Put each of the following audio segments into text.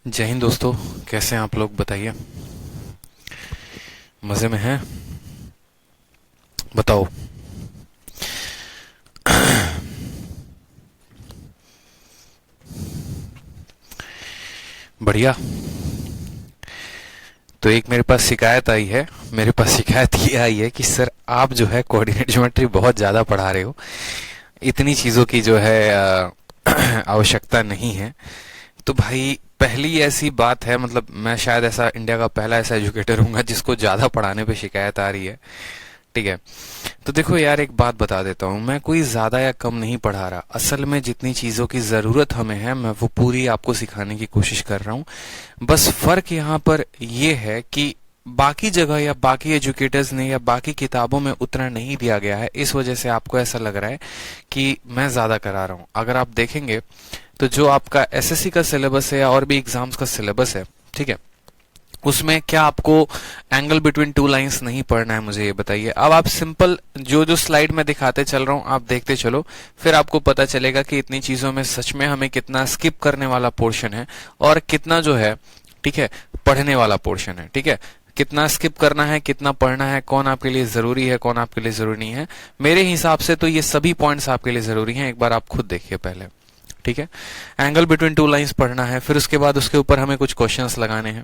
जय हिंद दोस्तों। कैसे हैं आप लोग, बताइए। मज़े में हैं? बताओ। बढ़िया। तो एक मेरे पास शिकायत आई है। मेरे पास शिकायत ये आई है कि सर आप जो है कोऑर्डिनेट ज्योमेट्री बहुत ज़्यादा पढ़ा रहे हो। इतनी चीज़ों की जो है आवश्यकता नहीं है। तो भाई पहली ऐसी बात है, मतलब मैं शायद ऐसा इंडिया का पहला ऐसा एजुकेटर हूँगा जिसको ज़्यादा पढ़ाने पे शिकायत आ रही है। ठीक है। तो देखो यार, एक बात बता देता हूँ, मैं कोई ज्यादा या कम नहीं पढ़ा रहा। असल में जितनी चीजों की जरूरत हमें है मैं वो पूरी आपको सिखाने की कोशिश कर रहा हूँ। बस फर्क यहाँ पर ये है कि बाकी जगह या बाकी एजुकेटर्स ने या बाकी किताबों में उतना नहीं दिया गया है, इस वजह से आपको ऐसा लग रहा है कि मैं ज्यादा करा रहा हूँ। अगर आप देखेंगे तो जो आपका एसएससी का सिलेबस है या और भी एग्जाम्स का सिलेबस है, ठीक है, उसमें क्या आपको एंगल बिटवीन टू लाइंस नहीं पढ़ना है, मुझे ये बताइए। अब आप सिंपल जो जो स्लाइड में दिखाते चल रहा हूं आप देखते चलो, फिर आपको पता चलेगा कि इतनी चीजों में सच में हमें कितना स्किप करने वाला पोर्शन है और कितना जो है, ठीक है, पढ़ने वाला पोर्शन है। ठीक है, कितना स्किप करना है, कितना पढ़ना है, कौन आपके लिए जरूरी है, कौन आपके लिए जरूरी नहीं है। मेरे हिसाब से तो ये सभी पॉइंट्स आपके लिए जरूरी हैं। एक बार आप खुद देखिए पहले। ठीक है, एंगल बिटवीन टू लाइंस पढ़ना है, फिर उसके बाद उसके ऊपर हमें कुछ क्वेश्चंस लगाने हैं,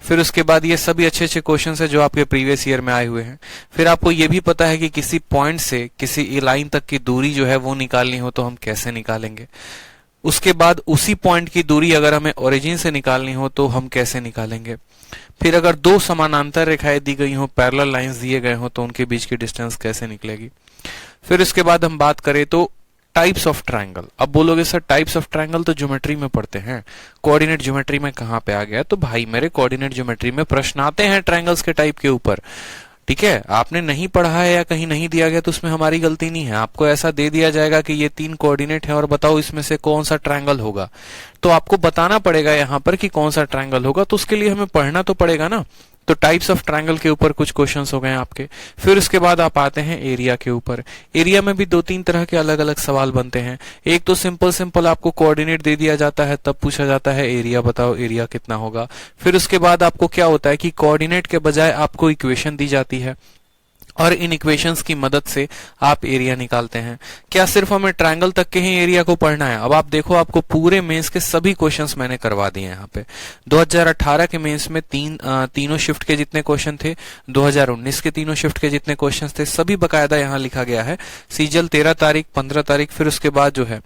फिर उसके बाद ये सभी अच्छे अच्छे क्वेश्चंस है जो आपके प्रीवियस ईयर में आए हुए हैं। फिर आपको ये भी पता है कि किसी पॉइंट से किसी लाइन तक की दूरी जो है वो निकालनी हो तो हम कैसे निकालेंगे। उसके बाद उसी पॉइंट की दूरी अगर हमें ओरिजिन से निकालनी हो तो हम कैसे निकालेंगे। फिर अगर दो समानांतर रेखाएं दी गई हो, पैरेलल लाइंस दिए गए हो, तो उनके बीच की डिस्टेंस कैसे निकलेगी। फिर उसके बाद हम बात करें तो टाइप्स ऑफ ट्रायंगल। अब बोलोगे सर टाइप्स ऑफ ट्रायंगल तो ज्योमेट्री में पढ़ते हैं, कोऑर्डिनेट ज्योमेट्री में कहां पे आ गया। तो भाई मेरे कोऑर्डिनेट ज्योमेट्री में प्रश्न आते हैं ट्रायंगल्स के टाइप के ऊपर। ठीक है, आपने नहीं पढ़ा है या कहीं नहीं दिया गया तो उसमें हमारी गलती नहीं है। आपको ऐसा दे दिया जाएगा कि ये 3 कोऑर्डिनेट है और बताओ इसमें से कौन सा ट्रायंगल होगा, तो आपको बताना पड़ेगा यहाँ पर कि कौन सा ट्रायंगल होगा। तो उसके लिए हमें पढ़ना तो पड़ेगा ना। तो टाइप्स ऑफ ट्रायंगल के ऊपर कुछ क्वेश्चंस हो गए आपके। फिर उसके बाद आप आते हैं एरिया के ऊपर। एरिया में भी 2-3 तरह के अलग अलग सवाल बनते हैं। एक तो सिंपल सिंपल आपको कोऑर्डिनेट दे दिया जाता है, तब पूछा जाता है एरिया बताओ, एरिया कितना होगा। फिर उसके बाद आपको क्या होता है कि कोऑर्डिनेट के बजाय आपको इक्वेशन दी जाती है और इन इक्वेशंस की मदद से आप एरिया निकालते हैं। क्या सिर्फ हमें ट्रायंगल तक के ही एरिया को पढ़ना है? अब आप देखो, आपको पूरे मेंस के सभी क्वेश्चंस मैंने करवा दिए हैं यहाँ पे। 2018 के मेंस में तीनों शिफ्ट के जितने क्वेश्चन थे, 2019 के तीनों शिफ्ट के जितने क्वेश्चंस थे, सभी बकायदा यहाँ लिखा गया है। सीजल 13 तारीख, 15 तारीख, फिर उसके बाद जो है,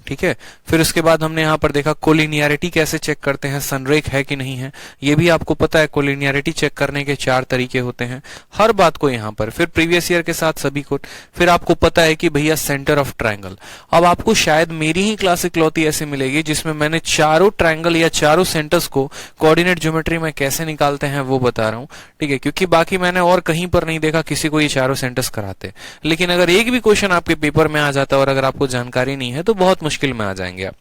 ठीक है, फिर उसके बाद हमने यहाँ पर देखा कोलिनियरिटी कैसे चेक करते हैं, संरेख है कि नहीं है, ये भी आपको पता है। कोलिनियरिटी चेक करने के 4 तरीके होते हैं, हर बात को यहाँ पर। फिर प्रीवियस ईयर के साथ सभी को। फिर आपको पता है कि भैया सेंटर ऑफ ट्रायंगल। अब आपको शायद मेरी ही क्लास इकलौती ऐसी मिलेगी जिसमें मैंने चारों ट्रायंगल या चारों सेंटर्स को कोऑर्डिनेट ज्योमेट्री में कैसे निकालते हैं वो बता रहा हूँ। ठीक है, क्योंकि बाकी मैंने और कहीं पर नहीं देखा किसी को ये चारों सेंटर्स कराते। लेकिन अगर एक भी क्वेश्चन आपके पेपर में आ जाता है और अगर आपको जानकारी नहीं है तो बहुत मुश्किल में आ जाएंगे आप।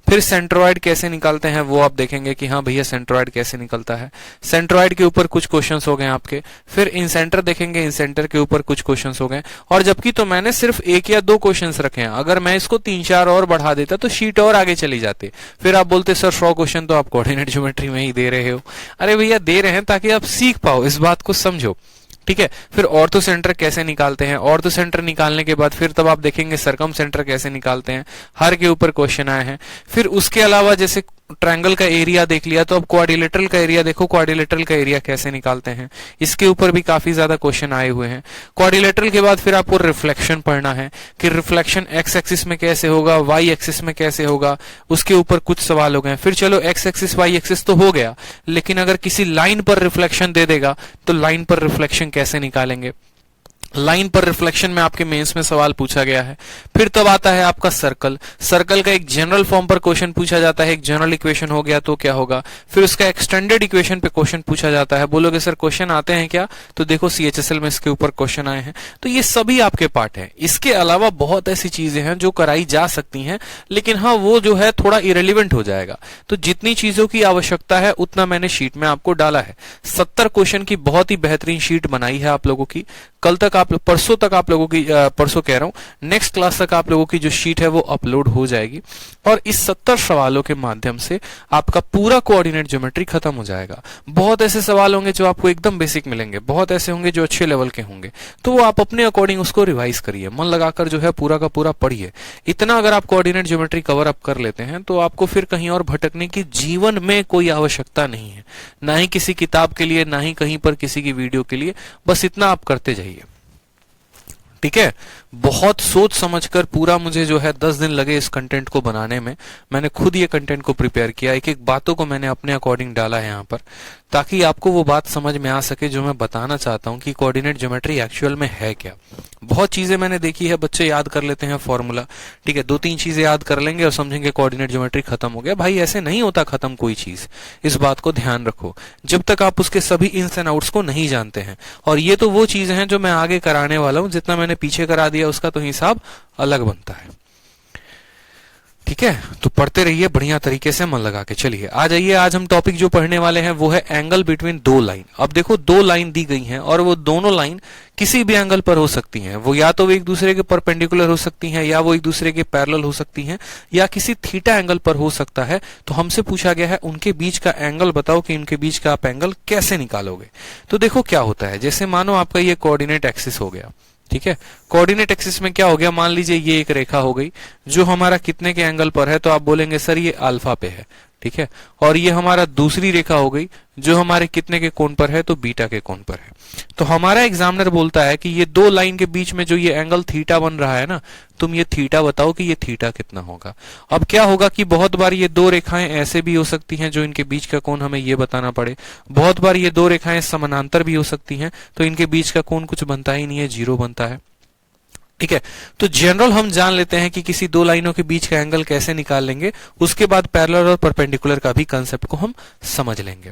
फिर सेंट्रोइड कैसे निकालते हैं वो आप देखेंगे कि हाँ भैया सेंट्रोइड कैसे निकलता है। सेंट्रोइड के ऊपर कुछ क्वेश्चंस हो गए आपके। फिर इन सेंटर देखेंगे, इन सेंटर के ऊपर कुछ क्वेश्चंस हो गए। और जबकि तो मैंने सिर्फ 1 या 2 क्वेश्चंस रखे हैं, अगर मैं इसको 3-4 और बढ़ा देता तो शीट और आगे चली जाती। फिर आप बोलते सर 100 क्वेश्चन तो आप कोऑर्डिनेट ज्योमेट्री में ही दे रहे हो। अरे भैया दे रहे हैं ताकि आप सीख पाओ, इस बात को समझो। ठीक है, फिर ऑर्थो सेंटर कैसे निकालते हैं। ऑर्थो सेंटर निकालने के बाद फिर तब आप देखेंगे सरकम सेंटर कैसे निकालते हैं, हर के ऊपर क्वेश्चन आए हैं। फिर उसके अलावा जैसे ट्रायंगल का एरिया देख लिया तो अब क्वाड्रिलेटरल का एरिया देखो, क्वाड्रिलेटरल का एरिया कैसे निकालते हैं, इसके ऊपर भी काफी ज्यादा क्वेश्चन आए हुए हैं। क्वाड्रिलेटरल के बाद फिर आपको रिफ्लेक्शन पढ़ना है कि रिफ्लेक्शन एक्स एक्सिस में कैसे होगा, वाई एक्सिस में कैसे होगा, उसके ऊपर कुछ सवाल हो गए। फिर चलो एक्स एक्सिस वाई एक्सिस तो हो गया, लेकिन अगर किसी लाइन पर रिफ्लेक्शन दे देगा तो लाइन पर रिफ्लेक्शन कैसे निकालेंगे। लाइन पर रिफ्लेक्शन में आपके मेंस में सवाल पूछा गया है। फिर तब आता है आपका सर्कल। सर्कल का एक जनरल फॉर्म पर क्वेश्चन पूछा जाता है, एक जनरल इक्वेशन हो गया तो क्या होगा। फिर उसका एक्सटेंडेड इक्वेशन पे क्वेश्चन पूछा जाता है। बोलोगे सर क्वेश्चन आते हैं क्या, तो देखो सीएचएसएल में इसके ऊपर क्वेश्चन आए हैं। तो ये सभी आपके पार्ट है। इसके अलावा बहुत ऐसी चीजें हैं जो कराई जा सकती हैं, लेकिन हाँ वो जो है थोड़ा इरेलीवेंट हो जाएगा। तो जितनी चीजों की आवश्यकता है उतना मैंने शीट में आपको डाला है। 70 क्वेश्चन की बहुत ही बेहतरीन शीट बनाई है आप लोगों की। कल तक आप परसों तक आप लोगों की परसों कह रहा हूं नेक्स्ट क्लास तक आप लोगों की जो शीट है वो अपलोड हो जाएगी और इस 70 सवालों के माध्यम से आपका पूरा कोऑर्डिनेट ज्योमेट्री खत्म हो जाएगा। बहुत ऐसे सवाल होंगे जो आपको एकदम बेसिक मिलेंगे, बहुत ऐसे होंगे जो अच्छे लेवल के होंगे, तो वो आप अपने अकॉर्डिंग उसको रिवाइज करिए, मन लगाकर जो है पूरा का पूरा पढ़िए। इतना अगर आप कोऑर्डिनेट ज्योमेट्री कवर अप कर लेते हैं तो आपको फिर कहीं और भटकने की जीवन में कोई आवश्यकता नहीं है, ना ही किसी किताब के लिए, ना ही कहीं पर किसी की वीडियो के लिए। बस इतना आप करते जाइए, ठीक है। बहुत सोच समझकर पूरा मुझे जो है 10 दिन लगे इस कंटेंट को बनाने में। मैंने खुद ये कंटेंट को प्रिपेयर किया, एक एक बातों को मैंने अपने अकॉर्डिंग डाला है यहाँ पर, ताकि आपको वो बात समझ में आ सके जो मैं बताना चाहता हूँ कि कोऑर्डिनेट ज्योमेट्री एक्चुअल में है क्या। बहुत चीजें मैंने देखी है, बच्चे याद कर लेते हैं फॉर्मूला, ठीक है, 2-3 चीजें याद कर लेंगे और समझेंगे कोऑर्डिनेट ज्योमेट्री खत्म हो गया। भाई ऐसे नहीं होता खत्म कोई चीज, इस बात को ध्यान रखो, जब तक आप उसके सभी इन्स एंड आउट्स को नहीं जानते हैं। और ये तो वो चीजें हैं जो मैं आगे कराने वाला हूं, जितना मैंने पीछे करा दिया उसका तो हिसाब अलग बनता है, ठीक है। तो पढ़ते रहिए बढ़िया तरीके से मन लगा के। चलिए आ जाइए, आज हम टॉपिक जो पढ़ने वाले हैं वो है एंगल बिटवीन दो लाइन। अब देखो 2 लाइन दी गई हैं और वो दोनों लाइन किसी भी एंगल पर हो सकती हैं। वो या तो एक दूसरे के परपेंडिकुलर हो सकती हैं, या वो एक दूसरे के पैरेलल हो सकती हैं, या किसी थीटा एंगल पर हो सकता है। तो हमसे पूछा गया है उनके बीच का एंगल बताओ कि उनके बीच का आप एंगल कैसे निकालोगे। तो देखो क्या होता है, जैसे मानो आपका ये कोऑर्डिनेट एक्सिस हो गया, ठीक है। कोऑर्डिनेट एक्सिस में क्या हो गया, मान लीजिए ये एक रेखा हो गई जो हमारा कितने के एंगल पर है, तो आप बोलेंगे सर ये अल्फा पे है, ठीक है। और ये हमारा दूसरी रेखा हो गई जो हमारे कितने के कोण पर है, तो बीटा के कोण पर है। तो हमारा एग्जामिनर बोलता है कि ये 2 लाइन के बीच में जो ये एंगल थीटा बन रहा है ना, तुम ये थीटा बताओ कि ये थीटा कितना होगा। अब क्या होगा कि बहुत बार ये 2 रेखाएं ऐसे भी हो सकती हैं जो इनके बीच का कोण हमें ये बताना पड़े, बहुत बार ये 2 रेखाएं समानांतर भी हो सकती हैं तो इनके बीच का कोण कुछ बनता ही नहीं है, 0 बनता है, ठीक है। तो जनरल हम जान लेते हैं कि किसी 2 लाइनों के बीच का एंगल कैसे निकाल लेंगे, उसके बाद पैरेलल और परपेंडिकुलर का भी कंसेप्ट को हम समझ लेंगे।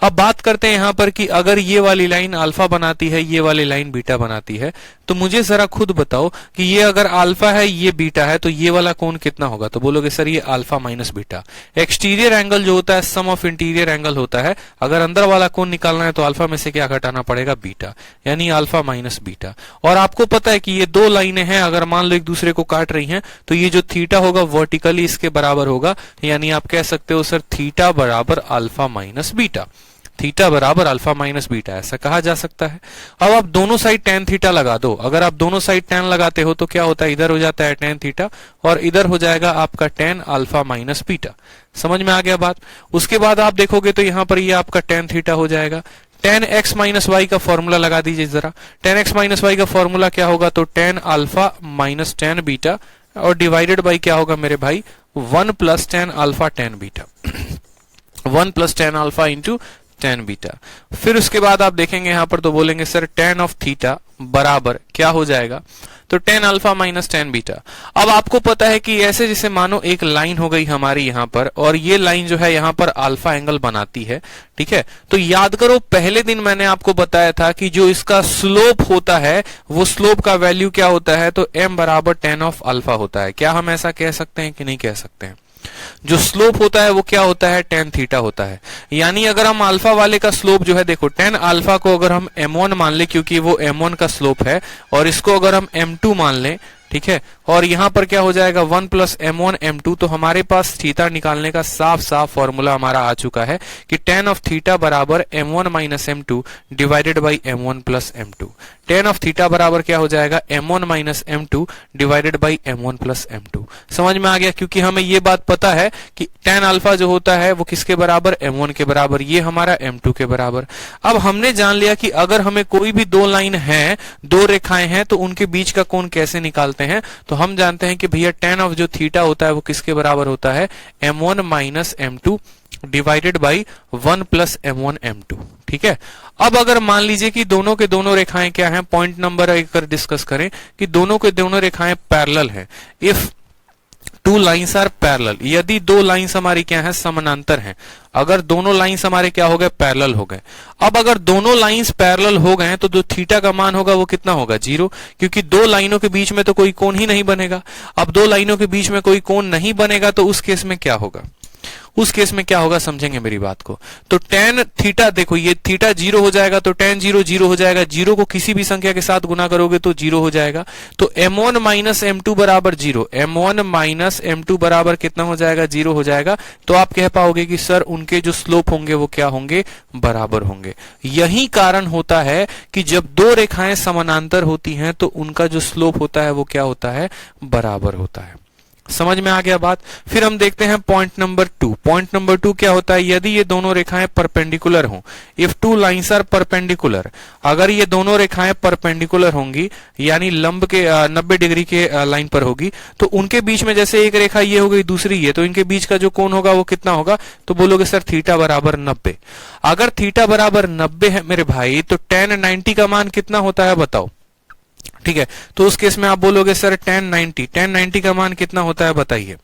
अब बात करते हैं यहां पर कि अगर ये वाली लाइन अल्फा बनाती है, ये वाली लाइन बीटा बनाती है, तो मुझे जरा खुद बताओ कि ये अगर अल्फा है ये बीटा है तो ये वाला कोण कितना होगा। तो बोलोगे सर ये alpha minus beta. Exterior angle जो होता है सम ऑफ इंटीरियर एंगल होता है, अगर अंदर वाला कोण निकालना है तो अल्फा में से क्या घटाना पड़ेगा, बीटा, यानी अल्फा माइनस बीटा। और आपको पता है कि ये 2 लाइनें हैं, अगर मान लो एक दूसरे को काट रही हैं तो ये जो थीटा होगा वर्टिकली इसके बराबर होगा, यानी आप कह सकते हो सर थीटा बराबर अल्फा माइनस बीटा, थीटा बराबर अल्फा माइनस बीटा, ऐसा कहा जा सकता है। अब आप दोनों साइड tan थीटा लगा दो, अगर आप दोनों साइड tan लगाते हो तो क्या होता है, इधर हो जाता है tan थीटा और इधर हो जाएगा आपका tan अल्फा माइनस बीटा। समझ में आ गया बात। उसके बाद आप देखोगे तो यहां पर ये आपका tan थीटा हो जाएगा। tan x माइनस वाई का फॉर्मूला लगा दीजिए जरा। tan x माइनस वाई का फॉर्मूला क्या होगा, तो tan alpha minus tan beta और डिवाइडेड बाई क्या होगा मेरे भाई, 1 plus tan alpha tan beta, 1 plus tan alpha into tan beta. फिर उसके बाद आप देखेंगे यहां पर तो बोलेंगे सर tan ऑफ थीटा बराबर क्या हो जाएगा, तो tan alpha minus tan beta. अब आपको पता है कि ऐसे जैसे मानो एक लाइन हो गई हमारी यहां पर और ये लाइन जो है यहां पर अल्फा एंगल बनाती है, ठीक है। तो याद करो पहले दिन मैंने आपको बताया था कि जो इसका स्लोप होता है वो स्लोप का वैल्यू क्या होता है, तो m बराबर tan ऑफ अल्फा होता है। क्या हम ऐसा कह सकते हैं कि नहीं कह सकते हैं। जो स्लोप होता है वो क्या होता है, tan थीटा होता है। यानी अगर हम अल्फा वाले का स्लोप जो है, देखो tan अल्फा को अगर हम m1 मान ले क्योंकि वो m1 का स्लोप है, और इसको अगर हम m2 मान लें, ठीक है, और यहां पर क्या हो जाएगा 1 प्लस m1 m2, तो हमारे पास थीटा निकालने का साफ साफ फॉर्मूला हमारा आ चुका है कि tan ऑफ थीटा बराबर m1 minus m2 divided by m1 plus m2। tan of theta बराबर क्या हो जाएगा, m1 minus m2 divided by m1 plus m2। समझ में आ गया, क्योंकि हमें ये बात पता है कि tan अल्फा जो होता है वो किसके बराबर, m1 के बराबर, ये हमारा m2 के बराबर। अब हमने जान लिया कि अगर हमें कोई भी 2 लाइन है, 2 रेखाएं हैं, तो उनके बीच का कोण कैसे निकालते हैं। तो हम जानते हैं कि भैया tan ऑफ जो थीटा होता है वो किसके बराबर होता है, m1 minus m2 divided by 1 plus m1 m2, ठीक है। अब अगर मान लीजिए कि दोनों के दोनों रेखाएं क्या हैं, पॉइंट नंबर 1 कर डिस्कस करें कि दोनों के दोनों रेखाएं पैरेलल हैं। इफ 2 लाइन्स आर पैरेलल, यदि 2 लाइन्स हमारी क्या है, समानांतर हैं। अगर दोनों लाइन्स हमारे क्या हो गए, पैरेलल हो गए। अब अगर दोनों लाइन्स पैरेलल हो गए तो जो थीटा का मान होगा वो कितना होगा, 0, क्योंकि 2 लाइनों के बीच में तो कोई कोण ही नहीं बनेगा। अब 2 लाइनों के बीच में कोई कोण नहीं बनेगा तो उस केस में क्या होगा, उस केस में क्या होगा समझेंगे मेरी बात को। तो टेन थीटा, देखो ये थीटा 0 हो जाएगा तो टेन 0 0 हो जाएगा, 0 को किसी भी संख्या के साथ गुना करोगे तो 0 हो जाएगा। तो m1 माइनस m2 बराबर 0, m1 माइनस m2 बराबर कितना हो जाएगा, 0 हो जाएगा। तो आप कह पाओगे कि सर उनके जो स्लोप होंगे वो क्या होंगे, बराबर होंगे। यही कारण होता है कि जब दो रेखाएं समानांतर होती हैं तो उनका जो स्लोप होता है वो क्या होता है, बराबर होता है। समझ में आ गया बात। फिर हम देखते हैं पॉइंट नंबर 2। पॉइंट नंबर 2 क्या होता है, यदि ये दोनों रेखाएं परपेंडिकुलर हों, if two lines are perpendicular, अगर ये दोनों रेखाएं परपेंडिकुलर होंगी यानी लंब के 90 डिग्री के लाइन पर होगी, तो उनके बीच में जैसे एक रेखा ये हो गई दूसरी ये, तो इनके बीच का जो कोण होगा वो कितना होगा, तो बोलोगे सर थीटा बराबर 90। अगर थीटा बराबर 90 है मेरे भाई तो tan 90 का मान कितना होता है बताओ। ठीक है, तो उस केस में आप बोलोगे सर tan 90 का मान कितना होता है बताइए।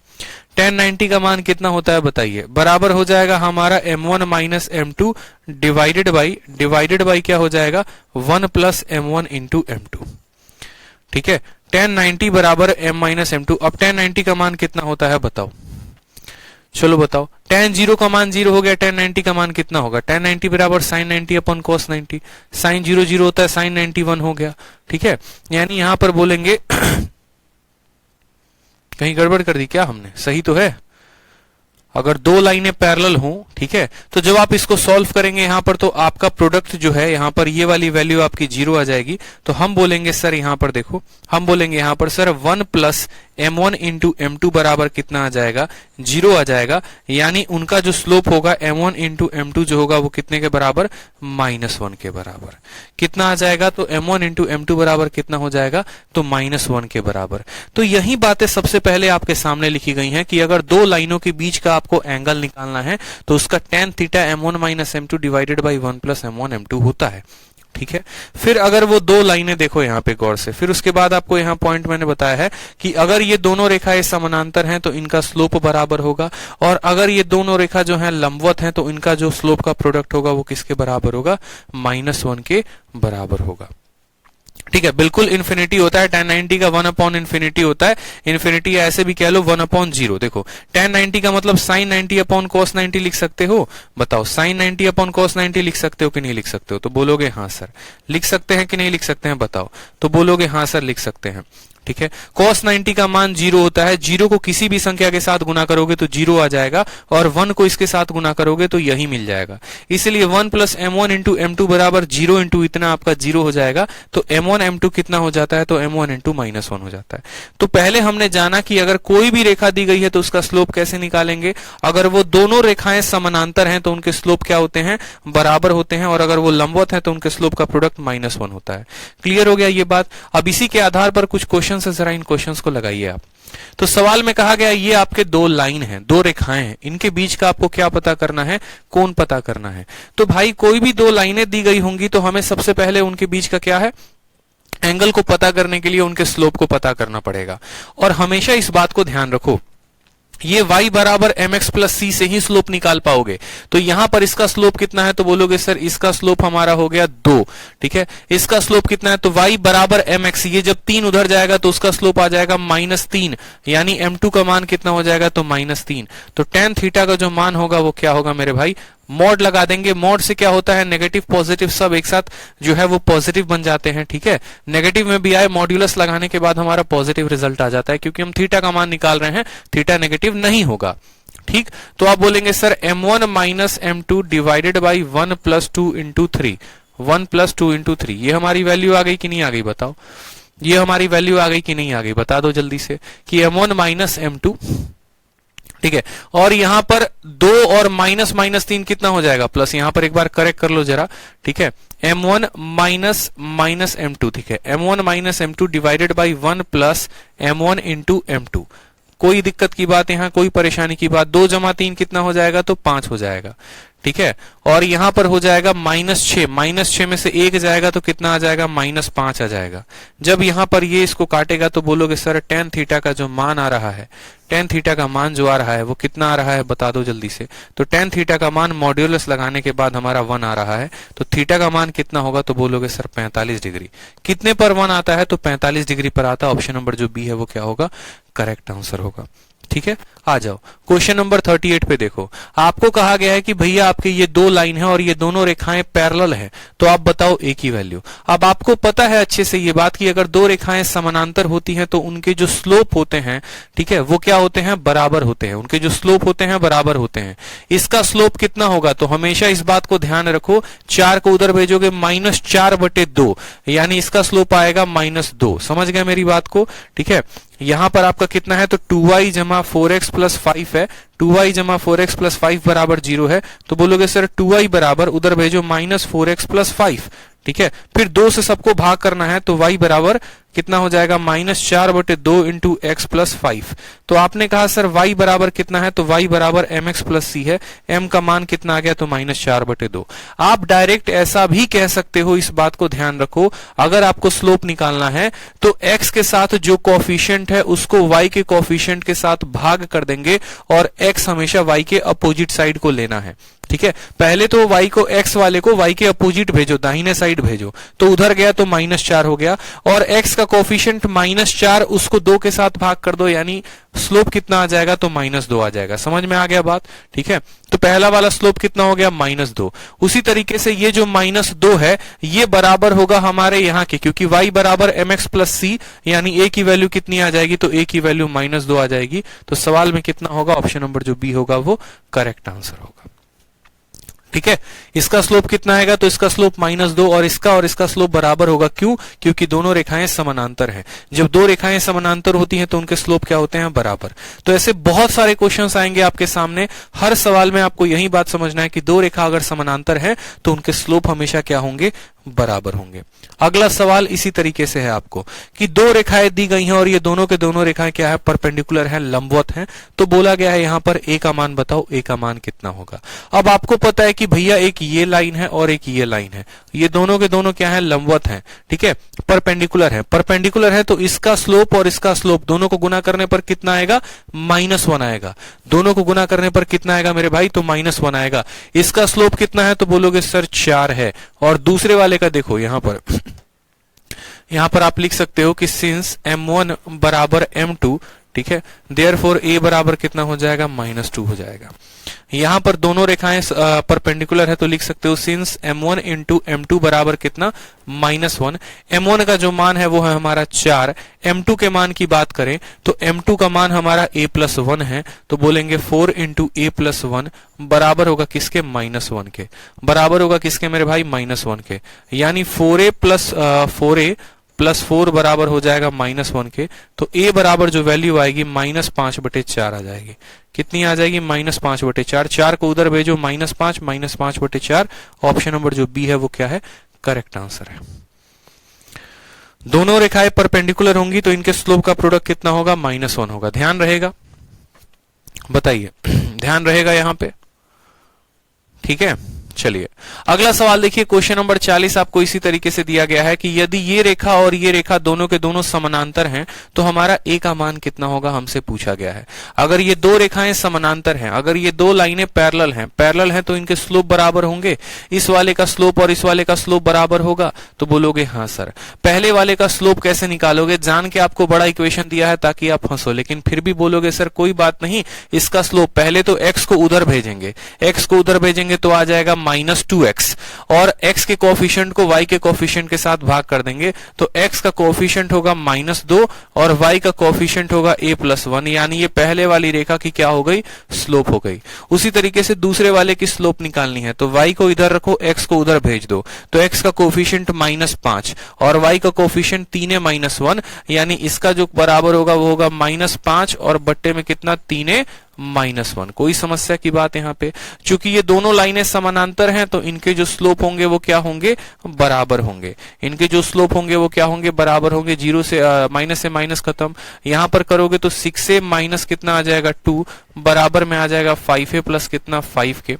tan 90 का मान कितना होता है बताइए, बराबर हो जाएगा हमारा m1 minus m2 divided by क्या हो जाएगा 1 प्लस m1 इंटू m2। ठीक है, tan 90 बराबर m माइनस m2। अब tan 90 का मान कितना होता है बताओ, चलो बताओ। tan 0 का मान 0 हो गया, tan 90 का मान कितना होगा, tan 90 बराबर sin 90 अपन cos 90, sin 0 0 होता है, sin 90 1 हो गया। ठीक है, यानी यहां पर बोलेंगे कहीं गड़बड़ कर दी क्या हमने, सही तो है। अगर दो लाइनें पैरेलल हों, ठीक है, तो जब आप इसको सॉल्व करेंगे यहां पर तो आपका प्रोडक्ट जो है यहां पर ये वाली वैल्यू आपकी 0 आ जाएगी। तो हम बोलेंगे सर यहां पर देखो, हम बोलेंगे यहां पर sir 1 plus m1 into m2 बराबर कितना आ जाएगा, 0 आ जाएगा। यानी उनका जो स्लोप होगा m1 इंटू m2 जो होगा वो कितने के बराबर, -1 के बराबर। कितना आ जाएगा, तो m1 इंटू m2 बराबर कितना हो जाएगा, तो -1 के बराबर। तो यही बातें सबसे पहले आपके सामने लिखी गई हैं कि अगर दो लाइनों के बीच का आपको एंगल निकालना है तो उसका tan theta m1 minus m2 divided by 1 plus m1 m2 होता है। ठीक है, फिर अगर वो दो लाइनें देखो यहाँ पे गौर से, फिर उसके बाद आपको यहाँ पॉइंट मैंने बताया है कि अगर ये दोनों रेखाएं समानांतर हैं तो इनका स्लोप बराबर होगा, और अगर ये दोनों रेखा जो है लंबवत हैं तो इनका जो स्लोप का प्रोडक्ट होगा वो किसके बराबर होगा, -1 के बराबर होगा। ठीक है, बिल्कुल इन्फिनिटी होता है, tan 90 का 1 अपॉन इन्फिनिटी होता है, इन्फिनिटी ऐसे भी कह लो 1 अपॉन 0। देखो tan 90 का मतलब sin 90 अपॉन cos 90 लिख सकते हो, बताओ sin 90 अपॉन cos 90 लिख सकते हो कि नहीं लिख सकते हो, तो बोलोगे हाँ सर। लिख सकते हैं कि नहीं लिख सकते हैं बताओ, तो बोलोगे हाँ सर लिख सकते हैं। ठीक है, cos 90 का मान 0 होता है, 0 को किसी भी संख्या के साथ गुना करोगे तो 0 आ जाएगा, और 1 को इसके साथ गुना करोगे तो यही मिल जाएगा। इसलिए 1 प्लस m1 इंटू m2 बराबर 0 इंटू इतना आपका 0 हो जाएगा। तो m1 m2 कितना हो जाता है, तो m1 इंटू -1 हो जाता है। तो पहले हमने जाना कि अगर कोई भी रेखा दी गई है तो उसका स्लोप कैसे निकालेंगे, अगर वो दोनों रेखाएं समानांतर हैं तो उनके स्लोप क्या होते हैं, बराबर होते हैं, और अगर वो लंबवत है तो उनके स्लोप का प्रोडक्ट -1 होता है। क्लियर हो गया ये बात। अब इसी के आधार पर कुछ क्वेश्चन से जरा इन क्वेश्चंस को लगाइए आप। तो सवाल में कहा गया ये आपके दो लाइन हैं, दो रेखाएं हैं, इनके बीच का आपको क्या पता करना है, कोण पता करना है। तो भाई कोई भी दो लाइनें दी गई होंगी तो हमें सबसे पहले उनके बीच का क्या है, एंगल को पता करने के लिए उनके स्लोप को पता करना पड़ेगा। और हमेशा इस बात को ध्यान रखो, ये y बराबर mx प्लस c से ही स्लोप निकाल पाओगे। तो यहां पर इसका स्लोप कितना है, तो बोलोगे सर इसका स्लोप हमारा हो गया 2। ठीक है, इसका स्लोप कितना है, तो y बराबर mx, ये जब 3 उधर जाएगा तो उसका स्लोप आ जाएगा -3, यानी m2 का मान कितना हो जाएगा, तो -3। तो tan थीटा का जो मान होगा वो क्या होगा मेरे भाई, मॉड लगा देंगे। मॉड से क्या होता है, नेगेटिव पॉजिटिव सब एक साथ जो है वो पॉजिटिव बन जाते हैं। ठीक है, नेगेटिव में भी आए, मॉड्यूलस लगाने के बाद हमारा पॉजिटिव रिजल्ट आ जाता है, क्योंकि हम थीटा का मान निकाल रहे हैं, थीटा नेगेटिव नहीं होगा। ठीक, तो आप बोलेंगे sir m1 minus m2 divided by 1 plus 2 into 3, 1 plus 2 into 3, ये हमारी वैल्यू आ गई कि नहीं आ गई बताओ, ये हमारी वैल्यू आ गई कि नहीं आ गई, बता दो जल्दी से कि m1 माइनस m2। ठीक है, और यहां पर 2 और -3 कितना हो जाएगा, प्लस। यहां पर एक बार करेक्ट कर लो जरा। ठीक है, m1 माइनस m2। ठीक है, m1 minus m2 divided by 1 plus m1 into m2। कोई दिक्कत की बात, यहां कोई परेशानी की बात, 2 जमा 3 कितना हो जाएगा, तो 5 हो जाएगा। ठीक है, और यहां पर हो जाएगा -6, -6 में से 1 जाएगा तो कितना आ जाएगा, -5 आ जाएगा। जब यहां पर ये इसको काटेगा तो बोलोगे सर tan थीटा का जो मान आ रहा है, tan थीटा का मान जो आ रहा है वो कितना आ रहा है, बता दो जल्दी से। तो tan थीटा का मान मॉड्यूलस लगाने के बाद हमारा 1 आ रहा है, तो थीटा का मान कितना होगा, तो बोलोगे सर 45 डिग्री। कितने पर 1 आता है, तो 45 डिग्री पर आता है। ऑप्शन नंबर जो बी है वो क्या होगा, करेक्ट आंसर होगा। ठीक है, आ जाओ क्वेश्चन नंबर 38 पे देखो। आपको कहा गया है कि भैया आपके ये दो लाइन है और ये दोनों रेखाएं पैरेलल है, तो आप बताओ ए की वैल्यू। अब आपको पता है अच्छे से ये बात कि अगर दो रेखाएं समानांतर होती हैं तो उनके जो स्लोप होते हैं, ठीक है, वो क्या होते हैं, बराबर होते हैं। उनके जो स्लोप होते हैं बराबर होते हैं। इसका स्लोप कितना होगा, तो हमेशा इस बात को ध्यान रखो, 4 को उधर भेजोगे -4/2, यानी इसका स्लोप आएगा -2। समझ गए मेरी बात को, ठीक है। यहां पर आपका कितना है, तो 2y जमा 4x प्लस 5 है, 2y जमा 4x प्लस 5 बराबर 0 है, तो बोलोगे सर 2y बराबर उधर भेजो -4x प्लस 5, ठीक है। फिर 2 से सबको भाग करना है, तो y बराबर कितना हो जाएगा, -4/2 इंटू एक्स प्लस 5। तो आपने कहा सर y बराबर कितना है, तो y बराबर mx प्लस c है। m का मान कितना आ गया, तो -4/2। आप डायरेक्ट ऐसा भी कह सकते हो, इस बात को ध्यान रखो, अगर आपको स्लोप निकालना है तो x के साथ जो कोफिशिएंट है उसको y के कोफिशिएंट के साथ भाग कर देंगे और x हमेशा y के अपोजिट साइड को लेना है, ठीक है। पहले तो y को, x वाले को y के अपोजिट भेजो, दाहिने साइड भेजो, तो उधर गया तो -4 हो गया, और x का कोफिशिएंट -4 उसको 2 के साथ भाग कर दो, यानी स्लोप कितना आ जाएगा, तो -2 आ जाएगा। समझ में आ गया बात, ठीक है। तो पहला वाला स्लोप कितना हो गया, -2। उसी तरीके से ये जो -2 है ये बराबर होगा हमारे यहाँ के, क्योंकि y बराबर mx प्लस c, यानी a की वैल्यू कितनी आ जाएगी, तो a की वैल्यू -2 आ जाएगी। तो सवाल में कितना होगा, ऑप्शन नंबर जो बी होगा वो करेक्ट आंसर होगा, ठीक है। इसका स्लोप कितना आएगा, तो इसका स्लोप -2, और इसका स्लोप बराबर होगा। क्यों, क्योंकि दोनों रेखाएं समानांतर हैं। जब दो रेखाएं समानांतर होती हैं तो उनके स्लोप क्या होते हैं, बराबर। तो ऐसे बहुत सारे क्वेश्चंस आएंगे आपके सामने, हर सवाल में आपको यही बात समझना है कि दो रेखा अगर समानांतर है तो उनके स्लोप हमेशा क्या होंगे, बराबर होंगे। अगला सवाल इसी तरीके से है आपको कि दो रेखाएं दी गई हैं और ये दोनों के दोनों रेखाएं क्या है, परपेंडिकुलर है, लंबवत हैं। तो बोला गया है यहां पर ए का मान बताओ, ए का मान कितना होगा। अब आपको पता है कि भैया एक ये लाइन है और एक ये लाइन है, ये दोनों के दोनों क्या है, लंबवत हैं, ठीक है, परपेंडिकुलर है। परपेंडिकुलर है तो इसका स्लोप और इसका स्लोप दोनों को गुना करने पर कितना आएगा, -1 आएगा। दोनों को गुना करने पर कितना आएगा मेरे भाई, तो -1 आएगा। इसका स्लोप कितना है, तो बोलोगे सर 4 है। और दूसरे वाले का देखो, यहां पर आप लिख सकते हो कि सिंस m1 बराबर m2, ठीक है, देयरफॉर a बराबर कितना हो जाएगा, -2 हो जाएगा। यहां पर दोनों रेखाएं परपेंडिकुलर है तो लिख सकते हो सिंस m1 इंटू m2 बराबर कितना, -1। m1 का जो मान है वो है हमारा 4। m2 के मान की बात करें तो m2 का मान हमारा a+1 है, तो बोलेंगे 4 इंटू a+1 बराबर होगा किसके, -1 के। बराबर होगा किसके मेरे भाई, -1 के। यानी 4a प्लस 4 बराबर हो जाएगा -1 के। तो a बराबर जो वैल्यू आएगी -5/4 आ जाएगी। कितनी आ जाएगी, -5/4। 4 को उधर भेजो, -5 -5/4। ऑप्शन नंबर जो बी है वो क्या है, करेक्ट आंसर है। दोनों रेखाएं परपेंडिकुलर होंगी तो इनके स्लोप का प्रोडक्ट कितना होगा, -1 होगा। ध्यान रहेगा, बताइए, ध्यान रहेगा यहां पे, ठीक है। चलिए अगला सवाल देखिए, क्वेश्चन नंबर 40 आपको इसी तरीके से दिया गया है कि यदि ये रेखा और ये रेखा दोनों के दोनों समानांतर हैं तो हमारा a का मान कितना होगा, हमसे पूछा गया है। अगर ये दो रेखाएं समानांतर हैं, अगर ये दो लाइनें पैरेलल हैं तो इनके स्लोप बराबर होंगे। इस वाले का स्लोप और इस वाले का स्लोप बराबर होगा, तो बोलोगे हाँ सर। पहले वाले का स्लोप कैसे निकालोगे, जान के आपको बड़ा इक्वेशन दिया है ताकि आप हंसो, लेकिन फिर भी बोलोगे सर कोई बात नहीं, इसका स्लोप पहले तो x को उधर भेजेंगे, x को उधर भेजेंगे तो आ जाएगा -2x, और x के कोफिशिएंट को y के कोफिशिएंट के साथ भाग कर देंगे तो x का कोफिशिएंट होगा -2 और y का कोफिशिएंट होगा a+1, यानी ये पहले वाली रेखा की क्या हो गई, स्लोप हो गई। उसी तरीके से दूसरे वाले की स्लोप निकालनी है तो y को इधर रखो, x को उधर भेज दो, तो x का कोफिशिएंट -5 और y का कोफिशिएंट 3 -1, यानी इसका जो बराबर होगा वो होगा -5 और बट्टे में कितना, 3 -1। कोई समस्या की बात यहाँ पे, चूंकि ये दोनों लाइनें समानांतर हैं तो इनके जो स्लोप होंगे वो क्या होंगे, बराबर होंगे। इनके जो स्लोप होंगे वो क्या होंगे, बराबर होंगे। 0 से माइनस से माइनस खत्म, यहां पर करोगे तो 6 से माइनस कितना आ जाएगा, 2 बराबर में आ जाएगा 5a प्लस कितना, 5 के।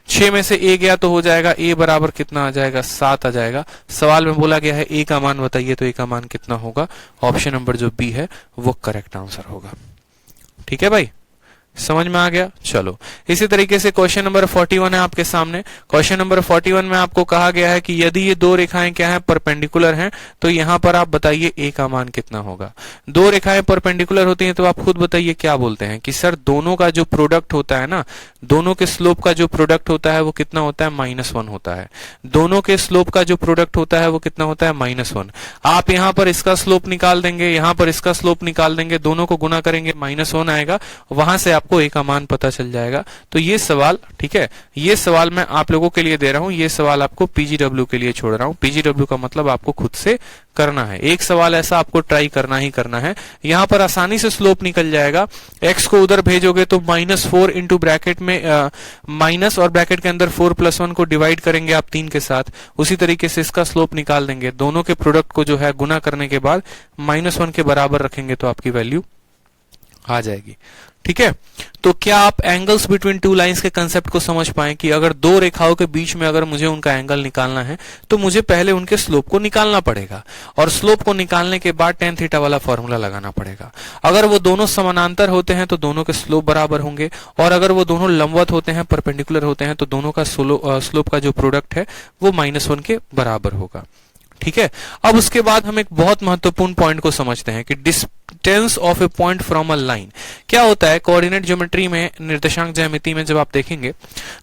6 में से a गया तो हो जाएगा a बराबर कितना आ जाएगा, 7 आ जाएगा। सवाल में बोला गया है a का मान बताइए, तो a का मान कितना होगा, ऑप्शन नंबर जो बी है वो करेक्ट आंसर होगा। ठीक है भाई, समझ में आ गया। चलो इसी तरीके से क्वेश्चन नंबर 41 है आपके सामने। क्वेश्चन नंबर 41 में आपको कहा गया है कि यदि ये दो रेखाएं क्या है, परपेंडिकुलर हैं, तो यहां पर आप बताइए ए का मान कितना होगा। दो रेखाएं परपेंडिकुलर होती हैं तो आप खुद बताइए क्या बोलते हैं कि सर दोनों का जो प्रोडक्ट होता है ना, दोनों के स्लोप का जो प्रोडक्ट होता है वो कितना होता है, -1 होता है। दोनों के स्लोप का जो प्रोडक्ट होता है वो कितना होता है, -1। आप यहां पर इसका स्लोप निकाल देंगे, यहां पर इसका स्लोप निकाल देंगे, दोनों को गुना करेंगे, -1 आएगा, वहां से आपको ए का मान पता चल जाएगा। तो ये सवाल, ठीक है, ये सवाल मैं आप लोगों के लिए दे रहा हूं, ये सवाल आपको पीजीडब्ल्यू के लिए छोड़ रहा हूं। पीजीडब्ल्यू का मतलब आपको खुद से करना है। एक सवाल ऐसा आपको ट्राई करना ही करना है। यहां पर आसानी से स्लोप निकल जाएगा। x को उधर भेजोगे तो -4 इंटू ब्रैकेट में माइनस और ब्रैकेट के अंदर 4 + 1 को डिवाइड करेंगे आप 3 के साथ, उसी तरीके से इसका स्लोप निकाल देंगे। दोनों के प्रोडक्ट को जो है गुना करने के बाद -1 के बराबर रखेंगे तो आपकी वैल्यू आ जाएगी। ठीक है, तो क्या आप एंगल्स बिटवीन टू लाइंस के कंसेप्ट को समझ पाए कि अगर दो रेखाओं के बीच में अगर मुझे उनका एंगल निकालना है तो मुझे पहले उनके स्लोप को निकालना पड़ेगा, और स्लोप को निकालने के बाद tan थीटा वाला फॉर्मूला लगाना पड़ेगा। अगर वो दोनों समानांतर होते हैं तो दोनों के स्लोप बराबर होंगे, और अगर वो दोनों लंबवत होते हैं, परपेंडिकुलर होते हैं, तो दोनों का स्लोप का जो प्रोडक्ट है वो -1 के बराबर होगा। ठीक है, अब उसके बाद हम एक बहुत महत्वपूर्ण पॉइंट को समझते हैं कि distance of A point from a line क्या होता है। कोऑर्डिनेट ज्योमेट्री में, निर्देशांक ज्यामिति में जब आप देखेंगे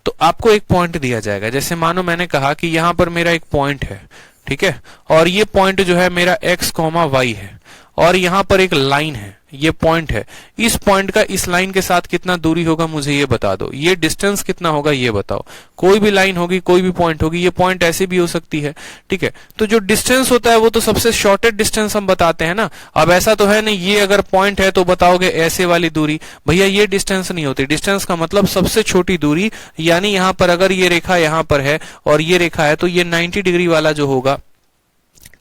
तो आपको एक पॉइंट दिया जाएगा। जैसे मानो मैंने कहा कि यहां पर मेरा एक पॉइंट है, ठीक है, और ये पॉइंट जो है मेरा x, y है, और यहां पर एक लाइन है, ये पॉइंट है। इस पॉइंट का इस लाइन के साथ कितना दूरी होगा मुझे ये बता दो। ये डिस्टेंस कितना होगा ये बताओ। कोई भी लाइन होगी, कोई भी पॉइंट होगी, ये पॉइंट ऐसे भी हो सकती है। ठीक है, तो जो डिस्टेंस होता है वो तो सबसे शॉर्टेस्ट डिस्टेंस हम बताते हैं ना। अब ऐसा तो है नहीं ये अगर पॉइंट है तो बताओगे ऐसे वाली दूरी, भैया ये डिस्टेंस नहीं होती। डिस्टेंस का मतलब सबसे छोटी दूरी, यानी यहां पर अगर ये रेखा यहां पर है और ये रेखा है तो ये 90 डिग्री वाला जो होगा,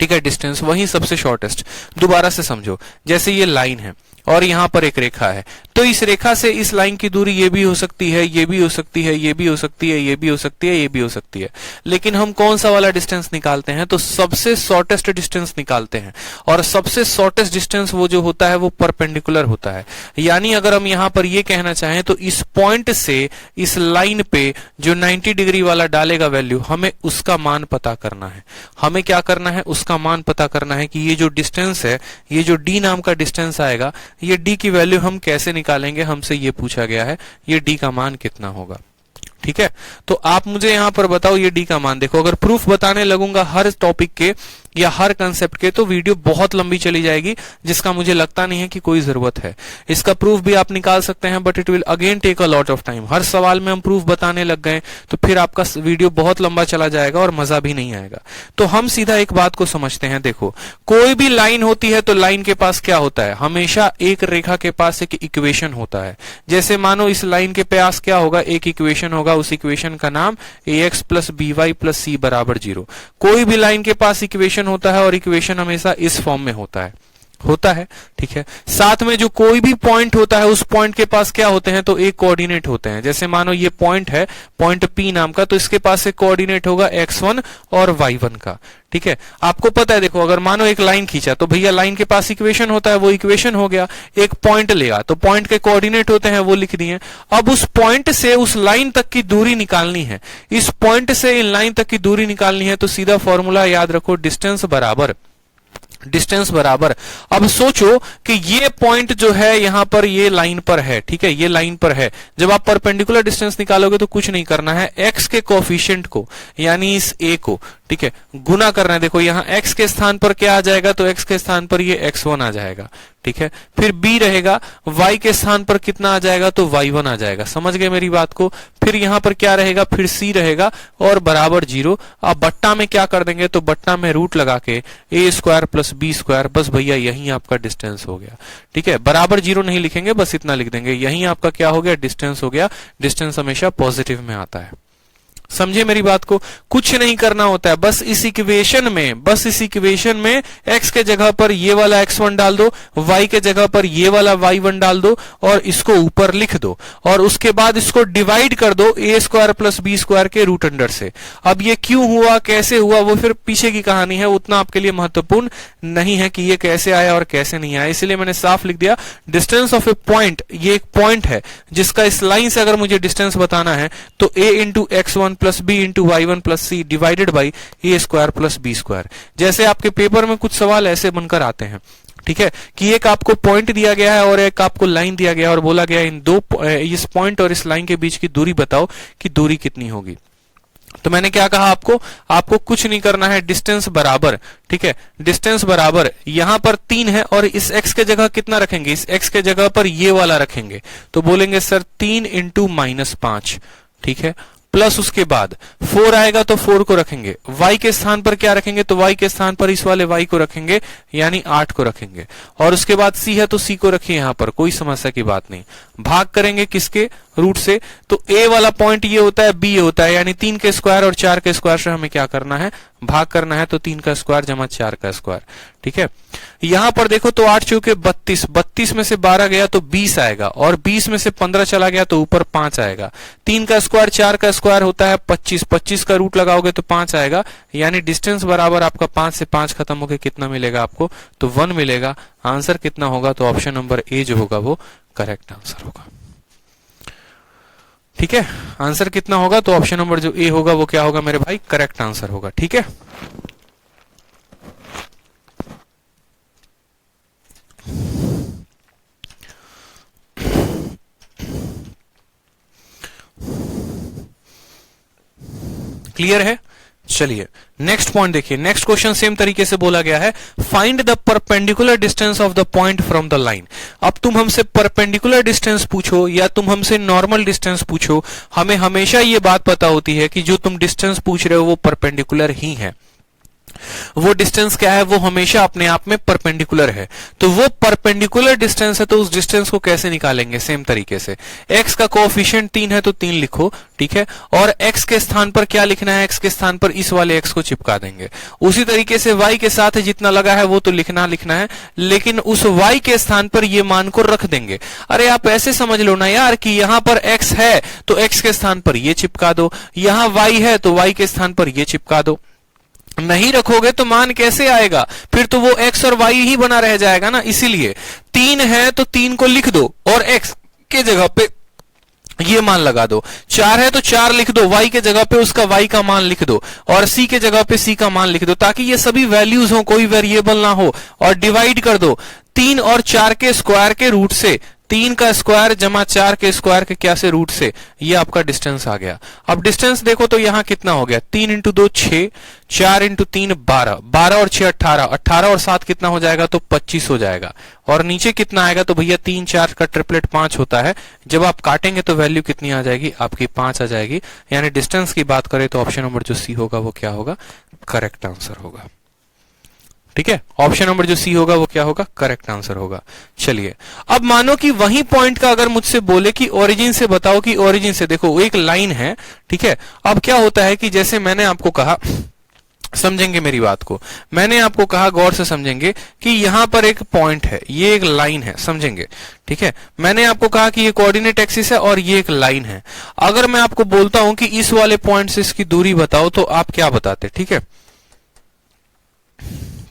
ठीक है, डिस्टेंस, वही सबसे शॉर्टेस्ट। दोबारा से समझो, जैसे ये लाइन है और यहां पर एक रेखा है, तो इस रेखा से इस लाइन की दूरी ये भी हो सकती है, ये भी हो सकती है, ये भी हो सकती है, ये भी हो सकती है, ये भी हो सकती है। लेकिन हम कौन सा वाला डिस्टेंस निकालते हैं, तो सबसे शॉर्टेस्ट डिस्टेंस निकालते हैं। और सबसे शॉर्टेस्ट डिस्टेंस वो जो होता है वो परपेंडिकुलर होता है। यानी अगर हम यहां पर ये कहना चाहें तो इस पॉइंट से इस लाइन पे जो 90 डिग्री वाला डालेगा वैल्यू, हमें उसका मान पता करना है। हमें क्या करना है, उसका मान पता करना है कि ये जो डिस्टेंस है, ये जो d नाम का डिस्टेंस आएगा, ये d की वैल्यू हम कैसे निकालेंगे, हमसे ये पूछा गया है, ये d का मान कितना होगा। ठीक है, तो आप मुझे यहां पर बताओ ये d का मान। देखो, अगर प्रूफ बताने लगूंगा हर टॉपिक के या हर कंसेप्ट के तो वीडियो बहुत लंबी चली जाएगी, जिसका मुझे लगता नहीं है कि कोई जरूरत है। इसका प्रूफ भी आप निकाल सकते हैं, but it will again take a lot of time. हर सवाल में हम प्रूफ बताने लग गए तो फिर आपका वीडियो बहुत लंबा चला जाएगा और मजा भी नहीं आएगा। तो हम सीधा एक बात को समझते हैं। देखो, कोई भी लाइन होती है तो लाइन के पास क्या होता है, हमेशा एक रेखा के पास एक इक्वेशन होता है। जैसे मानो इस लाइन के पास क्या होगा, एक इक्वेशन होगा, उस इक्वेशन का नाम ax + by + c = 0। कोई भी लाइन के पास इक्वेशन होता है और इक्वेशन हमेशा इस फॉर्म में होता है। ठीक है, साथ में जो कोई भी पॉइंट होता है उस पॉइंट के पास क्या होते हैं, तो एक कोऑर्डिनेट होते हैं। जैसे मानो ये पॉइंट है, पॉइंट P नाम का, तो इसके पास एक कोऑर्डिनेट होगा x1 और y1 का। ठीक है, आपको पता है, देखो, अगर मानो एक लाइन खींचा तो भैया लाइन के पास इक्वेशन होता है, वो इक्वेशन हो गया। एक पॉइंट लेगा तो पॉइंट के कोऑर्डिनेट होते हैं, वो लिख दिए। अब उस पॉइंट से उस लाइन तक की दूरी निकालनी है, इस पॉइंट से इन लाइन तक की दूरी निकालनी है, तो सीधा फॉर्मूला याद रखो, डिस्टेंस बराबर। अब सोचो कि ये पॉइंट जो है यहां पर ये लाइन पर है, ठीक है, ये लाइन पर है। जब आप परपेंडिकुलर डिस्टेंस निकालोगे तो कुछ नहीं करना है, x के कोएफिशिएंट को, यानी इस a को, ठीक है, गुना करना है। देखो, यहां x के स्थान पर क्या आ जाएगा, तो x के स्थान पर ये x1 आ जाएगा। ठीक है, फिर b रहेगा, y के स्थान पर कितना आ जाएगा, तो y1 आ जाएगा। समझ गए मेरी बात को। फिर यहां पर क्या रहेगा, फिर c रहेगा और बराबर 0। अब बट्टा में क्या कर देंगे, तो बट्टा में रूट लगा के a² + b², बस भैया यही आपका डिस्टेंस हो गया। ठीक है, बराबर 0 नहीं लिखेंगे, बस इतना लिख देंगे, यही आपका क्या हो गया, डिस्टेंस हो गया। डिस्टेंस हमेशा पॉजिटिव में आता है। समझे मेरी बात को? कुछ नहीं करना होता है, बस इस इक्वेशन में x के जगह पर ये वाला x1 डाल दो, y के जगह पर ये वाला y1 डाल दो और इसको ऊपर लिख दो और उसके बाद इसको डिवाइड कर दो a² प्लस b² के रूट अंडर से। अब ये क्यों हुआ, कैसे हुआ, वो फिर पीछे की कहानी है, उतना आपके लिए महत्वपूर्ण नहीं है कि ये कैसे आया और कैसे नहीं आया, इसलिए मैंने साफ लिख दिया डिस्टेंस ऑफ ए पॉइंट। ये एक पॉइंट है जिसका इस लाइन से अगर मुझे डिस्टेंस बताना है तो a into x1 plus b into y1 plus c divided by a² plus b²। जैसे आपके पेपर में कुछ सवाल ऐसे बनकर आते हैं, ठीक है, कि एक आपको पॉइंट दिया गया है और एक आपको लाइन दिया गया है और बोला गया है इस पॉइंट और इस लाइन के बीच की दूरी बताओ कि दूरी कितनी होगी। तो मैंने क्या कहा आपको कुछ नहीं करना है, डिस्टेंस बराबर, ठीक है, डिस्टेंस बराबर यहां पर 3 है और इस x के जगह कितना रखेंगे, इस x के जगह पर ये वाला रखेंगे, तो बोलेंगे सर 3 इंटू -5, ठीक है, प्लस उसके बाद 4 आएगा तो 4 को रखेंगे, y के स्थान पर क्या रखेंगे, तो y के स्थान पर इस वाले y को रखेंगे यानी 8 को रखेंगे और उसके बाद c है तो c को रखिए यहां पर, कोई समस्या की बात नहीं। भाग करेंगे किसके, रूट से, तो a वाला पॉइंट ये होता है, b ये होता है, यानी 3 के स्क्वायर और 4 के स्क्वायर से हमें क्या करना है, भाग करना है, तो 3 का स्क्वायर जमा 4 का स्क्वायर, ठीक है। यहां पर देखो तो 8 चौके 32, 32 में से 12 गया तो 20 आएगा और 20 में से 15 चला गया तो ऊपर 5 आएगा। 3 का स्क्वायर 4 का स्क्वायर होता है 25, 25 का रूट लगाओगे तो 5 आएगा, यानी डिस्टेंस बराबर आपका 5 से 5 खत्म होकर कितना मिलेगा आपको, तो 1 मिलेगा। आंसर कितना होगा, तो ऑप्शन नंबर ए जो होगा वो करेक्ट आंसर होगा, ठीक है। आंसर कितना होगा, तो ऑप्शन नंबर जो ए होगा वो क्या होगा मेरे भाई, करेक्ट आंसर होगा, ठीक है। क्लियर है? चलिए नेक्स्ट पॉइंट देखिए, नेक्स्ट क्वेश्चन सेम तरीके से बोला गया है, find the perpendicular distance of the point from the line. अब तुम हमसे परपेंडिकुलर डिस्टेंस पूछो या तुम हमसे नॉर्मल डिस्टेंस पूछो, हमें हमेशा ये बात पता होती है कि जो तुम डिस्टेंस पूछ रहे हो वो परपेंडिकुलर ही है। वो डिस्टेंस क्या है, वो हमेशा अपने आप में परपेंडिकुलर है। तो वो परपेंडिकुलर डिस्टेंस है तो उस डिस्टेंस को कैसे निकालेंगे, सेम तरीके से x का कोएफिशिएंट 3 है तो 3 लिखो, ठीक है, और x के स्थान पर क्या लिखना है, x के स्थान पर इस वाले x को चिपका देंगे। उसी तरीके से y के साथ जितना लगा है वो तो लिखना है, लेकिन उस y के स्थान पर ये मान को रख देंगे। अरे आप ऐसे समझ लो ना यार कि यहां पर x है तो x के स्थान पर ये चिपका दो, यहां y है तो y के स्थान पर ये चिपका दो। नहीं रखोगे तो मान कैसे आएगा, फिर तो वो x और y ही बना रह जाएगा ना। इसीलिए 3 है तो 3 को लिख दो और x के जगह पे ये मान लगा दो, 4 है तो 4 लिख दो, y के जगह पे उसका y का मान लिख दो और c के जगह पे c का मान लिख दो, ताकि ये सभी वैल्यूज हो, कोई वेरिएबल ना हो, और डिवाइड कर दो 3 और 4 के स्क्वायर के रूट से, 3 का स्क्वायर जमा 4 के स्क्वायर के क्या से, रूट से। ये आपका डिस्टेंस आ गया। अब डिस्टेंस देखो तो यहां कितना हो गया, 3 इंटू 2 6, 4 इंटू 3 12, 12 और 6 18, 18 और 7 कितना हो जाएगा, तो 25 हो जाएगा। और नीचे कितना आएगा, तो भैया 3 4 का ट्रिपलेट 5 होता है। जब आप काटेंगे तो वैल्यू कितनी आ जाएगी, आपकी 5 आ जाएगी। यानी डिस्टेंस की बात करें तो ऑप्शन नंबर जो सी होगा वो क्या होगा, करेक्ट आंसर होगा, ठीक है। ऑप्शन नंबर जो सी होगा वो क्या होगा, करेक्ट आंसर होगा। चलिए अब मानो कि वही पॉइंट का अगर मुझसे बोले कि ओरिजिन से बताओ, कि ओरिजिन से देखो एक लाइन है, ठीक है। अब क्या होता है कि जैसे मैंने आपको कहा, समझेंगे मेरी बात को, मैंने आपको कहा गौर से समझेंगे कि यहां पर एक पॉइंट है, ये एक लाइन है, समझेंगे, ठीक है। मैंने आपको कहा कि ये कोऑर्डिनेट एक्सिस है और ये एक लाइन है। अगर मैं आपको बोलता हूं कि इस वाले पॉइंट से इसकी दूरी बताओ तो आप क्या बताते, ठीक है।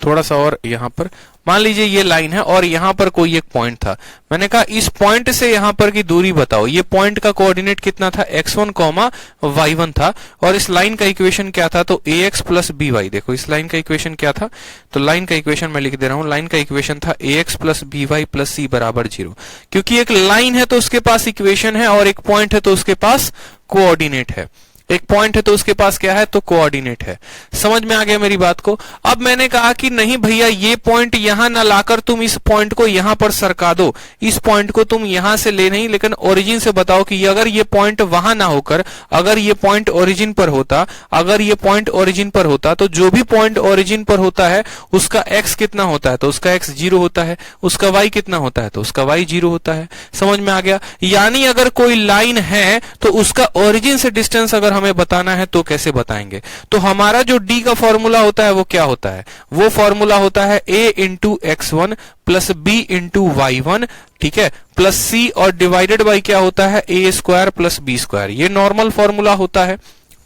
थोड़ा सा और यहां पर मान लीजिए ये लाइन है और यहां पर कोई एक पॉइंट था, मैंने कहा इस पॉइंट से यहां पर की दूरी बताओ। ये पॉइंट का कोऑर्डिनेट कितना था, x1, y1 था, और इस लाइन का इक्वेशन क्या था, तो ax प्लस by। देखो इस लाइन का इक्वेशन क्या था, तो लाइन का इक्वेशन मैं लिख दे रहा हूं, लाइन का इक्वेशन था ax plus by plus c बराबर 0। क्योंकि एक लाइन है तो उसके पास इक्वेशन है और एक पॉइंट है तो उसके पास कोऑर्डिनेट है। एक पॉइंट है तो उसके पास क्या है, तो कोऑर्डिनेट है। समझ में आ गया मेरी बात को। अब मैंने कहा कि नहीं भैया ये पॉइंट यहां ना लाकर तुम इस पॉइंट को यहां पर सरका दो, इस पॉइंट को तुम यहां से ले नहीं, लेकिन ओरिजिन से बताओ कि अगर ये पॉइंट वहां ना होकर अगर ये पॉइंट ओरिजिन पर होता, अगर ये पॉइंट ओरिजिन पर होता तो जो भी पॉइंट ओरिजिन पर होता है उसका x कितना होता है, तो उसका x 0 होता है, उसका y कितना होता है, तो उसका y 0 होता है। समझ में आ गया। यानी अगर कोई लाइन है तो उसका ओरिजिन से डिस्टेंस अगर हमें बताना है तो कैसे बताएंगे? तो हमारा जो d का फॉर्मूला होता है वो क्या होता है? वो फॉर्मूला होता है a into x1 plus b into y1, ठीक है, प्लस c और डिवाइडेड बाई क्या होता है? a square plus b square. ये नॉर्मल फॉर्मूला होता है,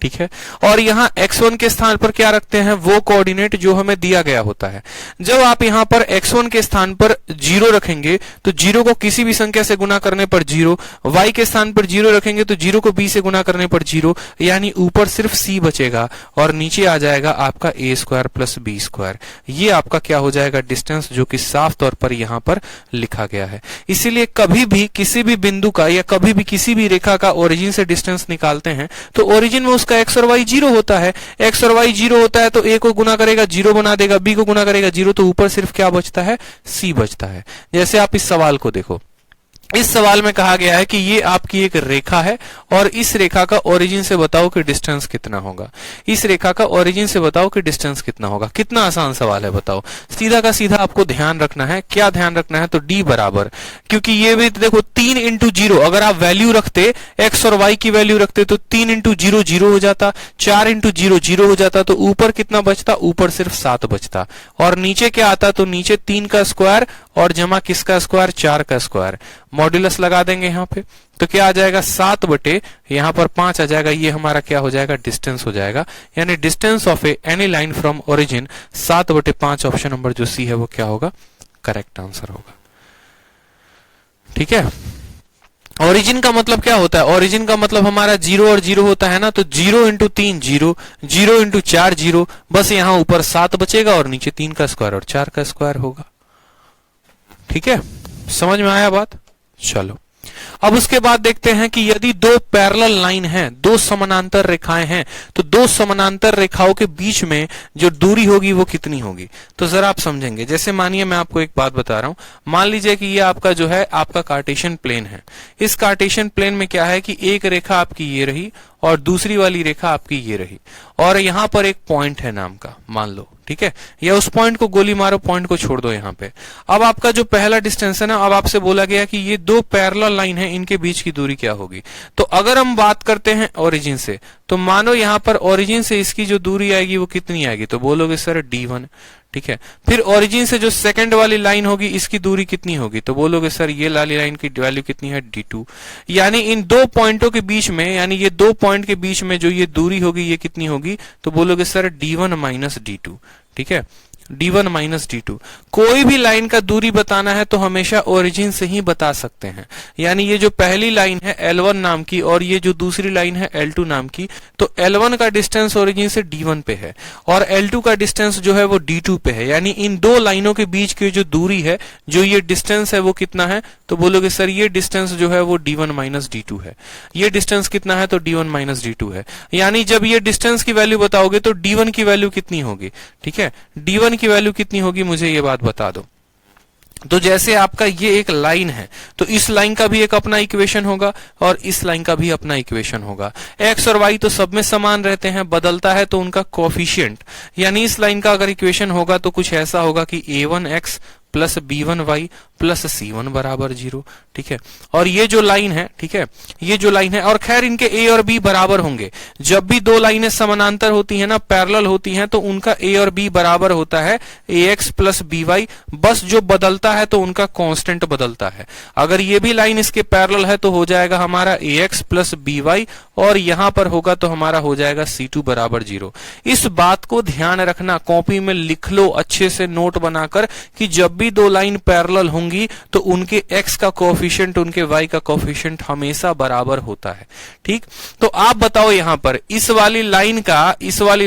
ठीक है। और यहाँ x1 के स्थान पर क्या रखते हैं? वो कोऑर्डिनेट जो हमें दिया गया होता है। जब आप यहाँ पर x1 के स्थान पर 0 रखेंगे तो 0 को किसी भी संख्या से गुना करने पर 0, y के स्थान पर 0 रखेंगे तो 0 को b से गुना करने पर 0, यानी ऊपर सिर्फ c बचेगा और नीचे आ जाएगा आपका a square plus b square. ये आपका क्या हो जाएगा? डिस्टेंस, जो कि साफ तौर पर यहाँ पर लिखा गया है। इसीलिए कभी भी किसी भी बिंदु का या कभी भी किसी भी रेखा का ओरिजिन से डिस्टेंस निकालते हैं तो ओरिजिन में उसका x और y 0 होता है। x और y 0 होता है तो a को गुना करेगा 0 बना देगा, b को गुना करेगा 0, तो ऊपर सिर्फ क्या बचता है? c बचता है। जैसे आप इस सवाल को देखो, इस सवाल में कहा गया है कि ये आपकी एक रेखा है और इस रेखा का ओरिजिन से बताओ कि डिस्टेंस कितना होगा। इस रेखा का ओरिजिन से बताओ कि डिस्टेंस कितना होगा। कितना आसान सवाल है बताओ। सीधा का सीधा आपको ध्यान रखना है। क्या ध्यान रखना है? तो d बराबर, क्योंकि ये भी देखो 3 इंटू 0, अगर आप वैल्यू रखते x और y की वैल्यू रखते तो 3 इंटू 0 0 हो जाता, 4 इंटू 0 0 हो जाता, तो ऊपर कितना बचता? ऊपर सिर्फ 7 बचता। और नीचे क्या आता? तो नीचे 3 का स्क्वायर और जमा किसका स्क्वायर? 4 का स्क्वायर। मॉड्यूलस लगा देंगे यहाँ पे तो क्या आ जाएगा? 7 बटे यहाँ पर 5 आ जाएगा। ये हमारा क्या हो जाएगा? डिस्टेंस हो जाएगा। यानी distance of any line from origin 7 बटे 5, ऑप्शन नंबर जो सी है वो क्या होगा? करेक्ट आंसर होगा, ठीक है। ओरिजिन का मतलब क्या होता है? ओरिजिन का मतलब हमारा 0 और 0 होता है ना, तो 0 इंटू 3 0, 0 इंटू 4 0, बस यहाँ ऊपर 7 बचेगा और नीचे 3 का स्क्वायर और 4 का स्क्वायर होगा, ठीक है। समझ में आया बात? चलो अब उसके बाद देखते हैं कि यदि दो पैरेलल लाइन है, दो समानांतर रेखाएं हैं, तो दो समानांतर रेखाओं के बीच में जो दूरी होगी वो कितनी होगी। तो जरा आप समझेंगे। जैसे मानिए मैं आपको एक बात बता रहा हूं, मान लीजिए कि ये आपका जो है आपका कार्टेशियन प्लेन है। इस कार्टेशियन प्लेन में क्या है कि एक रेखा आपकी ये रही और दूसरी वाली रेखा आपकी ये रही, और यहां पर एक पॉइंट है नाम का, मान लो, ठीक है, या उस पॉइंट को गोली मारो, पॉइंट को छोड़ दो यहां पे। अब आपका जो पहला डिस्टेंस है ना, अब आपसे बोला गया कि ये दो पैरेलल लाइन है, इनके बीच की दूरी क्या होगी। तो अगर हम बात करते हैं ओरिजिन से, तो मानो यहां पर ओरिजिन से इसकी जो दूरी आएगी वो कितनी आएगी, तो बोलोगे सर d1, ठीक है। फिर ओरिजिन से जो सेकंड वाली लाइन होगी इसकी दूरी कितनी होगी, तो बोलोगे सर ये वाली लाइन की वैल्यू कितनी है, d2। यानी इन दो पॉइंटों के बीच में, यानी ये दो पॉइंट के बीच में जो ये दूरी होगी ये कितनी होगी, तो बोलोगे सर d1 माइनस d2, ठीक है, d1 माइनस d2। कोई भी लाइन का दूरी बताना है तो हमेशा ओरिजिन से ही बता सकते हैं। यानी ये जो पहली लाइन है L1 नाम की और ये जो दूसरी लाइन है L2 नाम की, तो L1 का डिस्टेंस ओरिजिन से d1 पे है और L2 का डिस्टेंस जो है वो d2 पे है। यानी इन दो लाइनों के बीच की जो दूरी है, जो ये डिस्टेंस है वो कितना है, तो बोलोगे सर ये डिस्टेंस जो है वो d1 माइनस d2 है। ये डिस्टेंस कितना है, तो d1 माइनस d2 है। यानी जब ये डिस्टेंस की वैल्यू बताओगे तो d1 की वैल्यू कितनी होगी, ठीक है, d1 की वैल्यू कितनी होगी, मुझे ये बात बता दो। तो जैसे आपका ये एक लाइन है तो इस लाइन का भी एक अपना इक्वेशन होगा और इस लाइन का भी अपना इक्वेशन होगा। एक्स और वाई तो सब में समान रहते हैं, बदलता है तो उनका कोफिशिएंट। यानी इस लाइन का अगर इक्वेशन होगा तो कुछ ऐसा होगा कि a1x plus b1y plus c1 बराबर 0, ठीक है। और ये जो लाइन है, ठीक है, ये जो लाइन है, और खैर इनके a और b बराबर होंगे। जब भी दो लाइनें समानांतर होती हैं ना, पैरेलल होती हैं, तो उनका a और b बराबर होता है ax प्लस by। बस जो बदलता है तो उनका कांस्टेंट बदलता है। अगर ये भी लाइन इसके पैरेलल है तो हो जाएगा हमारा ax प्लस by, और यहां पर होगा तो हमारा हो जाएगा c2 बराबर 0। इस बात को ध्यान रखना, कॉपी में लिख लो अच्छे से नोट बनाकर कि जब भी दो लाइन पैरेलल होंगी तो उनके x का कोएफिशिएंट उनके y का कोएफिशिएंट हमेशा बराबर होता है, ठीक। तो आप बताओ यहां पर इस वाली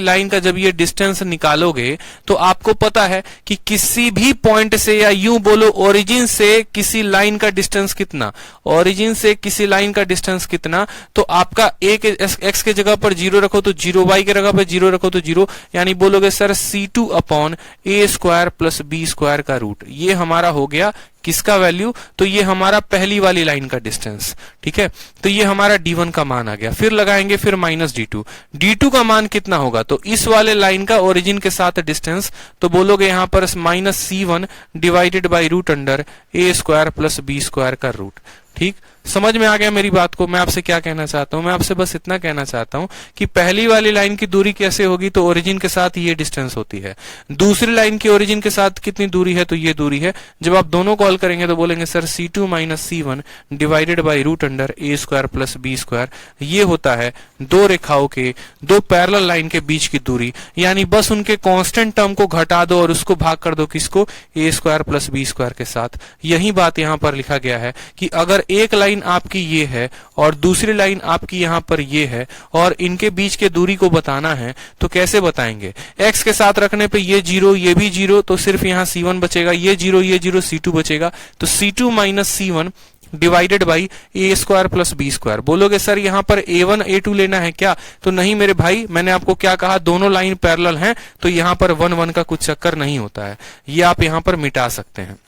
लाइन का जब ये डिस्टेंस निकालोगे तो आपको पता है कि किसी भी पॉइंट से, या यूं बोलो ओरिजिन से किसी लाइन का डिस्टेंस कितना, ओरिजिन से किसी लाइन का डिस्टेंस कितना, तो आपका a के x के जगह पर 0 रखो तो 0, y के जगह पर 0 रखो तो 0, यानी बोलोगे sir c2 upon a square plus b square का रूट। ये हमारा हो गया किसका वैल्यू, तो ये हमारा पहली वाली लाइन का डिस्टेंस, ठीक है। तो ये हमारा d1 का मान आ गया। फिर लगाएंगे फिर माइनस d2 का मान कितना होगा, तो इस वाले लाइन का ओरिजिन के साथ डिस्टेंस, तो बोलोगे यहां पर minus c1 divided by root under a square plus b square का रूट, ठीक। समझ में आ गया मेरी बात को? मैं आपसे क्या कहना चाहता हूं, मैं आपसे बस इतना कहना चाहता हूं कि पहली वाली लाइन की दूरी कैसे होगी, तो ओरिजिन के साथ ये डिस्टेंस होती है। दूसरी लाइन की ओरिजिन के साथ कितनी दूरी है, तो ये दूरी है। जब आप दोनों कॉल करेंगे तो बोलेंगे sir C2 minus C1 divided by root under a square plus b square. ये होता है दो रेखाओं के, दो पैरेलल लाइन के बीच की दूरी, यानी बस उनके कांस्टेंट टर्म को घटा दो और उसको भाग कर दो किसको, a square plus b square के साथ। यही बात यहां पर लिखा गया है कि अगर एक लाइन आपकी ये है और दूसरी लाइन आपकी यहां पर ये है और इनके बीच के दूरी को बताना है तो कैसे बताएंगे? x के साथ रखने पे ये 0 ये भी 0, तो सिर्फ यहां C1 बचेगा, ये 0 ये 0, C2 बचेगा, तो C2 minus C1 divided by a square plus b square. बोलोगे सर यहां पर a1 a2 लेना है क्या? तो नहीं मेरे भाई, मैंने आपको क्या कहा, दोनों लाइन पैरेलल हैं तो यहां पर 1 1 का कुछ चक्कर नहीं होता है, ये आप यहां पर मिटा सकते हैं।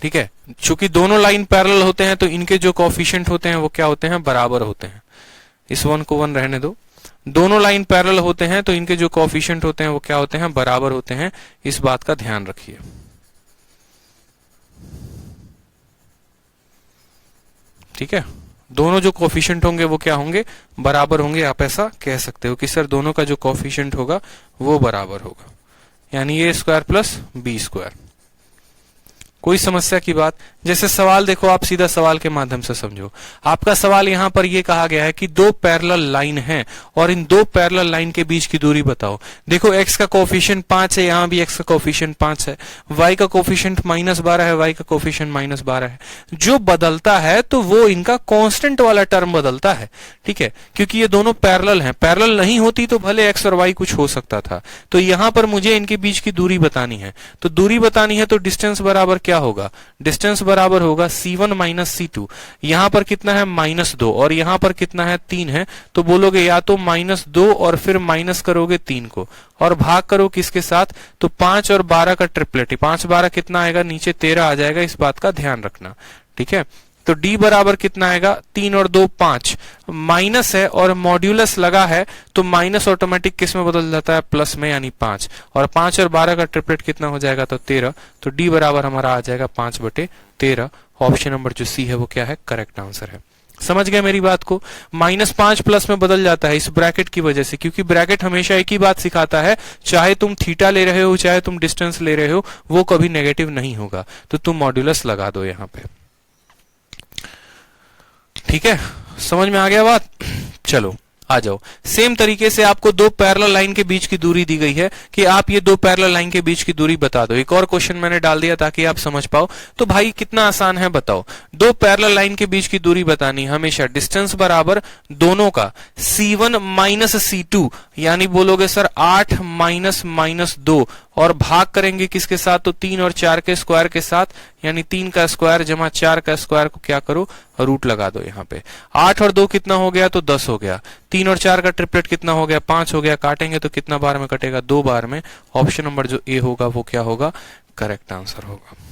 ठीक है, चूंकि दोनों लाइन पैरेलल होते हैं तो इनके जो कोएफिशिएंट होते हैं वो क्या होते हैं, बराबर होते हैं। इस 1 को 1 रहने दो। दोनों लाइन पैरेलल होते हैं तो इनके जो कोएफिशिएंट होते हैं वो क्या होते हैं, बराबर होते हैं। इस बात का ध्यान रखिए। ठीक है, दोनों जो कोएफिशिएंट होंगे वो क्या होंगे, बराबर होंगे। आप ऐसा कह सकते हो कि सर दोनों का जो कोएफिशिएंट होगा वो बराबर होगा, यानी a square plus b square. कोई समस्या की बात? जैसे सवाल देखो, आप सीधा सवाल के माध्यम से समझो। आपका सवाल यहां पर यह कहा गया है कि दो पैरेलल लाइन हैं और इन दो पैरेलल लाइन के बीच की दूरी बताओ। देखो x का कोएफिशिएंट 5 है, यहां भी x का कोएफिशिएंट 5 है, y का कोएफिशिएंट -12 है, y का कोएफिशिएंट -12 है। जो बदलता है तो वो इनका कांस्टेंट वाला टर्म बदलता है। ठीक है, क्योंकि ये दोनों पैरेलल हैं। पैरेलल नहीं होती तो भले x और y कुछ हो सकता था। तो यहां पर मुझे इनके बीच की दूरी बतानी है, तो दूरी बतानी है तो डिस्टेंस बराबर क्या होगा, डिस्टेंस बराबर होगा C1 माइनस C2। यहां पर कितना है, -2, और यहां पर कितना है, 3 है। तो बोलोगे या तो -2 और फिर माइनस करोगे 3 को और भाग करो किसके साथ, तो 5 और 12 का ट्रिपलेट। 5 12 कितना आएगा, नीचे 13 आ जाएगा, इस बात का ध्यान रखना। ठीक है, तो d बराबर कितना आएगा, 3 और 2 5, माइनस है और मॉड्यूलस लगा है तो माइनस ऑटोमेटिक किस में बदल जाता है, प्लस में, यानी 5, और 5 और 12 का ट्रिपलेट कितना हो जाएगा, तो 13। तो d बराबर हमारा आ जाएगा 5/13। ऑप्शन नंबर जो सी है वो क्या है, करेक्ट आंसर है। समझ गए मेरी बात को? -5 प्लस में बदल जाता है इस ब्रैकेट की वजह से, क्योंकि ब्रैकेट हमेशा एक ही बात सिखाता है, चाहे तुम थीटा ले रहे हो चाहे तुम डिस्टेंस ले रहे हो, वो कभी नेगेटिव नहीं होगा। तो तुम मॉड्यूलस लगा दो यहां पे। ठीक है, समझ में आ गया बात? चलो आ जाओ। सेम तरीके से आपको दो पैरेलल लाइन के बीच की दूरी दी गई है कि आप ये दो पैरेलल लाइन के बीच की दूरी बता दो। एक और क्वेश्चन मैंने डाल दिया ताकि आप समझ पाओ। तो भाई कितना आसान है बताओ, दो पैरेलल लाइन के बीच की दूरी बतानी, हमेशा डिस्टेंस बराबर दोनों का C1 माइनस C2, यानी बोलोगे सर 8 माइनस 2, और भाग करेंगे किसके साथ, तो 3 और 4 के स्क्वायर के साथ, यानी 3 का स्क्वायर जमा 4 का स्क्वायर को क्या करो, रूट लगा दो यहाँ पे। 8 और 2 कितना हो गया, तो 10 हो गया। 3 और 4 का ट्रिपलेट कितना हो गया, 5 हो गया। काटेंगे तो कितना बार में कटेगा, 2 बार में। ऑप्शन नंबर जो ए होगा वो क्या होगा, करेक्ट आंसर होगा।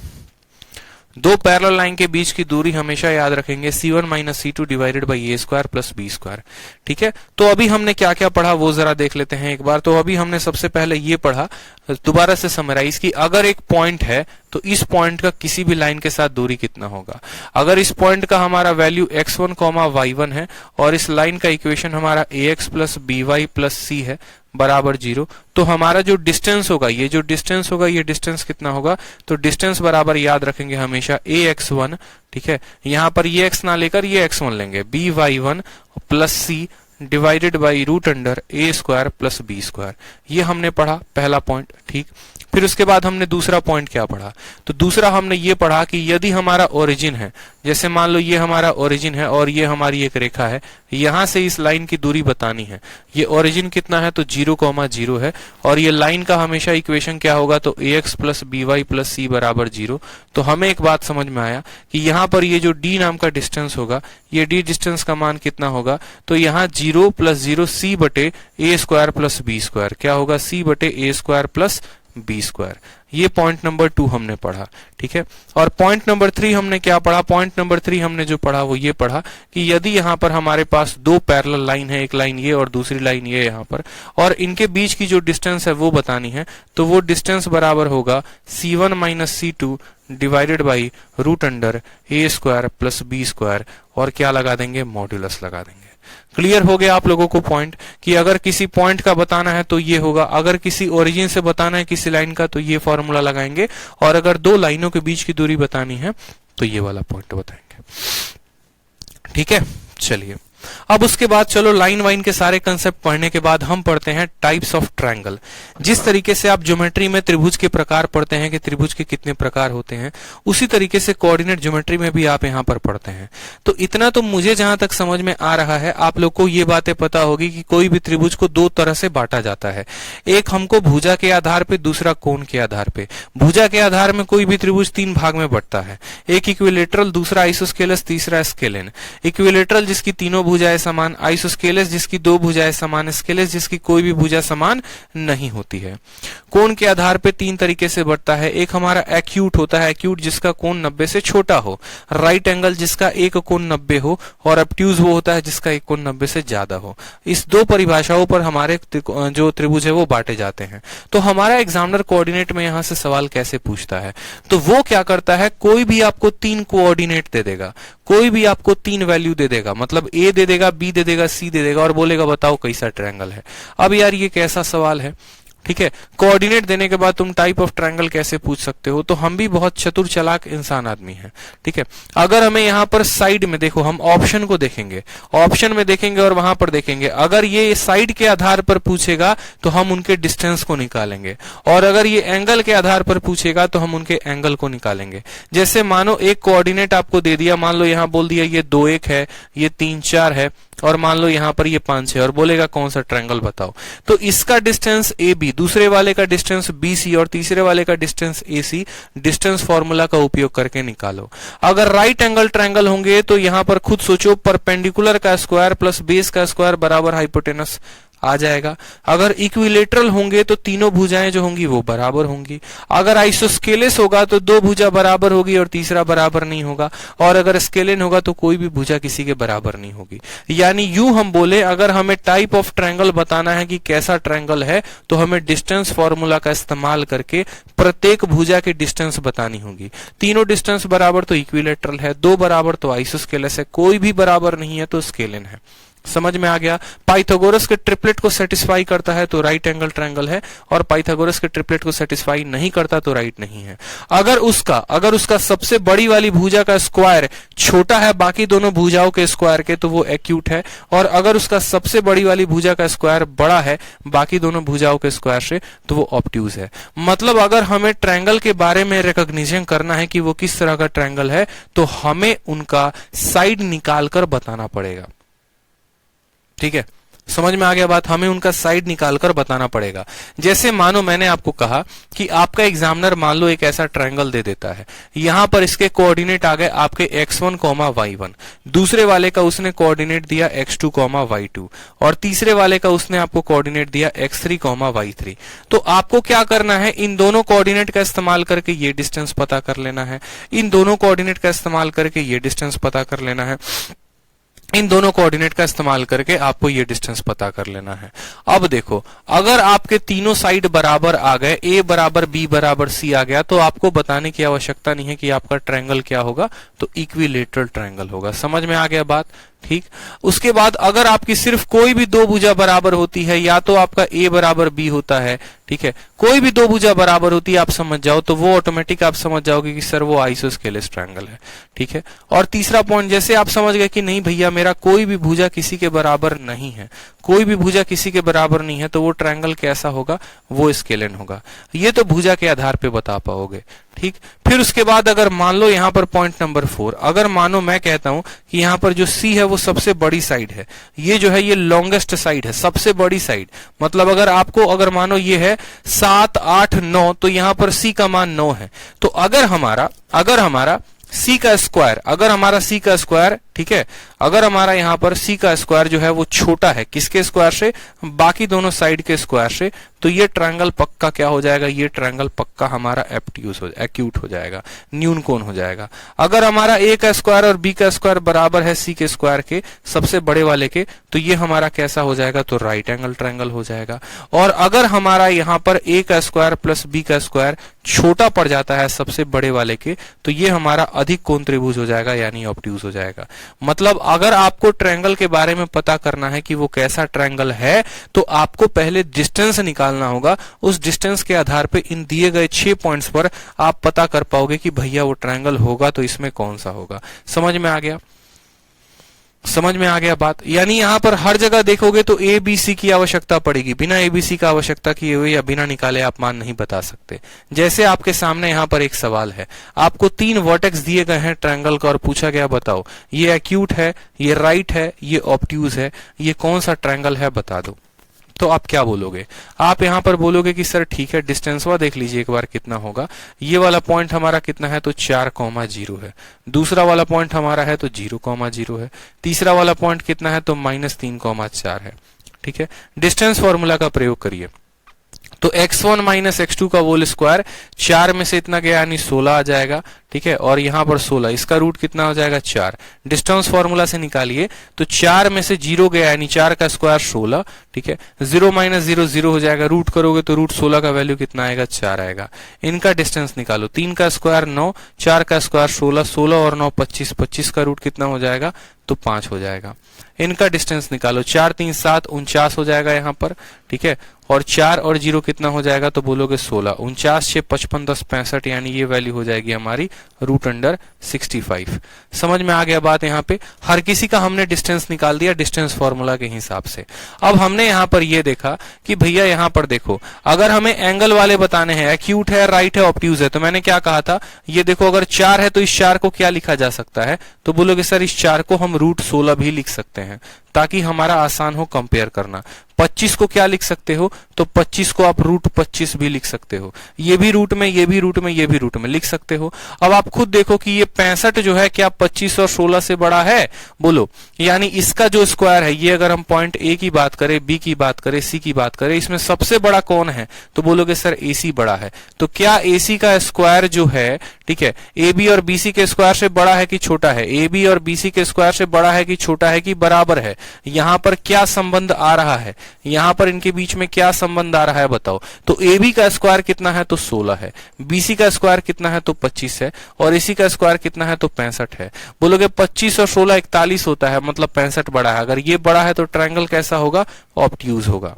दो पैरेलल लाइन के बीच की दूरी हमेशा याद रखेंगे C1 minus C2 divided by a square plus b square. ठीक है, तो अभी हमने क्या क्या पढ़ा वो जरा देख लेते हैं एक बार। तो अभी हमने सबसे पहले ये पढ़ा, दोबारा से समराइज, की अगर एक पॉइंट है तो इस पॉइंट का किसी भी लाइन के साथ दूरी कितना होगा। अगर इस पॉइंट का हमारा वैल्यू x1, y1 है और इस लाइन का इक्वेशन हमारा ax plus by plus c है बराबर 0, तो हमारा जो डिस्टेंस होगा, ये जो डिस्टेंस होगा, ये डिस्टेंस कितना होगा, तो डिस्टेंस बराबर याद रखेंगे हमेशा ax1। ठीक है, यहां पर ये x ना लेकर ये x1 लेंगे, by1 plus c divided by root under a square plus b square. ये हमने पढ़ा पहला पॉइंट। ठीक, फिर उसके बाद हमने दूसरा पॉइंट क्या पढ़ा, तो दूसरा हमने ये पढ़ा कि यदि हमारा ओरिजिन है, जैसे मान लो ये हमारा ओरिजिन है और ये हमारी एक रेखा है, यहां से इस लाइन की दूरी बतानी है। ये ओरिजिन कितना है, तो 0,0 है, और ये लाइन का हमेशा इक्वेशन क्या होगा, तो ax plus by plus c बराबर 0। तो हमें एक बात समझ में आया कि यहाँ पर ये जो d नाम का डिस्टेंस होगा, ये d डिस्टेंस का मान कितना होगा, तो यहाँ 0 प्लस 0 c बटे a square plus b square, क्या होगा, c बटे a square plus b square. ये पॉइंट नंबर 2 हमने पढ़ा, ठीक है। और पॉइंट नंबर 3 हमने क्या पढ़ा? पॉइंट नंबर 3 हमने जो पढ़ा वो ये पढ़ा कि यदि यहाँ पर हमारे पास दो पैरेलल लाइन है, एक लाइन ये और दूसरी लाइन ये यहाँ पर, और इनके बीच की जो डिस्टेंस है वो बतानी है, तो वो डिस्टेंस बराबर होगा c1 minus c2 divided by root under a square plus b square, और क्या लगा देंगे? मॉड्यूलस लगा देंगे। क्लियर हो गया आप लोगों को पॉइंट कि अगर किसी पॉइंट का बताना है तो ये होगा, अगर किसी ओरिजिन से बताना है किसी लाइन का तो ये फॉर्मूला लगाएंगे, और अगर दो लाइनों के बीच की दूरी बतानी है तो ये वाला पॉइंट बताएंगे, ठीक है। चलिए अब उसके बाद चलो लाइन वाइन के सारे कंसेप्ट पढ़ने के बाद हम पढ़ते हैं टाइप्स ऑफ ट्रायंगल। जिस तरीके से आप ज्योमेट्री में त्रिभुज के प्रकार पढ़ते हैं कि त्रिभुज के कितने प्रकार होते हैं, उसी तरीके से कोऑर्डिनेट ज्योमेट्री में भी आप यहाँ पर पढ़ते हैं। तो इतना तो मुझे जहां तक समझ में आ रहा है, आप लोग को ये बातें पता होगी कि कोई भी त्रिभुज को दो तरह से बांटा जाता है, एक हमको भुजा के आधार पे, दूसरा कोण के आधार पे। भुजा के आधार में कोई भी त्रिभुज तीन भाग में बंटता है, एक इक्विलेटरल, दूसरा आइसोस्केलस, तीसरा स्केलेन। इक्विलेटरल जिसकी तीनों भुजाएं समान, आइसोस्केलस जिसकी दो भुजाएं समान, स्केलस जिसकी कोई भी भुजा समान नहीं होती है। कोण के आधार पे तीन तरीके से बढ़ता है, एक हमारा एक्यूट होता है, एक्यूट जिसका कोण 90 से छोटा हो, राइट एंगल जिसका एक कोण 90 हो, और ऑब्ट्यूज वो होता है जिसका एक कोण 90 से ज्यादा हो। इस दो परिभाषाओं पर हमारे जो त्रिभुज है वो बांटे जाते हैं। तो हमारा एग्जामिनर कोऑर्डिनेट में यहां से सवाल कैसे पूछता है, तो वो क्या करता है, कोई भी आपको तीन कोऑर्डिनेट दे देगा, कोई भी आपको तीन वैल्यू दे देगा, मतलब ए दे देगा, बी दे देगा, सी दे देगा, और बोलेगा बताओ कैसा ट्रायंगल है। अब यार ये कैसा सवाल है, ठीक है। कोऑर्डिनेट देने के बाद तुम टाइप ऑफ ट्रायंगल कैसे पूछ सकते हो, तो हम भी बहुत चतुर चालाक इंसान आदमी हैं, ठीक है। अगर हमें यहाँ पर साइड में देखो, हम ऑप्शन को देखेंगे, ऑप्शन में देखेंगे और वहां पर देखेंगे, अगर ये साइड के आधार पर पूछेगा तो हम उनके डिस्टेंस को निकालेंगे, और अगर ये एंगल के आधार पर पूछेगा तो हम उनके एंगल को निकालेंगे। जैसे मानो एक कोऑर्डिनेट आपको दे दिया, मान लो यहाँ बोल दिया ये 2 1 है, ये 3 4 है, और मान लो यहाँ पर ये 5 6, और बोलेगा कौन सा ट्रायंगल बताओ, तो इसका डिस्टेंस ए बी, दूसरे वाले का डिस्टेंस बी सी, और तीसरे वाले का डिस्टेंस ए सी, डिस्टेंस फॉर्मूला का उपयोग करके निकालो। अगर राइट एंगल ट्रायंगल होंगे तो यहाँ पर खुद सोचो, परपेंडिकुलर का स्क्वायर प्लस बेस का स्क्वायर बराबर हाइपोटेनस आ जाएगा। अगर इक्विलेटरल होंगे तो तीनों भुजाएं जो होंगी वो बराबर होंगी। अगर आइसोस्केलेस होगा तो दो भुजा बराबर होगी और तीसरा बराबर नहीं होगा, और अगर स्केलेन होगा तो कोई भी भुजा किसी के बराबर नहीं होगी। यानी यूं हम बोले, अगर हमें टाइप ऑफ ट्रायंगल बताना है कि कैसा ट्रायंगल है, तो हमें डिस्टेंस फॉर्मूला का इस्तेमाल करके प्रत्येक भुजा की डिस्टेंस बतानी होगी। तीनों डिस्टेंस बराबर तो इक्विलेटरल है, दो बराबर तो आइसोस्केलेस है, कोई भी बराबर नहीं है तो स्केलेन है। समझ में आ गया। पाइथागोरस के ट्रिपलेट को सेटिस्फाई करता है तो राइट एंगल ट्रायंगल है, और पाइथागोरस के ट्रिपलेट को सेटिस्फाई नहीं करता तो राइट नहीं है। अगर उसका सबसे बड़ी वाली भुजा का स्क्वायर छोटा है बाकी दोनों भुजाओं के स्क्वायर के, तो वो एक्यूट है, और अगर उसका सबसे बड़ी वाली भुजा का स्क्वायर बड़ा है बाकी दोनों भुजाओं के स्क्वायर से, तो वो ऑब्ट्यूज है। मतलब अगर हमें ट्रायंगल के बारे में रिकॉग्निशन करना है कि वो किस तरह का ट्रायंगल है, तो हमें उनका साइड निकाल कर बताना पड़ेगा, ठीक है। समझ में आ गया बात, हमें उनका साइड निकालकर बताना पड़ेगा। जैसे मानो मैंने आपको कहा कि आपका एग्जामिनर मान लो एक ऐसा ट्रायंगल दे देता है, यहां पर इसके कोऑर्डिनेट आ गए आपके x1, y1, दूसरे वाले का उसने कोऑर्डिनेट दिया x2, y2, और तीसरे वाले का उसने आपको कोऑर्डिनेट दिया x3, y3। तो आपको क्या करना है, इन दोनों कोऑर्डिनेट का इस्तेमाल करके ये डिस्टेंस पता कर लेना है, इन दोनों कोऑर्डिनेट का इस्तेमाल करके ये डिस्टेंस पता कर लेना है, इन दोनों कोऑर्डिनेट का इस्तेमाल करके आपको ये डिस्टेंस पता कर लेना है। अब देखो, अगर आपके तीनों साइड बराबर आ गए, a बराबर b बराबर c आ गया, तो आपको बताने की आवश्यकता नहीं है कि आपका ट्रायंगल क्या होगा, तो इक्विलेटरल ट्रायंगल होगा। समझ में आ गया बात, ठीक। उसके बाद अगर आपकी सिर्फ कोई भी दो भुजा बराबर होती है, या तो आपका a बराबर b होता है, ठीक है, कोई भी दो भुजा बराबर होती है, आप समझ जाओ, तो वो ऑटोमेटिक आप समझ जाओगे कि सर वो आइसोस्केलेस ट्रायंगल है, ठीक है। और तीसरा पॉइंट, जैसे आप समझ गए कि नहीं भैया मेरा कोई भी भुजा किसी के बराबर नहीं है, कोई भी भुजा किसी के बराबर नहीं है, तो वो ट्रायंगल कैसा होगा, वो स्केलेन होगा। ये तो भुजा के आधार पे बता पाओगे, ठीक। फिर उसके बाद अगर मान लो यहाँ पर पॉइंट नंबर 4, अगर मानो मैं कहता हूं कि यहाँ पर जो C है वो सबसे बड़ी साइड है, ये जो है ये लॉन्गेस्ट साइड है, सबसे बड़ी साइड, मतलब अगर मानो ये है 7 8 9, तो यहाँ पर C का मान 9 है। तो अगर हमारा C का स्क्वायर ठीक है। अगर हमारा यहाँ पर c का स्क्वायर जो है वो छोटा है किसके स्क्वायर से, बाकी दोनों साइड के स्क्वायर से, तो ये ट्रायंगल पक्का क्या हो जाएगा, ये ट्रायंगल पक्का हमारा एक्यूट हो जाएगा, न्यून कोण हो जाएगा। अगर हमारा a का स्क्वायर और b का स्क्वायर बराबर है c के स्क्वायर के, सबसे बड़े वाले के, तो ये हमारा कैसा हो जाएगा, तो राइट एंगल ट्रायंगल हो जाएगा। और अगर हमारा यहाँ पर a का स्क्वायर प्लस b का स्क्वायर छोटा पड़ जाता है सबसे बड़े वाले के, तो ये हमारा अधिक कोण त्रिभुज हो जाएगा, यानी ऑब्ट्यूज हो जाएगा। मतलब अगर आपको ट्रायंगल के बारे में पता करना है कि वो कैसा ट्रायंगल है, तो आपको पहले डिस्टेंस निकालना होगा। उस डिस्टेंस के आधार पे इन दिए गए 6 पॉइंट्स पर आप पता कर पाओगे कि भैया वो ट्रायंगल होगा तो इसमें कौन सा होगा। समझ में आ गया, समझ में आ गया बात। यानी यहां पर हर जगह देखोगे तो ए बी सी की आवश्यकता पड़ेगी, बिना ए बी सी का आवश्यकता किए हुए या बिना निकाले आप मान नहीं बता सकते। जैसे आपके सामने यहां पर एक सवाल है, आपको 3 वर्टेक्स दिए गए हैं ट्रायंगल का और पूछा गया बताओ ये एक्यूट है, ये राइट है, ये ऑब्ट्यूज है, ये कौन सा ट्रायंगल है बता दो। तो आप क्या बोलोगे, आप यहां पर बोलोगे कि सर ठीक है डिस्टेंस वा देख लीजिए एक बार कितना होगा। ये वाला पॉइंट हमारा कितना है, तो 4,0 है। दूसरा वाला पॉइंट हमारा है तो 0,0 है। तीसरा वाला पॉइंट कितना है, तो -3,4 है। ठीक है, डिस्टेंस फॉर्मूला का प्रयोग करिए तो x1 माइनस x2 का होल स्क्वायर, 4 में से इतना गया यानी 16 आ जाएगा। ठीक है, और यहां पर 16, इसका रूट कितना हो जाएगा 4। डिस्टेंस फॉर्मूला से निकालिए तो 4 में से 0 गया यानी 4 का स्क्वायर 16। ठीक है, 0 माइनस 0 0 हो जाएगा, रूट करोगे तो रूट 16 का वैल्यू कितना आएगा, 4 आएगा। इनका डिस्टेंस निकालो, 3 का स्क्वायर 9, 4 का स्क्वायर 16, 16 और 9 25, 25 का रूट कितना हो जाएगा, तो 5 हो जाएगा। इनका डिस्टेंस निकालो, 4 3 7 49 हो जाएगा यहाँ पर। ठीक है, और 4 और 0 कितना हो जाएगा, तो बोलोगे 16, 49 6 55 10 65, यानी ये वैल्यू हो जाएगी हमारी √65। समझ में आ गया बात। यहाँ पे हर किसी का हमने डिस्टेंस निकाल दिया डिस्टेंस फॉर्मूला के हिसाब से। अब हमने यहाँ पर ये देखा कि भैया यहाँ पर देखो, अगर हमें एंगल वाले बताने हैं, एक्यूट है, राइट है, ऑब्ट्यूज है, तो मैंने क्या कहा था, ये देखो अगर 4 है तो इस 4 को क्या लिखा जा सकता है, तो बोलोगे सर इस 4 को हम √16 भी लिख सकते हैं ताकि हमारा आसान हो कंपेयर करना। 25 को क्या लिख सकते हो, तो 25 को आप √25 भी लिख सकते हो। ये भी रूट में, ये भी रूट में, ये भी रूट में लिख सकते हो। अब आप खुद देखो कि ये 65 जो है क्या 25 और 16 से बड़ा है, बोलो। यानी इसका जो स्क्वायर है, ये अगर हम पॉइंट ए की बात करें, बी की बात करें, सी की बात करें, इसमें सबसे बड़ा कौन है, तो बोलोगे सर एसी बड़ा है। तो क्या एसी का स्क्वायर जो है, ठीक है, ए बी और बीसी के स्क्वायर से बड़ा है कि छोटा है, ए बी और बीसी के स्क्वायर से बड़ा है कि छोटा है कि बराबर है। यहां पर क्या संबंध आ रहा है, यहां पर इनके बीच में क्या संबंध आ रहा है बताओ। तो ए बी का स्क्वायर कितना है, तो 16 है। बीसी का स्क्वायर कितना है, तो 25 है। और एसी का स्क्वायर कितना है, तो 65 है। बोलोगे 25 और 16 41 होता है, मतलब 65 बड़ा है। अगर ये बड़ा है तो ट्रायंगल कैसा होगा, ऑब्ट्यूज होगा।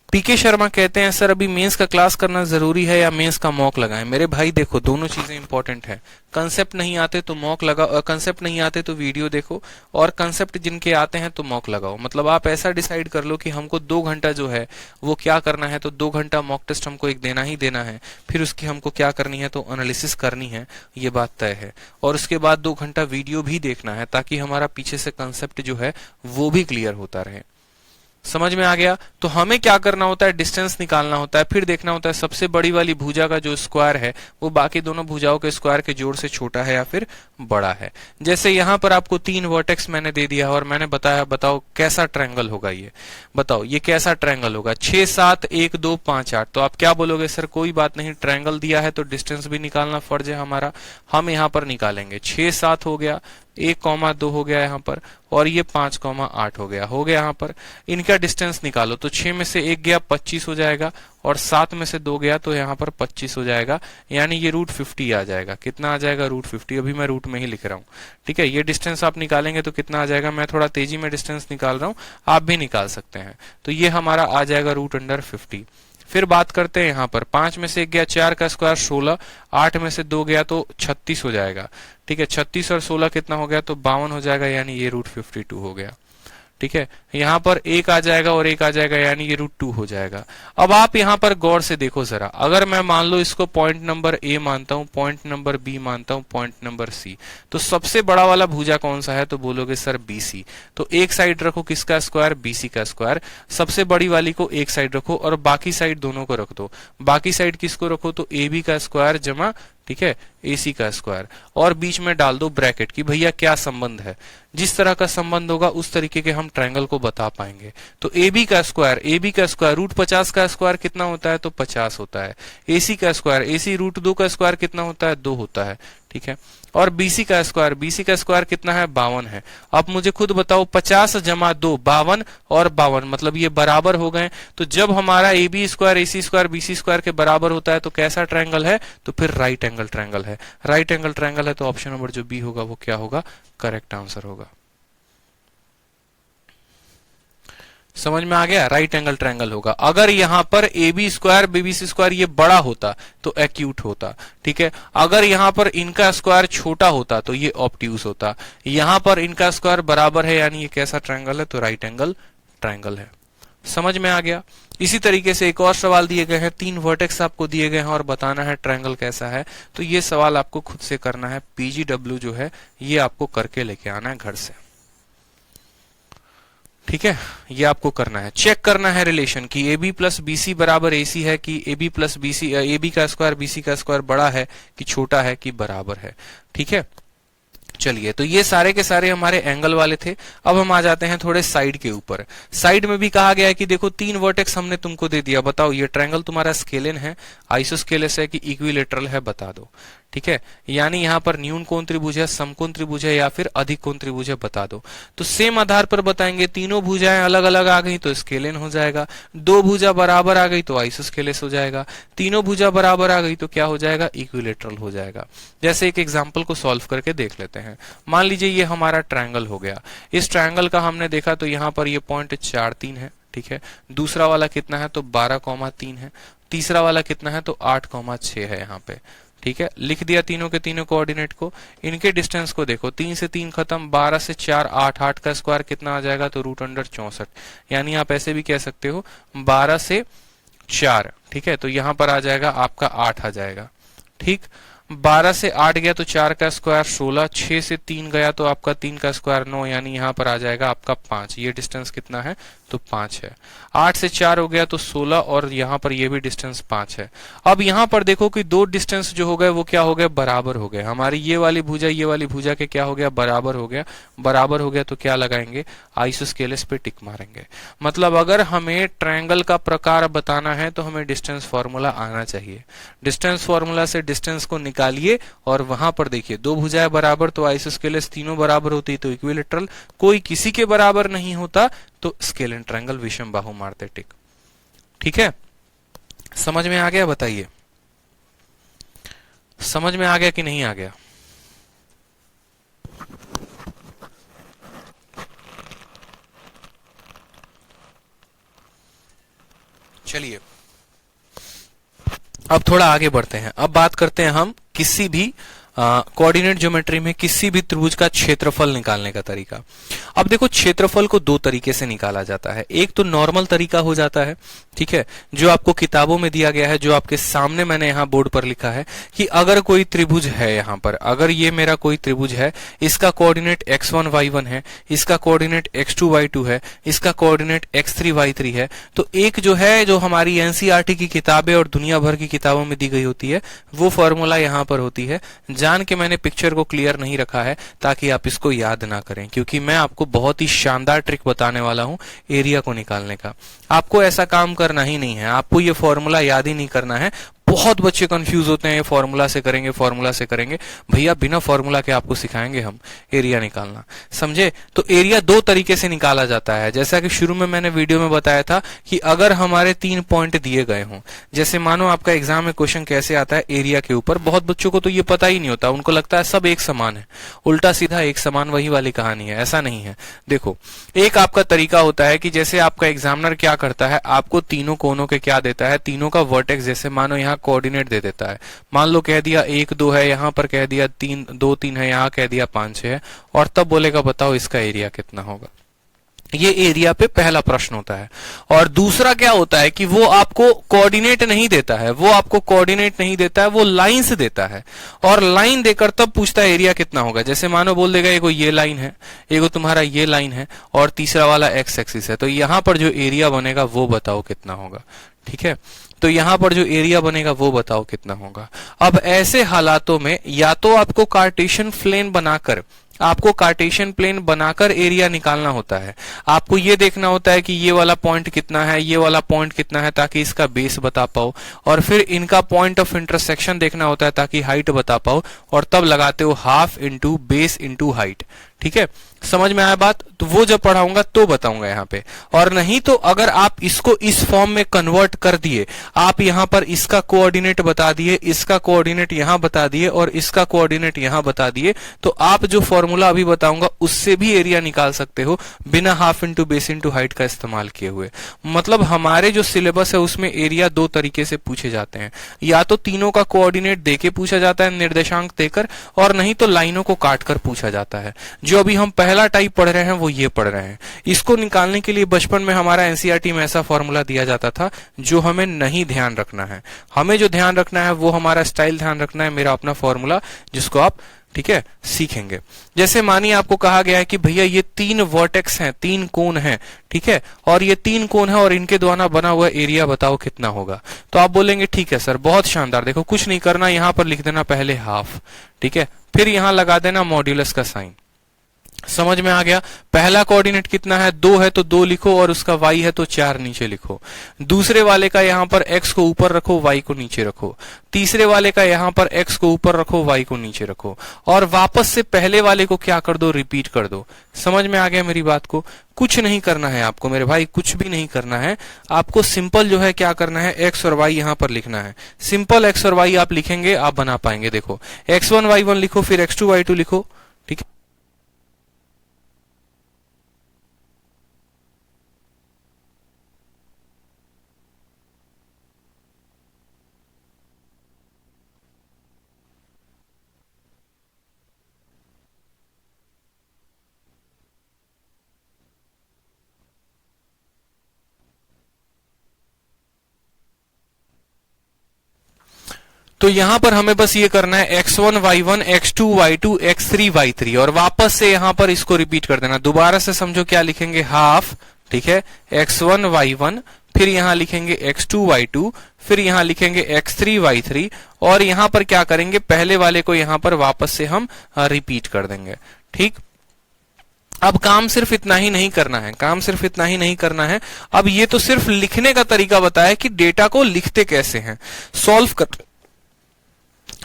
पीके शर्मा कहते हैं सर अभी मेंस का क्लास करना जरूरी है या मेंस का मॉक लगाएं। मेरे भाई देखो दोनों चीजें इंपॉर्टेंट है। कंसेप्ट नहीं आते तो मॉक लगाओ, कंसेप्ट नहीं आते तो वीडियो देखो, और कंसेप्ट जिनके आते हैं तो मॉक लगाओ। मतलब आप ऐसा डिसाइड कर लो कि हमको 2 घंटा जो है वो क्या करना है, तो 2 घंटा मॉक टेस्ट हमको एक देना ही देना है। फिर उसकी हमको क्या करनी है, तो एनालिसिस करनी है, ये बात तय है। और उसके बाद 2 घंटा वीडियो भी देखना है ताकि हमारा पीछे से कंसेप्ट जो है वो भी क्लियर होता रहे। समझ में आ गया। तो हमें क्या करना होता है, डिस्टेंस निकालना होता है, फिर देखना होता है सबसे बड़ी वाली भुजा का जो स्क्वायर है वो बाकी दोनों भुजाओं के स्क्वायर के जोड़ से छोटा है या फिर बड़ा है। जैसे यहां पर आपको 3 वर्टेक्स मैंने दे दिया और मैंने बताया बताओ कैसा ट्रायंगल होगा, ये बताओ ये कैसा ट्रायंगल होगा, 6 7 1 2 5 8। तो आप क्या बोलोगे, सर कोई बात नहीं, ट्रायंगल दिया है तो डिस्टेंस भी निकालना फर्ज है हमारा। हम यहाँ पर निकालेंगे, 6 7 हो गया, 1,2 हो गया यहाँ पर, और ये 5,8 हो गया यहाँ पर। इनका डिस्टेंस निकालो तो 6 में से 1 गया 25 हो जाएगा, और 7 में से 2 गया तो यहाँ पर 25 हो जाएगा, यानी ये √50 आ जाएगा। कितना आ जाएगा, √50। अभी मैं रूट में ही लिख रहा हूँ। ठीक है, ये डिस्टेंस आप निकालेंगे तो कितना आ जाएगा, मैं थोड़ा तेजी में डिस्टेंस निकाल रहा हूँ, आप भी निकाल सकते हैं। तो ये हमारा आ जाएगा √50। फिर बात करते हैं यहाँ पर, 5 में से 1 गया, 4 का स्क्वायर 16, 8 में से 2 गया तो 36 हो जाएगा। ठीक है, 36 और 16 कितना हो गया, तो 52 हो जाएगा, यानी ये √52 हो गया। ठीक है, यहाँ पर एक आ जाएगा और एक आ जाएगा, यानी ये √2 हो जाएगा। अब आप यहाँ पर गौर से देखो जरा, अगर मैं मान लो इसको पॉइंट नंबर ए मानता हूँ, पॉइंट नंबर बी मानता हूँ, पॉइंट नंबर सी, तो सबसे बड़ा वाला भुजा कौन सा है, तो बोलोगे सर बीसी। तो एक साइड रखो किसका स्क्वायर, बीसी का स्क्वायर, सबसे बड़ी वाली को एक साइड रखो और बाकी साइड दोनों को रख दो। बाकी साइड किसको रखो, तो ए बी का स्क्वायर जमा, ठीक है, AC का स्क्वायर, और बीच में डाल दो ब्रैकेट कि भैया क्या संबंध है। जिस तरह का संबंध होगा उस तरीके के हम ट्रायंगल को बता पाएंगे। तो AB का स्क्वायर, √50 का स्क्वायर कितना होता है, तो 50 होता है। AC का स्क्वायर, AC √2 का स्क्वायर कितना होता है, 2 होता है, ठीक है। और BC का स्क्वायर कितना है, 52 है। अब मुझे खुद बताओ, 50 जमा 2 52 और 52, मतलब ये बराबर हो गए। तो जब हमारा AB square, AC square, BC square के बराबर होता है तो कैसा ट्रायंगल है, तो फिर राइट एंगल ट्रायंगल है। राइट एंगल ट्रायंगल है तो ऑप्शन नंबर जो बी होगा वो क्या होगा, करेक्ट आंसर होगा। समझ में आ गया, राइट एंगल ट्रायंगल होगा। अगर यहां पर AB स्क्वायर, BBC स्क्वायर ये बड़ा होता तो एक्यूट होता, ठीक है। अगर यहां पर इनका स्क्वायर छोटा होता तो ये ऑब्ट्यूज होता। यहां पर इनका स्क्वायर बराबर है, यानी ये कैसा ट्रायंगल है, तो राइट एंगल ट्रायंगल है। समझ में आ गया। इसी तरीके से एक और सवाल दिए गए हैं, 3 वर्टेक्स आपको दिए गए हैं और बताना है ट्रायंगल कैसा है। तो ये सवाल आपको खुद से करना है, PGW जो है ये आपको करके लेके आना है घर से, ठीक है। ये आपको करना है, चेक करना है रिलेशन कि AB प्लस BC बराबर AC है, कि AB प्लस BC, AB का स्क्वायर BC का स्क्वायर बड़ा है कि छोटा है कि बराबर है, ठीक है। चलिए, तो ये सारे के सारे हमारे एंगल वाले थे। अब हम आ जाते हैं थोड़े साइड के ऊपर। साइड में भी कहा गया है कि देखो 3 वर्टेक्स हमने तुमको दे दिया, बताओ ये ट्रायंगल तुम्हारा स्केलिन है, आइसोस्केलेस है कि इक्विलेटरल है, बता दो, ठीक है। यानी यहाँ पर न्यून कोण त्रिभुज है, समकोण त्रिभुज है या फिर अधिक कोण त्रिभुज है, बता दो। तो सेम आधार पर बताएंगे, तीनों भुजाएं अलग अलग आ गई तो स्केलिन हो जाएगा, 2 भुजा बराबर आ गई तो आइसोस्केलेस हो जाएगा, तीनों भुजा बराबर आ गई तो क्या हो जाएगा, इक्विलेटरल हो जाएगा। जैसे एक एग्जाम्पल को सॉल्व करके देख लेते हैं। मान लीजिए ये हमारा ट्रायंगल हो गया। इस ट्रायंगल का हमने देखा तो यहाँ पर ये पॉइंट 4 3 है, ठीक है। दूसरा वाला कितना है, तो 12,3 है। तीसरा वाला कितना है, तो 8,6 है यहाँ पे, ठीक है। लिख दिया तीनों के तीनों कोऑर्डिनेट को। इनके डिस्टेंस को देखो, 3 से 3 खत्म, 12 से 4 8, 8 का स्क्वायर कितना आ जाएगा, तो √64। यानी आप ऐसे भी कह सकते हो 12 से 4, ठीक है। तो यहाँ पर आ जाएगा आपका 8 आ जाएगा, ठीक। 12 से 8 गया तो 4 का स्क्वायर 16, 6 से 3 गया तो आपका 3 का स्क्वायर 9, यानी यहाँ पर आ जाएगा आपका 5। ये डिस्टेंस कितना है, तो 5 है। 8 से 4 हो गया तो 16 और यहाँ पर ये भी डिस्टेंस 5 है। अब यहाँ पर देखो कि 2 डिस्टेंस जो हो गए वो क्या हो गए, बराबर हो गए। हमारी ये वाली भुजा के क्या हो गया, बराबर हो गया। बराबर हो गया तो क्या लगाएंगे, आइसोस्केलेस पे टिक मारेंगे। मतलब अगर हमें ट्रायंगल का प्रकार बताना है तो हमें डिस्टेंस फॉर्मूला आना चाहिए। डिस्टेंस फॉर्मूला से डिस्टेंस को निकालिए और वहां पर देखिए 2 भुजाएं बराबर तो आइसोस्केलेस, तीनों बराबर होती तो इक्विलेटरल, कोई किसी के बराबर नहीं होता तो स्केलिन ट्रायंगल, विषम बाहु मारते टिक, ठीक है। समझ में आ गया, बताइए समझ में आ गया कि नहीं आ गया। चलिए अब थोड़ा आगे बढ़ते हैं। अब बात करते हैं हम किसी भी कोऑर्डिनेट ज्योमेट्री में किसी भी त्रिभुज का क्षेत्रफल निकालने का तरीका। अब देखो क्षेत्रफल को 2 तरीके से निकाला जाता है। एक तो नॉर्मल तरीका हो जाता है, ठीक है, जो आपको किताबों में दिया गया है, जो आपके सामने मैंने यहाँ बोर्ड पर लिखा है कि अगर कोई त्रिभुज है, यहाँ पर अगर ये मेरा कोई त्रिभुज है, इसका कोऑर्डिनेट x1 y1 है, इसका कोऑर्डिनेट x2 y2 है, इसका कोऑर्डिनेट x3 y3 है, तो एक जो है, जो हमारी एनसीईआरटी की किताबें और दुनिया भर की किताबों में दी गई होती है, वो फॉर्मूला यहाँ पर होती है। जान के मैंने पिक्चर को क्लियर नहीं रखा है ताकि आप इसको याद ना करें, क्योंकि मैं आपको बहुत ही शानदार ट्रिक बताने वाला हूं एरिया को निकालने का। आपको ऐसा काम करना ही नहीं है, आपको ये फॉर्मूला याद ही नहीं करना है। बहुत बच्चे कंफ्यूज होते हैं, ये फॉर्मूला से करेंगे, फॉर्मूला से करेंगे। भैया बिना फॉर्मूला के आपको सिखाएंगे हम एरिया निकालना, समझे। तो एरिया 2 तरीके से निकाला जाता है। जैसा कि शुरू में मैंने वीडियो में बताया था कि अगर हमारे 3 पॉइंट दिए गए हों, जैसे मानो आपका एग्जाम में क्वेश्चन कैसे आता है एरिया के ऊपर, बहुत बच्चों को तो ये पता ही नहीं होता, उनको लगता है सब एक समान है, उल्टा सीधा एक समान, वही वाली कहानी है। ऐसा नहीं है। देखो, एक आपका तरीका होता है कि जैसे आपका एग्जामिनर क्या करता है, आपको तीनों कोनों के क्या देता है, तीनों का वर्टेक्स, जैसे मानो यहाँ कोऑर्डिनेट दे देता है। मान लो कह दिया 1 2 है, यहाँ पर कह दिया 3 2 3 है, यहाँ कह दिया 5 6 है, और तब बोलेगा बताओ इसका एरिया कितना होगा। ये एरिया पे पहला प्रश्न होता है। और दूसरा क्या होता है कि वो आपको कोऑर्डिनेट नहीं देता है, वो आपको कोऑर्डिनेट नहीं देता है, वो लाइंस देता है। और लाइन देकर तब पूछता है एरिया कितना होगा। जैसे मानो बोल देगा एगो ये लाइन है, एगो तुम्हारा ये लाइन है, और तीसरा वाला एक्स एक्सिस है, तो यहां पर जो एरिया बनेगा वो बताओ कितना होगा। ठीक है, तो यहां पर जो एरिया बनेगा वो बताओ कितना होगा। अब ऐसे हालातों में या तो आपको कार्टेशियन प्लेन बनाकर एरिया निकालना होता है। आपको ये देखना होता है कि ये वाला पॉइंट कितना है, ये वाला पॉइंट कितना है, ताकि इसका बेस बता पाओ, और फिर इनका पॉइंट ऑफ इंटरसेक्शन देखना होता है ताकि हाइट बता पाओ, और तब लगाते हो half into base into height. ठीक है, समझ में आया बात? तो वो जब पढ़ाऊंगा तो बताऊंगा यहाँ पे। और नहीं तो अगर आप इसको इस फॉर्म में कन्वर्ट कर दिए, आप यहाँ पर इसका कोऑर्डिनेट बता दिए, इसका कोऑर्डिनेट यहाँ बता दिए, और इसका कोऑर्डिनेट यहाँ बता दिए, तो आप जो फॉर्मूला अभी बताऊंगा उससे भी एरिया निकाल सकते हो बिना half into base into height का इस्तेमाल किए हुए। मतलब हमारे जो सिलेबस है उसमें एरिया दो तरीके से पूछे जाते हैं, या तो तीनों का कोऑर्डिनेट देके पूछा जाता है निर्देशांक देकर, और नहीं तो लाइनों को काट कर पूछा जाता है। जो अभी हम पहला टाइप पढ़ रहे हैं वो ये पढ़ रहे हैं। इसको निकालने के लिए बचपन में हमारा एनसीईआरटी में ऐसा फॉर्मूला दिया जाता था जो हमें नहीं ध्यान रखना है। हमें जो ध्यान रखना है वो हमारा स्टाइल ध्यान रखना है, मेरा अपना फॉर्मूला, जिसको आप ठीक है सीखेंगे। जैसे मानिए आपको कहा गया है कि भैया ये 3 वर्टेक्स हैं, 3 कोण हैं, ठीक है, और ये 3 कोण है और इनके द्वारा बना हुआ एरिया बताओ कितना होगा। तो आप बोलेंगे ठीक है सर, बहुत शानदार, देखो कुछ नहीं करना, यहां पर लिख देना पहले हाफ, ठीक है, फिर यहां लगा देना मॉड्यूलस का साइन। समझ में आ गया? पहला कोऑर्डिनेट कितना है, 2 है तो 2 लिखो, और उसका y है तो 4 नीचे लिखो। दूसरे वाले का यहां पर x को ऊपर रखो, y को नीचे रखो। तीसरे वाले का यहां पर x को ऊपर रखो, y को नीचे रखो, और वापस से पहले वाले को क्या कर दो, रिपीट कर दो। समझ में आ गया मेरी बात को? कुछ नहीं करना है आपको मेरे भाई, कुछ भी नहीं करना है आपको। सिंपल जो है क्या करना है, x और y यहां पर लिखना है। सिंपल x और y आप लिखेंगे, आप बना पाएंगे। देखो x1 y1 लिखो, फिर x2 y2 लिखो, ठीक है। तो यहां पर हमें बस ये करना है x1 y1 x2 y2 x3 y3, और वापस से यहां पर इसको रिपीट कर देना। दोबारा से समझो क्या लिखेंगे, हाफ, ठीक है, x1 y1, फिर यहां लिखेंगे x2 y2, फिर यहां लिखेंगे x3 y3, और यहां पर क्या करेंगे, पहले वाले को यहां पर वापस से हम रिपीट कर देंगे। ठीक, अब काम सिर्फ इतना ही नहीं करना है, काम सिर्फ इतना ही नहीं करना है। अब ये तो सिर्फ लिखने का तरीका बताया कि डेटा को लिखते कैसे हैं।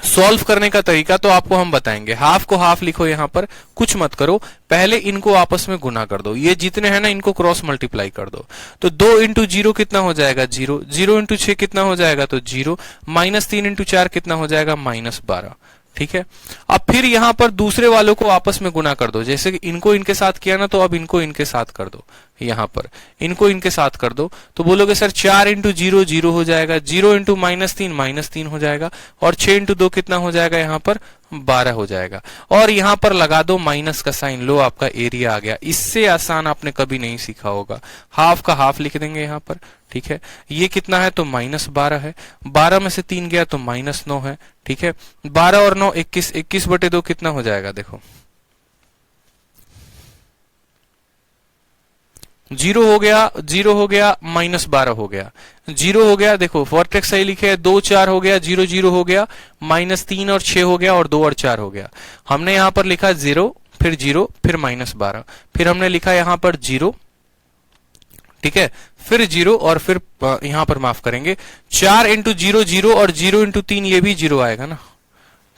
सॉल्व करने का तरीका तो आपको हम बताएंगे। हाफ को हाफ लिखो, यहां पर कुछ मत करो, पहले इनको आपस में गुना कर दो, ये जितने हैं ना इनको क्रॉस मल्टीप्लाई कर दो। तो 2 इंटू 0 कितना हो जाएगा, 0, 0 इंटू 6 कितना हो जाएगा, तो 0, -3 इंटू 4 कितना हो जाएगा, -12, ठीक है। अब फिर यहां पर दूसरे वालों को आपस में गुना कर दो, जैसे कि इनको इनके साथ किया ना, तो अब इनको इनके साथ कर दो, यहां पर इनको इनके साथ कर दो। तो बोलोगे सर 4 इंटू 0 0 हो जाएगा, 0 इंटू -3 हो जाएगा, और 6 इंटू 2 कितना हो जाएगा, यहां पर 12 हो जाएगा। और यहां पर लगा दो माइनस का साइन, लो आपका एरिया आ गया। इससे आसान आपने कभी नहीं सीखा होगा। हाफ का हाफ लिख देंगे यहां पर, ठीक है। ये कितना है, तो -12 है, 12 में से 3 गया तो -9 है, ठीक है। 12 और 9 21, 21/2 कितना हो जाएगा, देखो 0 हो गया, 0 हो गया, -12 हो गया, 0 हो गया, देखो वर्टेक्स सही लिखे है, 2 4 हो गया, 0 0 हो गया, -3 और 6 हो गया, और 2 और 4 हो गया। हमने यहां पर लिखा 0, फिर 0, फिर -12, फिर हमने लिखा यहां पर 0, ठीक है, फिर 0, और फिर यहां पर माफ करेंगे 4 इंटू 0 0, और 0 इंटू 3 ये भी 0 आएगा ना,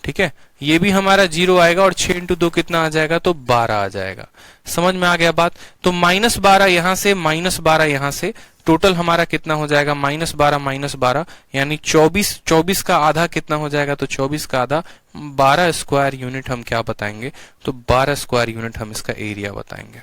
ठीक है, ये भी हमारा 0 आएगा, और 6 इंटू 2 कितना आ जाएगा, तो 12 आ जाएगा। समझ में आ गया बात? तो -12 यहां से, -12 यहां से, टोटल हमारा कितना हो जाएगा, -12 यानी 24, 24 का आधा कितना हो जाएगा, तो 24 का आधा 12 स्क्वायर यूनिट हम क्या बताएंगे, तो 12 स्क्वायर यूनिट हम इसका एरिया बताएंगे।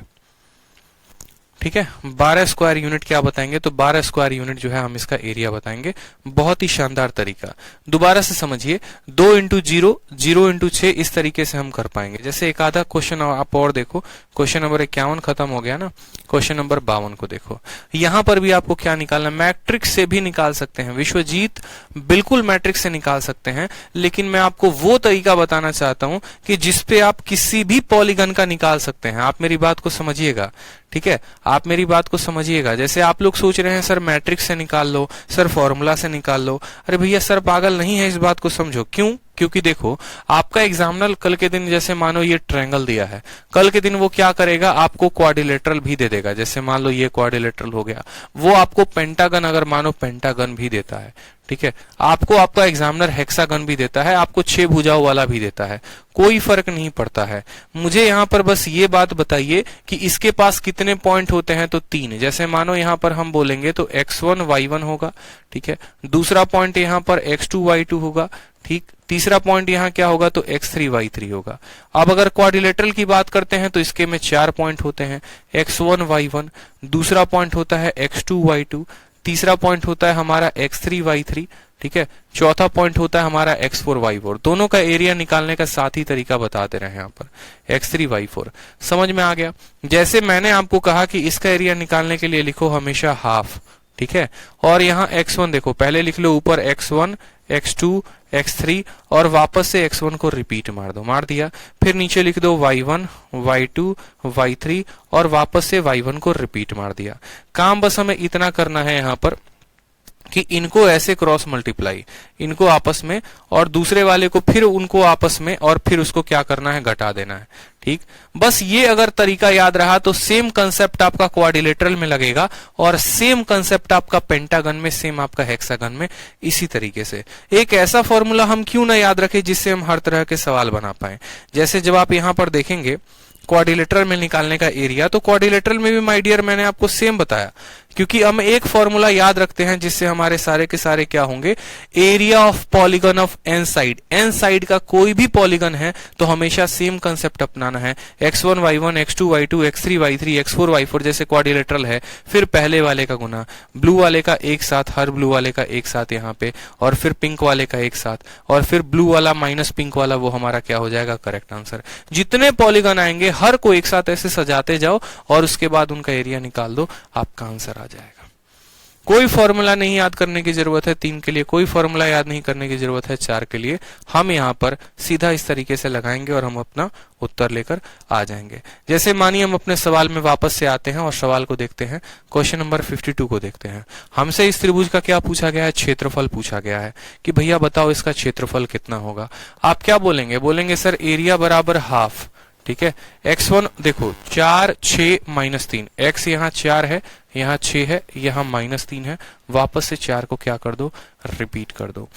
ठीक है, 12 स्क्वायर यूनिट क्या बताएंगे, तो 12 स्क्वायर यूनिट जो है हम इसका एरिया बताएंगे। बहुत ही शानदार तरीका, दोबारा से समझिए। 2 इंटू 0, 0 इंटू 6, इस तरीके से हम कर पाएंगे। जैसे एक आधा क्वेश्चन आप और देखो, क्वेश्चन नंबर 51 खत्म हो गया ना, क्वेश्चन नंबर 52 को देखो। यहां पर भी आपको क्या निकालना, मैट्रिक्स से भी निकाल सकते हैं विश्वजीत, बिल्कुल मैट्रिक्स से निकाल सकते हैं, लेकिन मैं आपको वो तरीका बताना चाहता हूं कि जिसपे आप किसी भी पॉलीगन का निकाल सकते हैं। आप मेरी बात को समझिएगा, ठीक है, आप मेरी बात को समझिएगा। जैसे आप लोग सोच रहे हैं सर मैट्रिक्स से निकाल लो, सर फॉर्मूला से निकाल लो, अरे भैया सर पागल नहीं है, इस बात को समझो। क्यों? क्योंकि देखो आपका एग्जामिनर कल के दिन, जैसे मानो ये ट्रायंगल दिया है, कल के दिन वो क्या करेगा, आपको क्वाड्रिलेटरल भी दे देगा। जैसे मान लो ये क्वाड्रिलेटरल हो गया, वो आपको पेंटागन, अगर मानो पेंटागन भी देता है, ठीक है, आपको आपका एग्जामिनर हेक्सागन भी देता है, आपको 6 भुजाओं वाला भी देता है, कोई फर्क नहीं पड़ता है। मुझे यहाँ पर बस ये बात बताइए कि इसके पास कितने पॉइंट होते हैं, तो 3। जैसे मानो यहाँ पर हम बोलेंगे तो x1 y1 होगा, ठीक है, दूसरा पॉइंट यहाँ पर x2 y2 होगा, ठीक, तीसरा पॉइंट यहाँ क्या होगा, तो x3 y3 होगा। अब अगर क्वाड्रिलेटरल की बात करते हैं तो इसके में 4 पॉइंट होते हैं, x1 y1, दूसरा पॉइंट होता है x2 y2, तीसरा पॉइंट होता है हमारा x3 y3, ठीक है, चौथा पॉइंट होता है हमारा x4 y4। दोनों का एरिया निकालने का साथ ही तरीका बता दे रहे हैं यहाँ पर, x3 y4। समझ में आ गया? जैसे मैंने आपको कहा कि इसका एरिया निकालने के लिए लिखो हमेशा हाफ, ठीक है, और यहाँ x1 देखो, पहले लिख लो ऊपर x1, x2, x3 और वापस से x1 को रिपीट मार दो, मार दिया, फिर नीचे लिख दो y1, y2, y3 और वापस से y1 को रिपीट मार दिया। काम बस हमें इतना करना है यहाँ पर कि इनको ऐसे क्रॉस मल्टीप्लाई, इनको आपस में, और दूसरे वाले को फिर उनको आपस में, और फिर उसको क्या करना है, घटा देना है। ठीक, बस ये अगर तरीका याद रहा तो सेम कंसेप्ट आपका क्वाड्रिलेटरल में लगेगा और सेम कंसेप्ट आपका पेंटागन में, सेम आपका हेक्सागन में। इसी तरीके से एक ऐसा फॉर्मूला हम क्यों ना याद रखें जिससे हम हर तरह के सवाल बना पाए। जैसे जब आप यहां पर देखेंगे क्वाड्रिलेटरल में निकालने का एरिया, तो क्वाड्रिलेटरल में भी माय डियर मैंने आपको सेम बताया, क्योंकि हम एक फॉर्मूला याद रखते हैं जिससे हमारे सारे के सारे क्या होंगे, area of polygon of n side. N side का कोई भी पॉलीगन है तो हमेशा सेम कंसेप्ट अपनाना है, x1 y1, x2 y2, x3 y3, x4 y4 जैसे क्वाड्रिलेटरल है, फिर पहले वाले का गुना, ब्लू वाले का एक साथ, हर ब्लू वाले का एक साथ यहाँ पे, और फिर पिंक वाले का एक साथ, और फिर ब्लू वाला माइनस पिंक वाला, वो हमारा क्या हो जाएगा, करेक्ट आंसर। जितने पॉलीगन आएंगे हर को एक साथ ऐसे सजाते जाओ और उसके बाद उनका एरिया निकाल दो, आपका आंसर आ जाएगा। कोई फॉर्मूला नहीं याद करने की जरूरत है 3 के लिए, कोई फॉर्मूला याद नहीं करने की जरूरत है 4 के लिए। हम यहाँ पर सीधा इस तरीके से लगाएंगे और हम अपना उत्तर लेकर आ जाएंगे। जैसे मानिए हम अपने सवाल में वापस से आते हैं और सवाल को देखते हैं, क्वेश्चन नंबर 52 को देखते हैं। हमसे इस त्रिभुज का क्या पूछा गया है, क्षेत्रफल पूछा गया है कि भैया बताओ इसका क्षेत्रफल कितना होगा। आप क्या बोलेंगे, बोलेंगे सर एरिया बराबर हाफ, ठीक है। x1 देखो 4 6 -3, x यहाँ 4 है, यहाँ 6 है, यहाँ -3 है, वापस से 4 को क्या कर दो, रिपीट कर दो।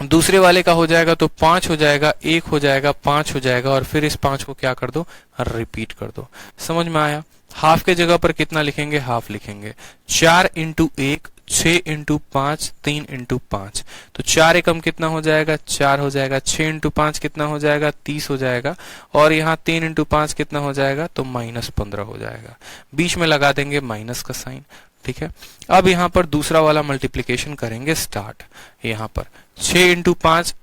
दूसरे वाले का हो जाएगा तो 5 हो जाएगा, 1 हो जाएगा, 5 हो जाएगा, और फिर इस 5 को क्या कर दो, रिपीट कर दो। समझ में आया? हाफ के जगह पर कितना लिखेंगे, हाफ लिखेंगे। 4 इंटू 1, 6 इंटू 5, 3 इंटू 5, तो 4 एकम कितना हो जाएगा, 4 हो जाएगा। 6 इंटू 5 कितना हो जाएगा, 30 हो जाएगा, और यहाँ 3 इंटू 5 कितना हो जाएगा, तो -15 हो जाएगा। बीच में लगा देंगे माइनस का साइन, ठीक है। अब यहाँ पर दूसरा वाला मल्टीप्लीकेशन करेंगे स्टार्ट। यहाँ पर 6 इंटू 5,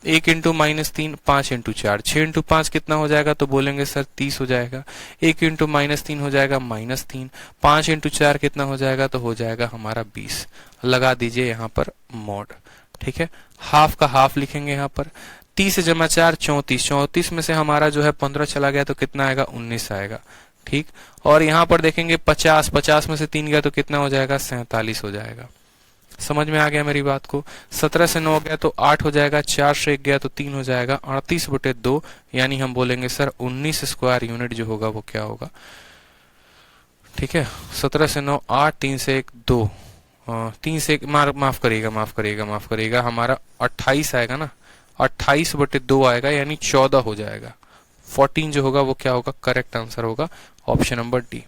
1 इंटू -3, 5 इंटू 4, 6 इंटू 5 कितना हो जाएगा, तो बोलेंगे सर 30 हो जाएगा। 1 इंटू -3 हो जाएगा -3, 5 इंटू 4 कितना हो जाएगा, तो हो जाएगा हमारा 20। लगा दीजिए यहाँ पर मोड, ठीक है। हाफ का हाफ लिखेंगे यहाँ पर। 30 जमा 4 34, 34 में से हमारा जो है 15 चला गया तो कितना आएगा, 19 आएगा, ठीक। और यहाँ पर देखेंगे 50, 50 में से 3 गया तो कितना हो जाएगा, 47 हो जाएगा। समझ में आ गया मेरी बात को? 17 से 9 गया तो 8 हो जाएगा, 4 से 1 गया तो 3 हो जाएगा, 38/2, यानी हम बोलेंगे सर 19 स्क्वायर यूनिट जो होगा वो क्या होगा, ठीक है। 17 से 9 8, 3 से 1 2, 3 से 1 माफ करिएगा, हमारा 28 आएगा ना, 28/2 आएगा, यानी 14 हो जाएगा। 14 जो होगा वो क्या होगा, करेक्ट आंसर होगा ऑप्शन नंबर डी,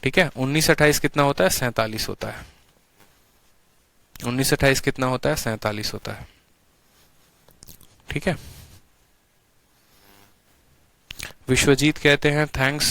ठीक है। 19 28 कितना होता है, 47 होता है। 19 28 कितना होता है, 47 होता है, ठीक है। विश्वजीत कहते हैं thanks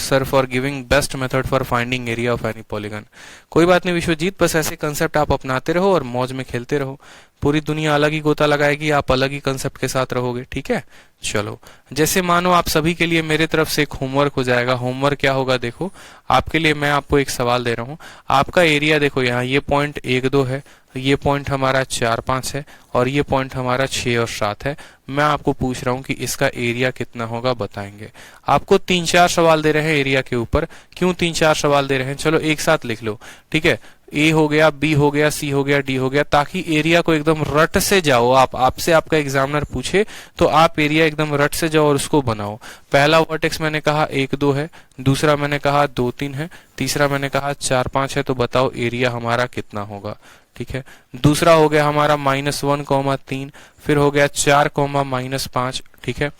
sir for giving best method for finding area of any polygon. कोई बात नहीं विश्वजीत, बस ऐसे कंसेप्ट आप अपनाते रहो और मौज में खेलते रहो। पूरी दुनिया अलग ही गोता लगाएगी, आप अलग ही कंसेप्ट के साथ रहोगे। ठीक है, चलो जैसे मानो आप सभी के लिए मेरे तरफ से एक होमवर्क हो जाएगा। होमवर्क क्या होगा, देखो आपके लिए मैं आपको एक सवाल दे रहा हूँ। आपका एरिया देखो, यहाँ ये पॉइंट 1 2 है, ये पॉइंट हमारा 4 5 है और ये पॉइंट हमारा 6 और 7 है। मैं आपको पूछ रहा हूँ कि इसका एरिया कितना होगा, बताएंगे। आपको 3-4 सवाल दे रहे हैं एरिया के ऊपर। क्यों 3-4 सवाल दे रहे हैं, चलो एक साथ लिख लो। ठीक है, ए हो गया, बी हो गया, सी हो गया, डी हो गया, ताकि एरिया को एकदम रट से जाओ। आपसे आपका एग्जामिनर पूछे तो आप एरिया एकदम रट से जाओ और उसको बनाओ। पहला वर्टेक्स मैंने कहा 1 2 है, दूसरा मैंने कहा 2 3 है, तीसरा मैंने कहा 4 5 है। तो बताओ एरिया हमारा कितना होगा। ठीक है, दूसरा हो गया हमारा -1, 3, फिर हो गया 4, -5। ठीक है,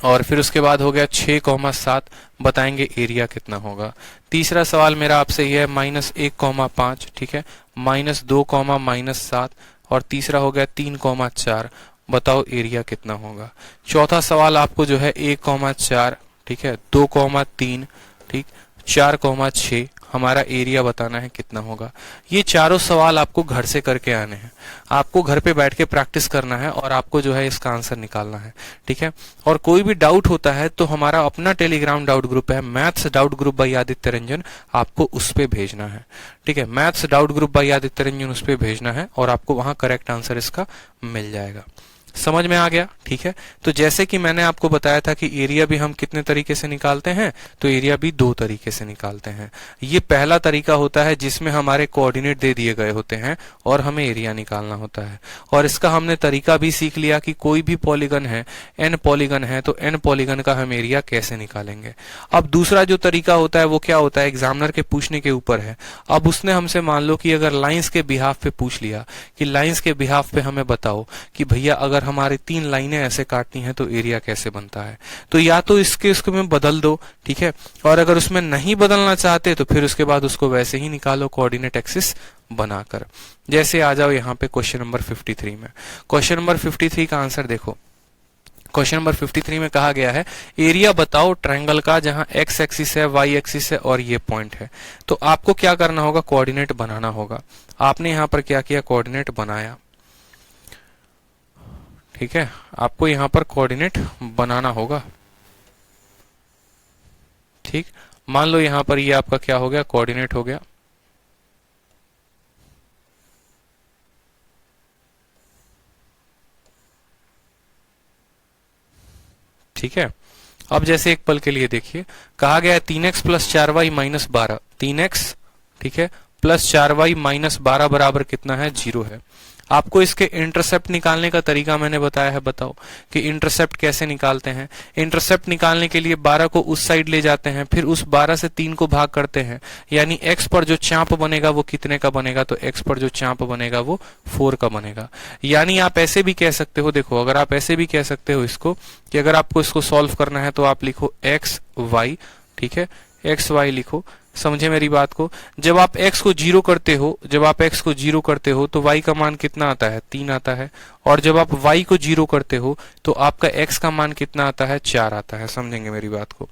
और फिर उसके बाद हो गया 6, 7। बताएंगे एरिया कितना होगा। तीसरा सवाल मेरा आपसे यह है -1, 5। ठीक है, -2, -7 और तीसरा हो गया 3, 4। बताओ एरिया कितना होगा। चौथा सवाल आपको जो है 1, 4। ठीक है, 2, 3। ठीक, 4, 6। हमारा एरिया बताना है कितना होगा। ये चारों सवाल आपको घर से करके आने हैं। आपको घर पे बैठ के प्रैक्टिस करना है और आपको जो है इसका आंसर निकालना है। ठीक है, और कोई भी डाउट होता है तो हमारा अपना टेलीग्राम डाउट ग्रुप है, maths doubt group by Aditya Ranjan, आपको उस पे भेजना है। ठीक है, maths doubt group by Aditya Ranjan, उस पे भेजना है और आपको वहां करेक्ट आंसर इसका मिल जाएगा। समझ में आ गया। ठीक है, तो जैसे कि मैंने आपको बताया था कि एरिया भी हम कितने तरीके से निकालते हैं, तो एरिया भी 2 तरीके से निकालते हैं। ये पहला तरीका होता है जिसमें हमारे कोऑर्डिनेट दे दिए गए होते हैं और हमें एरिया निकालना होता है। और इसका हमने तरीका भी सीख लिया कि कोई भी पॉलीगन है, n पॉलीगन है, तो n पॉलीगन का हम एरिया कैसे निकालेंगे। अब दूसरा जो तरीका होता है वो क्या होता है, एग्जामिनर के पूछने के ऊपर है। अब उसने हमसे मान लो कि अगर लाइंस के बिहाफ पे पूछ लिया कि लाइंस के बिहाफ पे हमें बताओ कि भैया अगर हमारी 3 लाइनें ऐसे काटनी है तो एरिया कैसे बनता है, तो या तो इसके उसको में बदल दो। ठीक है, और अगर उसमें नहीं बदलना चाहते तो फिर उसके बाद उसको वैसे ही निकालो कोऑर्डिनेट एक्सिस बनाकर। जैसे आ जाओ यहाँ पे क्वेश्चन नंबर 53 में। क्वेश्चन नंबर 53 का आंसर देखो। क्वेश्चन नंबर 53 में कहा गया है एरिया बताओ ट्रायंगल का जहां x एक्सिस है, y एक्सिस है और ये पॉइंट है। तो आपको क्या करना होगा, कोऑर्डिनेट बनाना होगा। आपने यहां पर क्या किया, कोऑर्डिनेट बनाया। ठीक है, आपको यहां पर कोऑर्डिनेट बनाना होगा। ठीक, मान लो यहां पर ये आपका क्या हो गया, कोऑर्डिनेट हो गया। ठीक है, अब जैसे एक पल के लिए देखिए, कहा गया है 3x + 4y - 12। 3x ठीक है प्लस 4y - 12 बराबर कितना है, 0 है। आपको इसके इंटरसेप्ट निकालने का तरीका मैंने बताया है। बताओ कि इंटरसेप्ट कैसे निकालते हैं। इंटरसेप्ट निकालने के लिए 12 को उस साइड ले जाते हैं, फिर उस 12 से 3 को भाग करते हैं, यानी x पर जो चाप बनेगा वो कितने का बनेगा, तो x पर जो चाप बनेगा वो 4 का बनेगा। यानी आप ऐसे भी कह सकते हो, देखो अगर आप ऐसे भी कह सकते हो इसको कि अगर आपको इसको सॉल्व करना है तो आप लिखो x y। ठीक है, एक्स वाई लिखो। समझे मेरी बात को। जब आप x को 0 करते हो, जब आप x को 0 करते हो तो y का मान कितना आता है, 3 आता है। और जब आप y को 0 करते हो तो आपका x का मान कितना आता है, 4 आता है। समझेंगे मेरी बात को।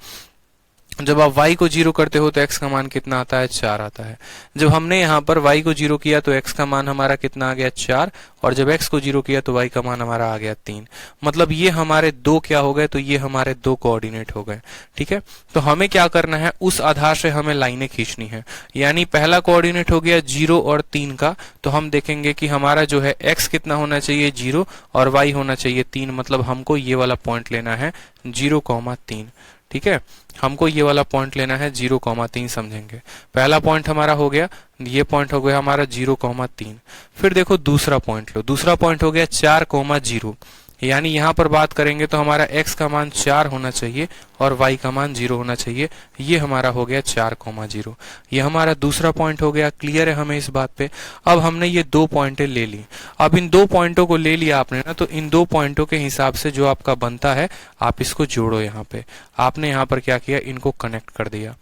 जब आप y को 0 करते हो तो x का मान कितना आता है, 4 आता है। जब हमने यहाँ पर y को 0 किया तो x का मान हमारा कितना आ गया, 4। और जब x को 0 किया तो y का मान हमारा आ गया 3। मतलब ये हमारे दो क्या हो गए, तो ये हमारे दो कोऑर्डिनेट हो गए। ठीक है, तो हमें क्या करना है, उस आधार से हमें लाइनें खींचनी है। यानी पहला कोऑर्डिनेट हो गया 0 और 3 का, तो हम देखेंगे कि हमारा जो है x कितना होना चाहिए, 0 और y होना चाहिए 3। मतलब हमको ये वाला पॉइंट लेना है 0,3। ठीक है, हमको ये वाला पॉइंट लेना है 0,3। समझेंगे, पहला पॉइंट हमारा हो गया, ये पॉइंट हो गया हमारा 0,3। फिर देखो दूसरा पॉइंट लो, दूसरा पॉइंट हो गया 4,0। यानी यहां पर बात करेंगे तो हमारा x का मान 4 होना चाहिए और y का मान 0 होना चाहिए। ये हमारा हो गया 4,0। ये हमारा दूसरा पॉइंट हो गया। क्लियर है हमें इस बात पे। अब हमने ये दो पॉइंटें ले ली। अब इन दो पॉइंटों को ले लिया आपने ना, तो इन दो पॉइंटों के हिसाब से जो आपका बनता है आप इसको जोड़ो। यहाँ पे आपने यहाँ पर क्या किया, इनको कनेक्ट कर दिया।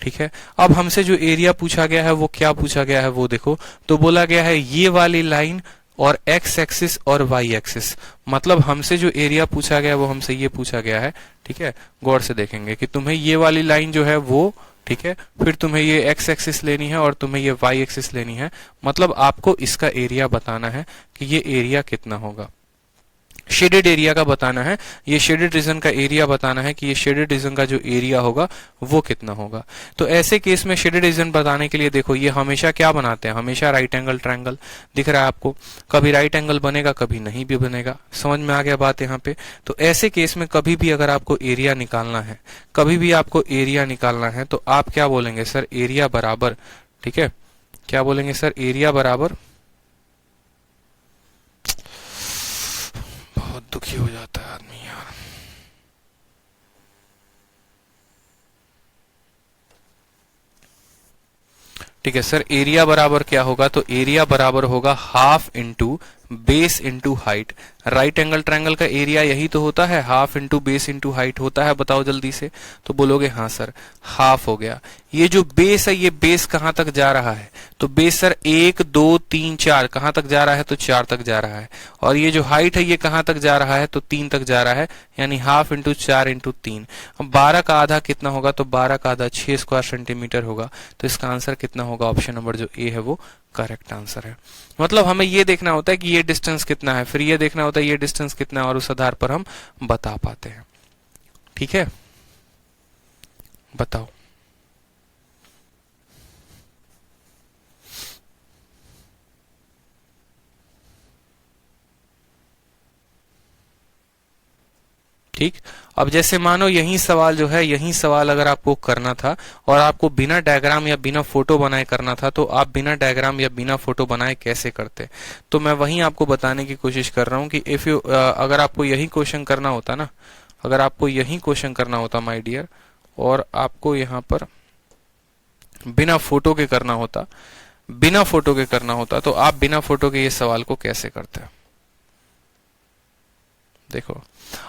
ठीक है, अब हमसे जो एरिया पूछा गया है वो क्या पूछा गया है वो देखो। तो बोला गया है ये वाली लाइन और एक्स एक्सिस और वाई एक्सिस। मतलब हमसे जो एरिया पूछा गया वो हमसे ये पूछा गया है, ठीक है। गौर से देखेंगे कि तुम्हें ये वाली लाइन जो है वो, ठीक है, फिर तुम्हें ये एक्स एक्सिस लेनी है और तुम्हें ये वाई एक्सिस लेनी है। मतलब आपको इसका एरिया बताना है कि ये एरिया कितना होगा। शेडेड एरिया का बताना है, ये शेडेड रीजन का एरिया बताना है कि ये शेडेड रीजन का जो एरिया होगा वो कितना होगा। तो ऐसे केस में शेडेड रीजन बताने के लिए देखो ये हमेशा क्या बनाते हैं, हमेशा राइट एंगल ट्रायंगल। दिख रहा है आपको, कभी राइट एंगल बनेगा कभी नहीं भी बनेगा। समझ में आ गया बात यहाँ पे। तो ऐसे केस में कभी भी अगर आपको एरिया निकालना है, कभी भी आपको एरिया निकालना है तो आप क्या बोलेंगे, सर एरिया बराबर, ठीक है, क्या बोलेंगे सर, एरिया बराबर, बहुत दुखी हो जाता है आदमी यार। ठीक है सर, एरिया बराबर क्या होगा, तो एरिया बराबर होगा half into base into height. Right angle triangle का एरिया यही तो होता है, half into base into height होता है। बताओ जल्दी से। तो बोलोगे हाँ सर हाफ हो गया। ये जो बेस है ये बेस कहां तक जा रहा है, तो बेस सर 1 2 3 4 कहां तक जा रहा है, तो 4 तक जा रहा है। और ये जो हाइट है ये कहां तक जा रहा है, तो 3 तक जा रहा है, यानी हाफ इंटू 4 इंटू 3। 12 का आधा कितना होगा, तो 12 का आधा 6 स्क्वायर सेंटीमीटर होगा। तो इसका आंसर कितना होगा, ऑप्शन नंबर जो ए है वो करेक्ट आंसर है। मतलब हमें ये देखना होता है कि ये डिस्टेंस कितना है, फिर ये देखना होता है ये डिस्टेंस कितना है, और उस आधार पर हम बता पाते हैं। ठीक है, बताओ। ठीक, अब जैसे मानो यही सवाल जो है, यही सवाल अगर आपको करना था और आपको बिना डायग्राम या बिना फोटो बनाए करना था, तो आप बिना डायग्राम या बिना फोटो बनाए कैसे करते। तो मैं वही आपको बताने की कोशिश कर रहा हूं कि इफ यू अगर आपको यही क्वेश्चन करना होता ना, अगर आपको यही क्वेश्चन करना होता माय डियर, और आपको यहाँ पर बिना फोटो के करना होता, बिना फोटो के करना होता, तो आप बिना फोटो के ये सवाल को कैसे करते। देखो,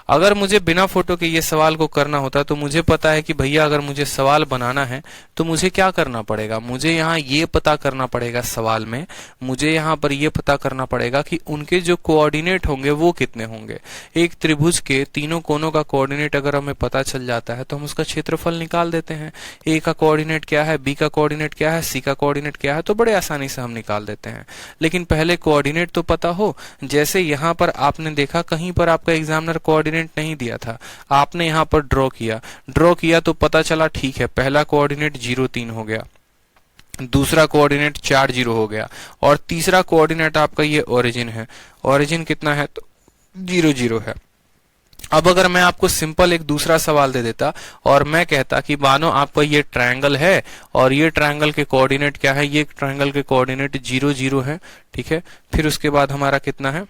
अगर मुझे बिना फोटो के ये सवाल को करना होता तो मुझे पता है कि भैया अगर मुझे सवाल बनाना है तो मुझे क्या करना पड़ेगा, मुझे यहाँ ये पता करना पड़ेगा सवाल में, मुझे यहाँ पर ये पता करना पड़ेगा कि उनके जो कोऑर्डिनेट होंगे वो कितने होंगे। एक त्रिभुज के तीनों कोनों का कोऑर्डिनेट अगर हमें पता चल जाता है तो हम उसका क्षेत्रफल निकाल देते हैं। ए का कोऑर्डिनेट क्या है, बी का कोऑर्डिनेट क्या है, सी का कोऑर्डिनेट क्या है, तो बड़े आसानी से हम निकाल देते हैं। लेकिन पहले कोऑर्डिनेट तो पता हो। जैसे यहाँ पर आपने देखा कहीं पर आपका एग्जामिनर कोऑर्डिनेट नहीं दिया था, आपने यहां पर ड्रॉ किया तो पता चला ठीक है पहला कोऑर्डिनेट 0 3 हो गया, दूसरा कोऑर्डिनेट 4 0 हो गया, और तीसरा कोऑर्डिनेट आपका ये ओरिजिन है। ओरिजिन कितना है, तो 0 0 है। अब अगर मैं आपको सिंपल एक दूसरा सवाल दे देता और मैं कहता कि मानो आपका ये ट्रायंगल है और ये ट्रायंगल के कोऑर्डिनेट क्या है, ये ट्रायंगल के कोऑर्डिनेट 0 0 है, ठीक है। फिर उसके बाद हमारा कितना है,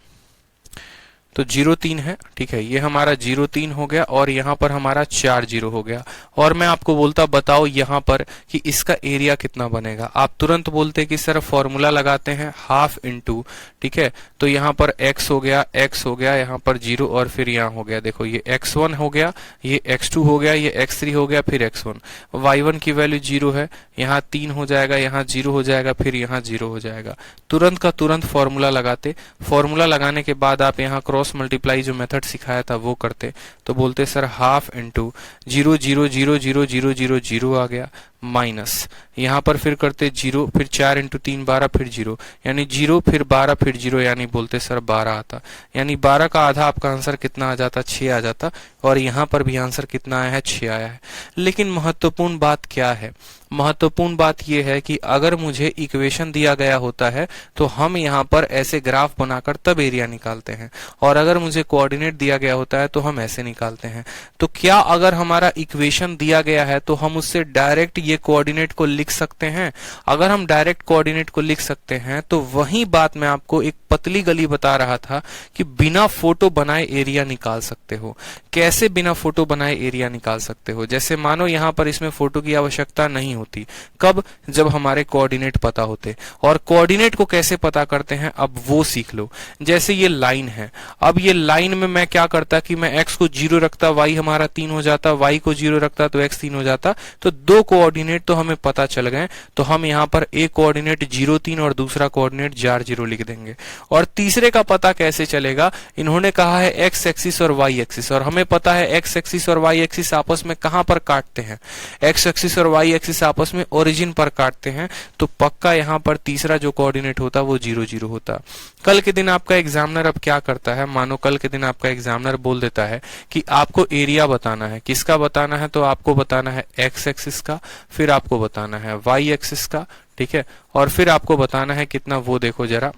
तो 0 3 है, ठीक है, ये हमारा 0 3 हो गया और यहाँ पर हमारा 4 0 हो गया। और मैं आपको बोलता बताओ यहाँ पर कि इसका एरिया कितना बनेगा, आप तुरंत बोलते कि सर फॉर्मूला लगाते हैं हाफ इंटू, ठीक है, तो यहाँ पर x हो गया, यहाँ पर 0 और फिर यहाँ हो गया, देखो ये x1 हो गया, ये x2 हो गया, ये x3 हो गया, फिर x1। y1 की वैल्यू 0 है, यहाँ 3 हो जाएगा, यहाँ 0 हो जाएगा, फिर यहाँ 0 हो जाएगा। तुरंत का तुरंत फॉर्मूला लगाते, फॉर्मूला लगाने के बाद आप यहाँ क्रॉस मल्टीप्लाई जो मेथड सिखाया था वो करते, तो बोलते सर हाफ इंटू 0 0 0 0 0 0 0 आ गया, माइनस यहाँ पर फिर करते 0, फिर 4 इंटू 3 12, फिर 0, यानी 0 फिर 12 फिर 0, यानी बोलते सर 12 आता। यानी 12 का आधा आपका आंसर कितना आ जाता, 6 आ जाता। और यहाँ पर भी आंसर कितना आया है, 6 आया है। लेकिन महत्वपूर्ण बात क्या है, महत्वपूर्ण बात यह है कि अगर मुझे इक्वेशन दिया गया होता है तो हम यहाँ पर ऐसे ग्राफ बनाकर तब एरिया निकालते हैं, और अगर मुझे कोऑर्डिनेट दिया गया होता है तो हम ऐसे निकालते हैं। तो क्या अगर हमारा इक्वेशन दिया गया है तो हम उससे डायरेक्ट ये कोऑर्डिनेट को लिख सकते हैं? अगर हम डायरेक्ट कोऑर्डिनेट को लिख सकते हैं तो वही बात मैं आपको एक पतली गली बता रहा था कि बिना फोटो बनाए एरिया निकाल सकते हो। कैसे कैसे बिना फोटो बनाए एरिया निकाल सकते हो। जैसे मानो यहाँ पर इसमें फोटो की आवश्यकता नहीं होती, कब, जब हमारे कोऑर्डिनेट पता होते। और कोऑर्डिनेट को कैसे पता करते हैं अब वो सीख लो। जैसे ये लाइन है, अब ये लाइन में मैं क्या करता कि मैं x को 0 रखता, y हमारा 3 हो जाता, y को 0 रखता तो x 3 हो जाता। तो दो कोऑर्डिनेट तो हमें पता चल गए, तो हम यहाँ पर एक कोऑर्डिनेट 0 3 और दूसरा कोऑर्डिनेट 4 0 लिख देंगे। और तीसरे का पता कैसे चलेगा, इन्होंने कहा है x एक्सिस और y एक्सिस, और हमें पता है x एक्सिस और y एक्सिस आपस में कहां पर काटते हैं, x एक्सिस और y एक्सिस आपस में ओरिजिन पर काटते हैं। तो पक्का यहाँ पर तीसरा जो कोऑर्डिनेट होता वो 0 0 होता। कल के दिन आपका एग्जामिनर अब क्या करता है, मानो कल के दिन आपका एग्जामिनर बोल देता है कि आपको एरिया बताना है। किसका बताना है, तो आपको बताना है x एक्सिस का, फिर आपको बताना है y एक्सिस का, ठीक है, और फिर आपको बताना है कितना, वो देखो जरा,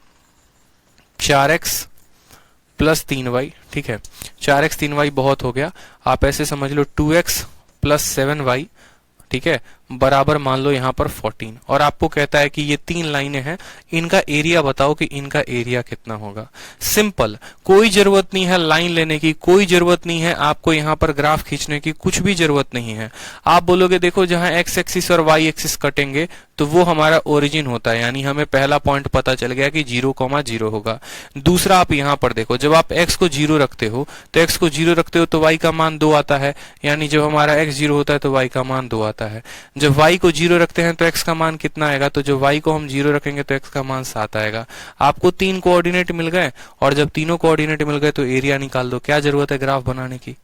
4x प्लस 3y, ठीक है। 4x 3y बहुत हो गया, आप ऐसे समझ लो 2x प्लस 7y, ठीक है, बराबर मान लो यहाँ पर 14। और आपको कहता है कि ये 3 लाइनें हैं, इनका एरिया बताओ कि इनका एरिया कितना होगा। सिंपल, कोई जरूरत नहीं है लाइन लेने की, कोई जरूरत नहीं है आपको यहाँ पर ग्राफ खींचने की, कुछ भी जरूरत नहीं है। आप बोलोगे देखो जहां x एक्सिस और y एक्सिस कटेंगे तो वो हमारा ओरिजिन होता है, यानी हमें पहला पॉइंट पता चल गया कि 0,0 होगा। दूसरा आप यहाँ पर देखो, जब आप x को 0 रखते हो तो x को 0 रखते हो तो y का मान 2 आता है, यानी जब हमारा x 0 होता है तो y का मान 2 आता है। जब y को 0 रखते हैं तो x का मान कितना आएगा, तो जब y को हम 0 रखेंगे तो x का मान 7 आएगा। आपको 3 कोऑर्डिनेट मिल गए, और जब तीनों कोऑर्डिनेट मिल गए तो एरिया निकाल दो। क्या जरूरत है ग्राफ बनाने की,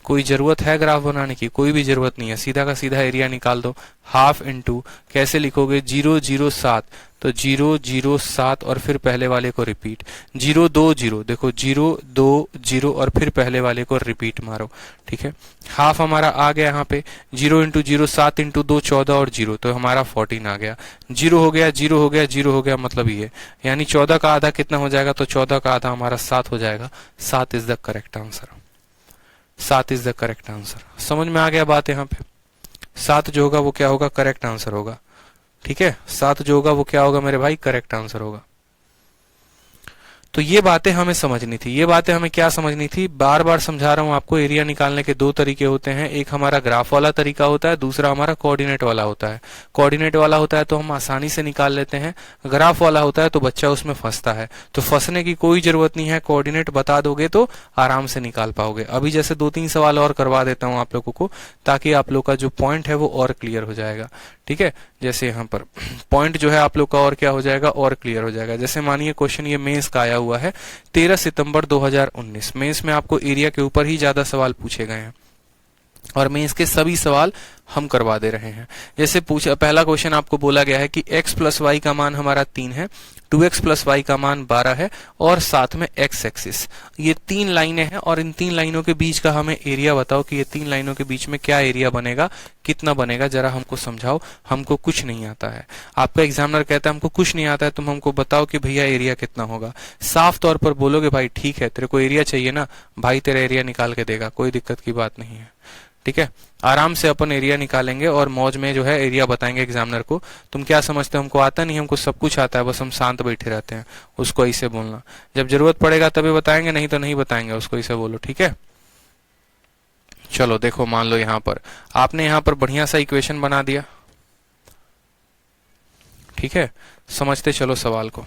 कोई जरूरत है ग्राफ बनाने की, कोई भी जरूरत नहीं है, सीधा का सीधा एरिया निकाल दो। हाफ इंटू कैसे लिखोगे, 0 0 7, तो 0 0 7 और फिर पहले वाले को रिपीट, 0 2 0, देखो 0 2 0 और फिर पहले वाले को रिपीट मारो, ठीक है। हाफ हमारा आ गया यहाँ पे, 0 इंटू 0 7 इंटू 2 14 और 0, तो हमारा 14 आ गया। 0 हो गया, 0 हो गया, 0 हो गया, मतलब ये, यानी 14 का आधा कितना हो जाएगा, तो 14 का आधा हमारा 7 हो जाएगा। 7 is the correct answer, 7 is the correct answer. समझ में आ गया बात यहाँ पे, 7 जो होगा वो क्या होगा, करेक्ट आंसर होगा, ठीक है। 7 जो होगा वो क्या होगा मेरे भाई, करेक्ट आंसर होगा। तो ये बातें हमें समझनी थी, ये बातें हमें क्या समझनी थी, बार बार समझा रहा हूं आपको, एरिया निकालने के 2 तरीके होते हैं। एक हमारा ग्राफ वाला तरीका होता है, दूसरा हमारा कोऑर्डिनेट वाला होता है। कोऑर्डिनेट वाला होता है तो हम आसानी से निकाल लेते हैं, ग्राफ वाला होता है तो बच्चा उसमें फंसता है। तो फंसने की कोई जरूरत नहीं है, कोऑर्डिनेट बता दोगे तो आराम से निकाल पाओगे। अभी जैसे 2-3 सवाल और करवा देता हूँ आप लोगों को, ताकि आप लोग का जो पॉइंट है वो और क्लियर हो जाएगा, ठीक है। जैसे यहाँ पर पॉइंट जो है आप लोग का और क्या हो जाएगा, और क्लियर हो जाएगा। जैसे मानिए क्वेश्चन ये मेंस का आया हुआ है 13 सितंबर 2019। मेंस में आपको एरिया के ऊपर ही ज्यादा सवाल पूछे गए हैं, और मेंस के सभी सवाल हम करवा दे रहे हैं। जैसे पूछा, पहला क्वेश्चन आपको बोला गया है कि x प्लस वाई का मान हमारा 3 है, 2x प्लस वाई का मान 12 है, और साथ में x एक्सिस। ये 3 लाइनें हैं, और इन 3 लाइनों के बीच का हमें एरिया बताओ कि ये 3 लाइनों के बीच में क्या एरिया बनेगा, कितना बनेगा, जरा हमको समझाओ। हमको कुछ नहीं आता है, आपका एग्जामिनर कहता है हमको कुछ नहीं आता है, तुम हमको बताओ कि भैया एरिया कितना होगा। साफ तौर पर बोलोगे भाई ठीक है, तेरे को एरिया चाहिए ना, भाई तेरा एरिया निकाल के देगा, कोई दिक्कत की बात नहीं है, ठीक है। आराम से अपन एरिया निकालेंगे और मौज में जो है एरिया बताएंगे एग्जामिनर को। तुम क्या समझते हो हमको आता नहीं, हमको सब कुछ आता है, बस हम शांत बैठे रहते हैं। उसको ऐसे बोलना, जब जरूरत पड़ेगा तभी बताएंगे, नहीं तो नहीं बताएंगे, उसको ऐसे बोलो, ठीक है। चलो देखो, मान लो यहाँ पर आपने यहाँ पर बढ़िया सा इक्वेशन बना दिया, ठीक है। समझते चलो सवाल को।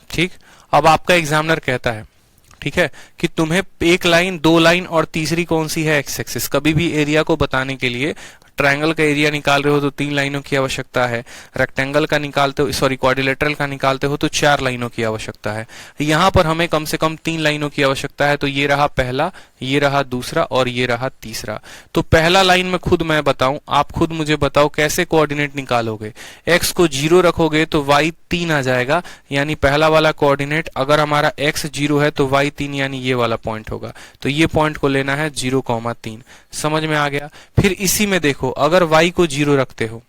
ठीक, अब आपका एग्जामिनर कहता है, ठीक है, कि तुम्हें एक लाइन, 2 लाइन और तीसरी कौन सी है, एक्स एक्सिस। कभी भी एरिया को बताने के लिए ट्रायंगल का एरिया निकाल रहे हो तो 3 लाइनों की आवश्यकता है, रेक्टेंगल का निकालते हो, सॉरी क्वाड्रिलेटरल का निकालते हो तो 4 लाइनों की आवश्यकता है। यहाँ पर हमें कम से कम 3 लाइनों की आवश्यकता है। तो ये रहा पहला, ये रहा दूसरा और ये रहा तीसरा। तो पहला लाइन में खुद मैं बताऊं, आप खुद मुझे बताओ कैसे कोऑर्डिनेट निकालोगे। x को 0 रखोगे तो y 3 आ जाएगा, यानी पहला वाला कोऑर्डिनेट, अगर हमारा x 0 है तो y 3, यानी ये वाला पॉइंट होगा। तो ये पॉइंट को लेना है 0,3। समझ में आ गया। फिर इसी में देखो, अगर y को 0 रखते हो,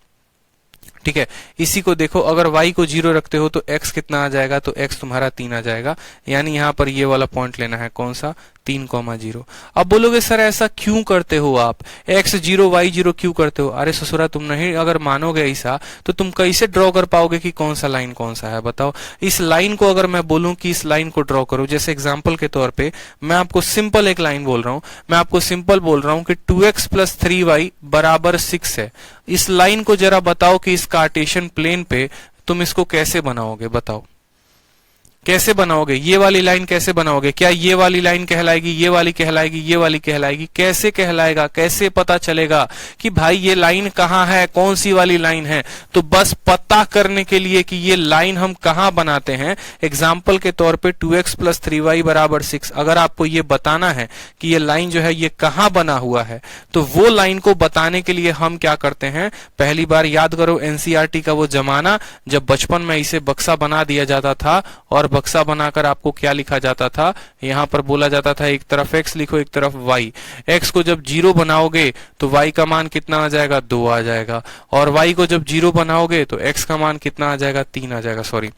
ठीक है, इसी को देखो, अगर y को 0 रखते हो तो x कितना आ जाएगा, तो x तुम्हारा 3 आ जाएगा, यानी यहाँ पर ये वाला पॉइंट लेना है, कौन सा, 3,0। अब बोलोगे सर ऐसा क्यों करते हो आप, x0 y0 क्यों करते हो? अरे ससुरा, तुम नहीं अगर मानोगे ऐसा तो तुम कैसे ड्रॉ कर पाओगे कि कौन सा लाइन कौन सा है? बताओ। इस लाइन को अगर मैं बोलूं कि इस लाइन को ड्रॉ करो, जैसे एग्जांपल के तौर पे मैं आपको सिंपल एक लाइन बोल रहा हूं, मैं आपको सिंपल बोल रहा हूं कि 2x + 3y = 6 है। इस लाइन को जरा बताओ कि इस कार्टेशियन प्लेन पे तुम इसको कैसे बनाओगे? बताओ कैसे बनाओगे? ये वाली लाइन कैसे बनाओगे? क्या ये वाली लाइन कहलाएगी, ये वाली कहलाएगी, ये वाली कहलाएगी? कैसे कहलाएगा? कैसे पता चलेगा कि भाई ये लाइन कहाँ है, कौन सी वाली लाइन है? तो बस पता करने के लिए कि ये लाइन हम कहाँ बनाते हैं, एग्जाम्पल के तौर पे 2x + 3y = 6, अगर आपको ये बताना है कि ये लाइन जो है ये कहाँ बना हुआ है, तो वो लाइन को बताने के लिए हम क्या करते हैं, पहली बार याद करो एनसीईआरटी का वो जमाना जब बचपन में इसे बक्सा बना दिया जाता था और बक्सा बनाकर आपको क्या लिखा जाता था, यहां पर बोला जाता था एक तरफ x लिखो एक तरफ y। x को जब 0 बनाओगे तो y का मान कितना आ जाएगा, 2 आ जाएगा, और y को जब 0 बनाओगे तो x का मान कितना आ जाएगा, 3 आ जाएगा। सॉरी,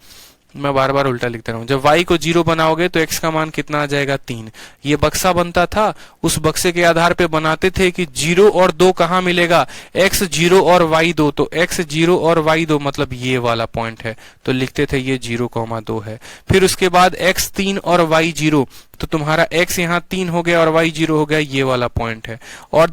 मैं बार बार उल्टा लिखता रहा हूं। जब y को 0 बनाओगे तो x का मान कितना आ जाएगा, 3। ये बक्सा बनता था, उस बक्से के आधार पे बनाते थे कि 0 और 2 कहां मिलेगा, x0 और y2, तो x0 और y2 मतलब ये वाला पॉइंट है, तो लिखते थे ये 0,2 है। फिर उसके बाद x3 और y0, तो तुम्हारा x यहाँ 3 हो गया और y 0 हो गया, ये वाला पॉइंट है। और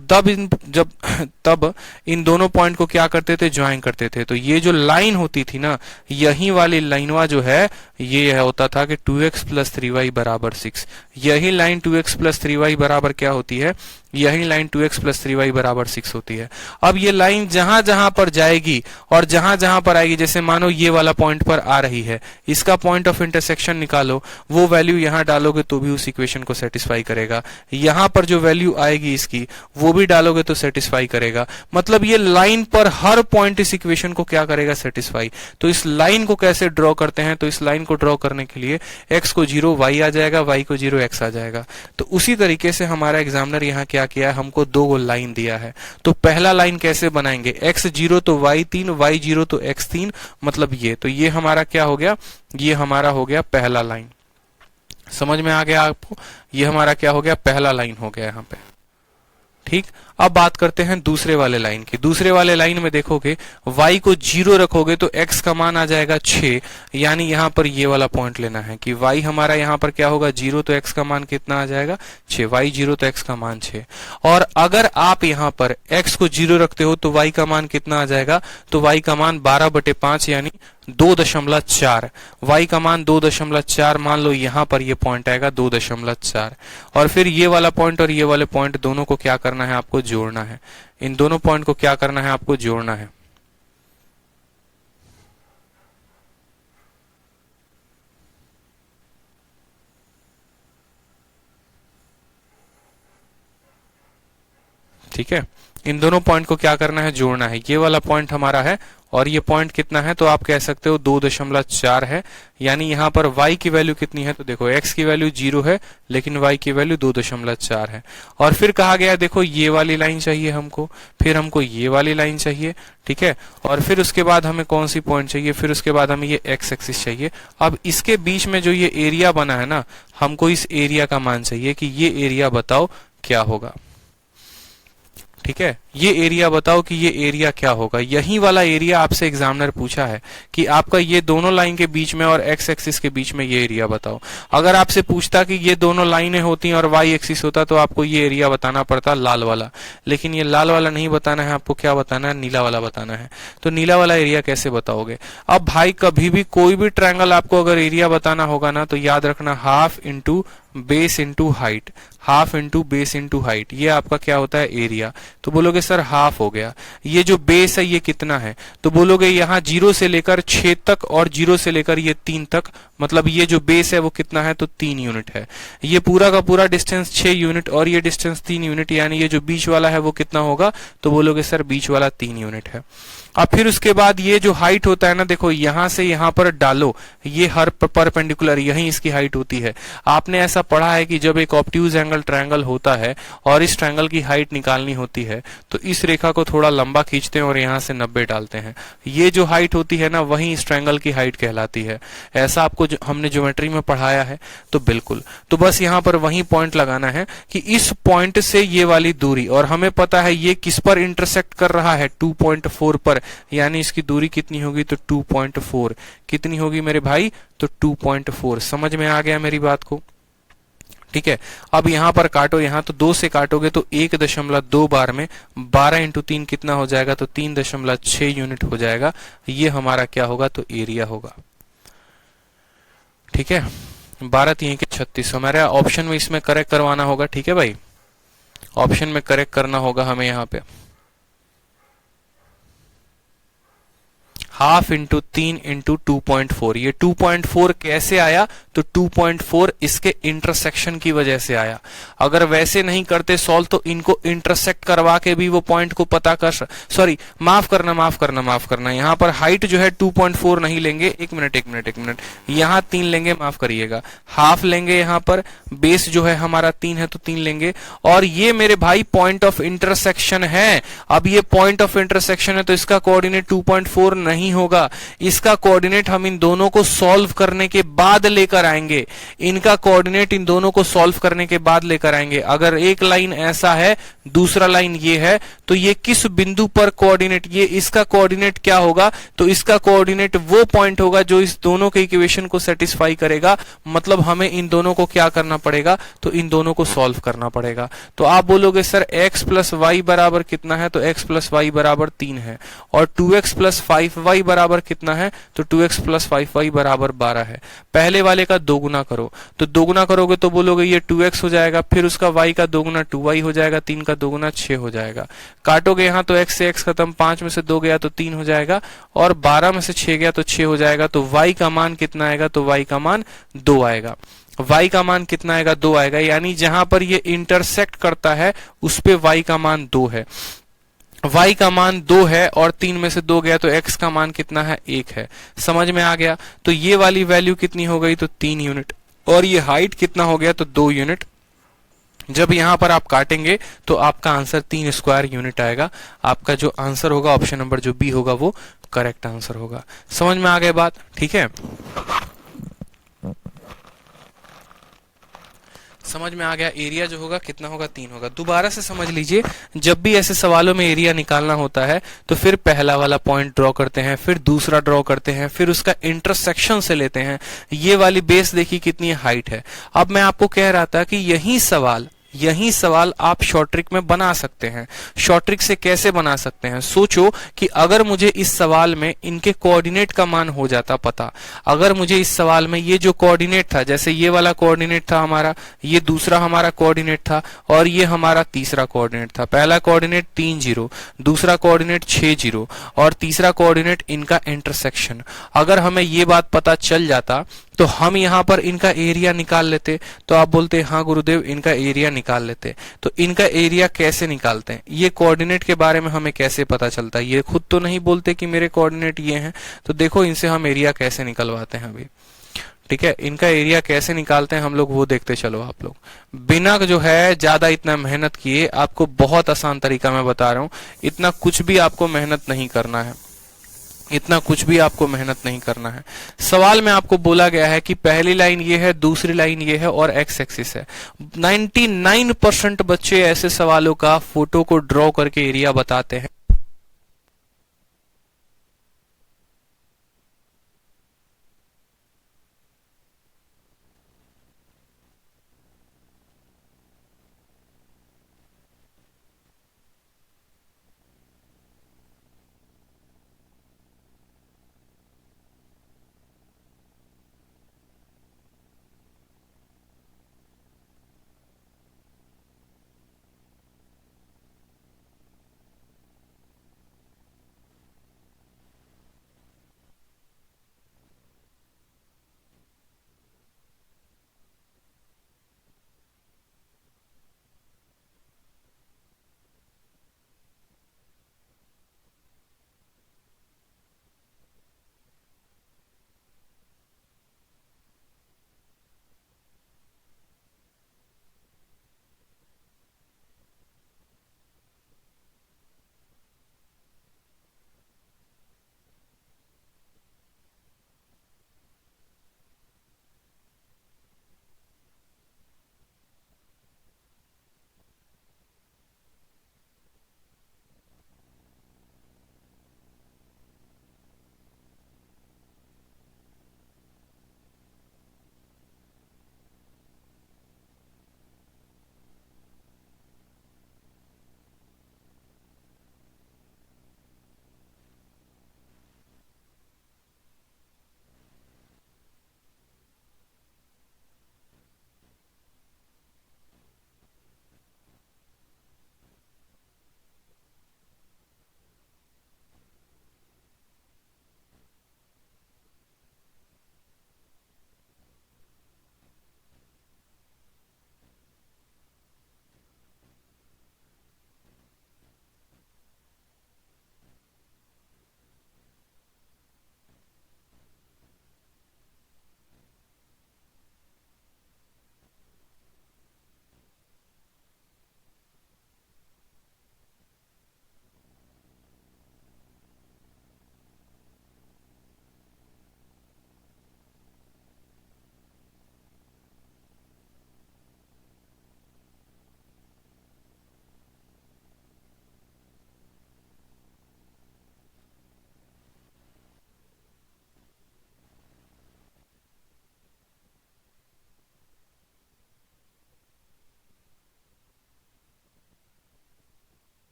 तब इन दोनों पॉइंट को क्या करते थे, ज्वाइन करते थे। तो ये जो लाइन होती थी ना, यही वाली लाइनवा जो है ये होता था कि 2x + 3y = 6। यही लाइन 2x + 3y बराबर क्या होती है, यही लाइन 2x + 3y = 6 होती है। अब ये लाइन जहां जहां पर जाएगी और जहां जहां पर आएगी, जैसे मानो ये वाला पॉइंट पर आ रही है, इसका पॉइंट ऑफ इंटरसेक्शन निकालो, वो वैल्यू यहां डालोगे तो भी उस इक्वेशन को सेटिस्फाई करेगा। यहां पर जो वैल्यू आएगी इसकी वो भी डालोगे तो सेटिस्फाई करेगा। मतलब ये लाइन पर हर पॉइंट इस इक्वेशन को क्या करेगा, सेटिस्फाई। तो इस लाइन को कैसे ड्रॉ करते हैं, तो इस लाइन को ड्रॉ करने के लिए x को 0 y आ जाएगा, y को 0 x आ जाएगा। तो उसी तरीके से हमारा एग्जामिनर यहाँ क्या किया है, हमको 2 लाइन दिया है। तो पहला लाइन कैसे बनाएंगे, x0 तो y3, y0 तो x3, मतलब ये, तो ये हमारा क्या हो गया, ये हमारा हो गया पहला लाइन। समझ में आ गया आपको, ये हमारा क्या हो गया, पहला लाइन हो गया यहाँ पे। ठीक, अब बात करते हैं दूसरे वाले लाइन की। दूसरे वाले लाइन में देखोगे y को 0 रखोगे तो x का मान आ जाएगा 6, यानी यहां पर ये वाला पॉइंट लेना है कि y हमारा यहां पर क्या होगा, 0, तो x का मान कितना आ जाएगा, 6। y 0 तो x का मान 6। और अगर आप यहां पर x को 0 रखते हो तो y का मान कितना आ जाएगा, तो y का मान 12/5 यानी 2.4। y का मान 2.4, मान लो यहां पर ये पॉइंट आएगा 2.4। और फिर ये वाला पॉइंट और ये वाले पॉइंट दोनों को क्या करना है, आपको जोड़ना है। इन दोनों पॉइंट को क्या करना है, आपको जोड़ना है। ठीक है, इन दोनों पॉइंट को क्या करना है, जोड़ना है। ये वाला पॉइंट हमारा है और ये पॉइंट कितना है, तो आप कह सकते हो 2.4 है, यानी यहां पर y की वैल्यू कितनी है, तो देखो x की वैल्यू 0 है लेकिन y की वैल्यू 2.4 है। और फिर कहा गया देखो ये वाली लाइन चाहिए हमको, फिर हमको ये वाली लाइन चाहिए, ठीक है, और फिर उसके बाद हमें कौन सी पॉइंट चाहिए, फिर उसके बाद हमें ये x एक्सिस चाहिए। अब इसके बीच में जो ये एरिया बना है ना, हमको इस एरिया का मान चाहिए कि ये एरिया बताओ क्या होगा। ठीक है, ये एरिया बताओ कि ये एरिया क्या होगा। यही वाला एरिया आपसे एग्जामिनर पूछा है कि आपका ये दोनों लाइन के बीच में और एक्स एक्सिस के बीच में ये एरिया बताओ। अगर आपसे पूछता कि ये दोनों लाइनें होती और वाई एक्सिस होता तो आपको ये एरिया बताना पड़ता लाल वाला, लेकिन ये लाल वाला नहीं बताना है, आपको क्या बताना है, नीला वाला बताना है। तो नीला वाला एरिया कैसे बताओगे। अब भाई कभी भी कोई भी ट्रायंगल आपको अगर एरिया बताना होगा ना, तो याद रखना half into base into height, half into base into height, ये आपका क्या होता है, एरिया। तो बोलोगे सर हाफ हो गया, ये जो बेस है ये कितना है, तो बोलोगे यहाँ 0 से लेकर 6 तक और 0 से लेकर ये 3 तक, मतलब ये जो बेस है वो कितना है, तो 3 यूनिट है। ये पूरा का पूरा डिस्टेंस 6 यूनिट और ये डिस्टेंस 3 यूनिट, यानी ये जो बीच वाला है वो कितना होगा, तो बोलोगे सर बीच वाला 3 यूनिट है। अब फिर उसके बाद ये जो हाइट होता है ना, देखो यहां से यहां पर डालो, ये हर परपेंडिकुलर यही इसकी हाइट होती है। आपने ऐसा पढ़ा है कि जब एक ऑब्ट्यूज एंगल ट्रायंगल होता है और इस ट्रायंगल की हाइट निकालनी होती है तो इस रेखा को थोड़ा लंबा खींचते हैं और यहां से 90 डालते हैं। ये जो हाइट होती है ना, वही इस ट्रायंगल की हाइट कहलाती है। ऐसा आपको हमने ज्योमेट्री में पढ़ाया है। तो बिल्कुल, तो बस यहां पर वही पॉइंट लगाना है कि इस पॉइंट से ये वाली दूरी, और हमें पता है ये किस पर इंटरसेक्ट कर रहा है, 2.4 पर, यानी इसकी दूरी कितनी होगी, तो 2.4 कितनी होगी मेरे भाई, तो 2.4। समझ में आ गया मेरी बात को? ठीक है। अब यहां पर काटो, यहां तो 2 से काटोगे तो 1.2 बार में 12 इंटू 3 कितना हो जाएगा, तो 3.6 यूनिट हो जाएगा। ये हमारा क्या होगा, तो एरिया होगा। ठीक है, 12 3 के 36। हमारे ऑप्शन में इसमें करेक्ट करवाना होगा। ठीक है भाई, ऑप्शन में करेक्ट करना होगा हमें यहाँ पे। Half into 3 into 2.4। ये 2.4 कैसे आया, तो 2.4 इसके इंटरसेक्शन की वजह से आया। अगर वैसे नहीं करते सॉल्व तो इनको इंटरसेक्ट करवा के भी वो पॉइंट को पता कर, सॉरी माफ करना, यहाँ पर हाइट जो है 2.4 नहीं लेंगे। एक मिनट, यहाँ 3 लेंगे, माफ करिएगा, हाफ लेंगे। यहाँ पर बेस जो है हमारा 3 है तो 3 लेंगे। और ये मेरे भाई पॉइंट ऑफ इंटरसेक्शन है। अब ये पॉइंट ऑफ इंटरसेक्शन है तो इसका कोऑर्डिनेट 2.4 नहीं होगा। इसका कोऑर्डिनेट हम इन दोनों को सॉल्व करने के बाद लेकर आएंगे। इनका कोऑर्डिनेट इन दोनों को सॉल्व करने के बाद लेकर आएंगे। अगर एक लाइन ऐसा है, दूसरा लाइन ये है, तो ये किस बिंदु पर कोऑर्डिनेट, ये इसका कोऑर्डिनेट क्या होगा, तो इसका कोऑर्डिनेट वो पॉइंट होगा जो इस दोनों के इक्वेशन को सेटिस्फाई करेगा। मतलब हमें इन दोनों को क्या करना पड़ेगा, तो इन दोनों को सॉल्व करना पड़ेगा। तो आप बोलोगे सर x प्लस वाई बराबर कितना है, तो x प्लस वाई बराबर 3 है। और 2x प्लस 5y बराबर कितना है, तो 2x प्लस 5y बराबर 12 है। पहले वाले का दोगुना करो, तो दोगुना करोगे तो बोलोगे ये 2x हो जाएगा, फिर उसका y का दोगुना 2y हो जाएगा, 3 का दोगुना 6 हो जाएगा। काटोगे यहाँ तो x से x खत्म, 5 में से 2 गया तो 3 हो जाएगा, और 12 में से 6 गया तो 6 हो जाएगा। तो y का मान कितना आएगा, तो y का मान 2 आएगा। y का मान कितना आएगा, 2 आएगा। यानी जहां पर ये इंटरसेक्ट करता है उस पे y का मान 2 है। y का मान 2 है और 3 में से 2 गया तो x का मान कितना है, 1 है। समझ में आ गया? तो ये वाली वैल्यू कितनी हो गई, तो 3 यूनिट। और ये हाइट कितना हो गया, तो 2 यूनिट। जब यहां पर आप काटेंगे तो आपका आंसर 3 स्क्वायर यूनिट आएगा। आपका जो आंसर होगा ऑप्शन नंबर जो बी होगा वो करेक्ट आंसर होगा। समझ में आ गया बात? ठीक है, समझ में आ गया। एरिया जो होगा कितना होगा, 3 होगा। दोबारा से समझ लीजिए, जब भी ऐसे सवालों में एरिया निकालना होता है तो फिर पहला वाला पॉइंट ड्रॉ करते हैं, फिर दूसरा ड्रॉ करते हैं, फिर उसका इंटरसेक्शन से लेते हैं। ये वाली बेस देखिए कितनी हाइट है। अब मैं आपको कह रहा था कि यही सवाल आप शॉर्ट ट्रिक में बना सकते हैं। शॉर्ट ट्रिक से कैसे बना सकते हैं, सोचो कि अगर मुझे इस सवाल में इनके कोऑर्डिनेट का मान हो जाता पता, अगर मुझे इस सवाल में ये जो कोऑर्डिनेट था, जैसे ये वाला कोऑर्डिनेट था हमारा, ये दूसरा हमारा कोऑर्डिनेट था, और ये हमारा तीसरा कोऑर्डिनेट था। पहला कोऑर्डिनेट 3 0, दूसरा कोऑर्डिनेट 6 0, और तीसरा कोऑर्डिनेट इनका इंटरसेक्शन। अगर हमें ये बात पता चल जाता तो हम यहाँ पर इनका एरिया निकाल लेते। तो आप बोलते हाँ गुरुदेव, इनका एरिया निकाल लेते। तो इनका एरिया कैसे निकालते हैं, ये कोऑर्डिनेट के बारे में हमें कैसे पता चलता है? ये खुद तो नहीं बोलते कि मेरे कोऑर्डिनेट ये हैं। तो देखो इनसे हम एरिया कैसे निकलवाते हैं अभी। ठीक है, इनका एरिया कैसे निकालते हैं हम लोग वो देखते चलो। आप लोग बिना जो है ज्यादा इतना मेहनत किए, आपको बहुत आसान तरीका मैं बता रहा हूँ। इतना कुछ भी आपको मेहनत नहीं करना है, इतना कुछ भी आपको मेहनत नहीं करना है। सवाल में आपको बोला गया है कि पहली लाइन ये है, दूसरी लाइन ये है, और एक्स एक्सिस है। 99% बच्चे ऐसे सवालों का फोटो को ड्रॉ करके एरिया बताते हैं।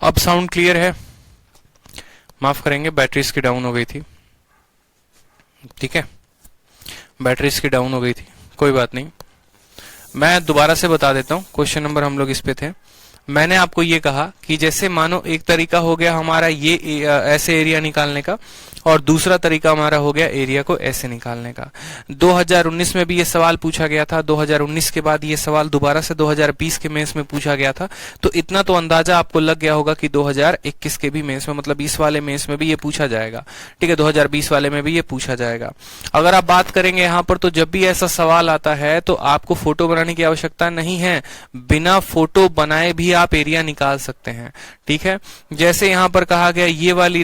अब साउंड क्लियर है? माफ करेंगे, बैटरी इसकी डाउन हो गई थी। ठीक है, बैटरी इसकी डाउन हो गई थी, कोई बात नहीं। मैं दोबारा से बता देता हूं, क्वेश्चन नंबर हम लोग इस पे थे। मैंने आपको ये कहा कि जैसे मानो एक तरीका हो गया हमारा ये ऐसे एरिया निकालने का, और दूसरा तरीका हमारा हो गया एरिया को ऐसे निकालने का। 2019 में भी ये सवाल पूछा गया था, 2019 के बाद ये सवाल दोबारा से 2020 के मेंस में पूछा गया था। तो इतना तो अंदाजा आपको लग गया होगा कि 2021 के भी मेंस में, मतलब इस वाले मेंस में भी ये पूछा जाएगा। ठीक है, 2020 वाले में भी ये पूछा जाएगा। अगर आप बात करेंगे यहाँ पर, तो जब भी ऐसा सवाल आता है तो आपको फोटो बनाने की आवश्यकता नहीं है, बिना फोटो बनाए भी आप एरिया निकाल सकते हैं। ठीक है, जैसे यहाँ पर कहा गया ये वाली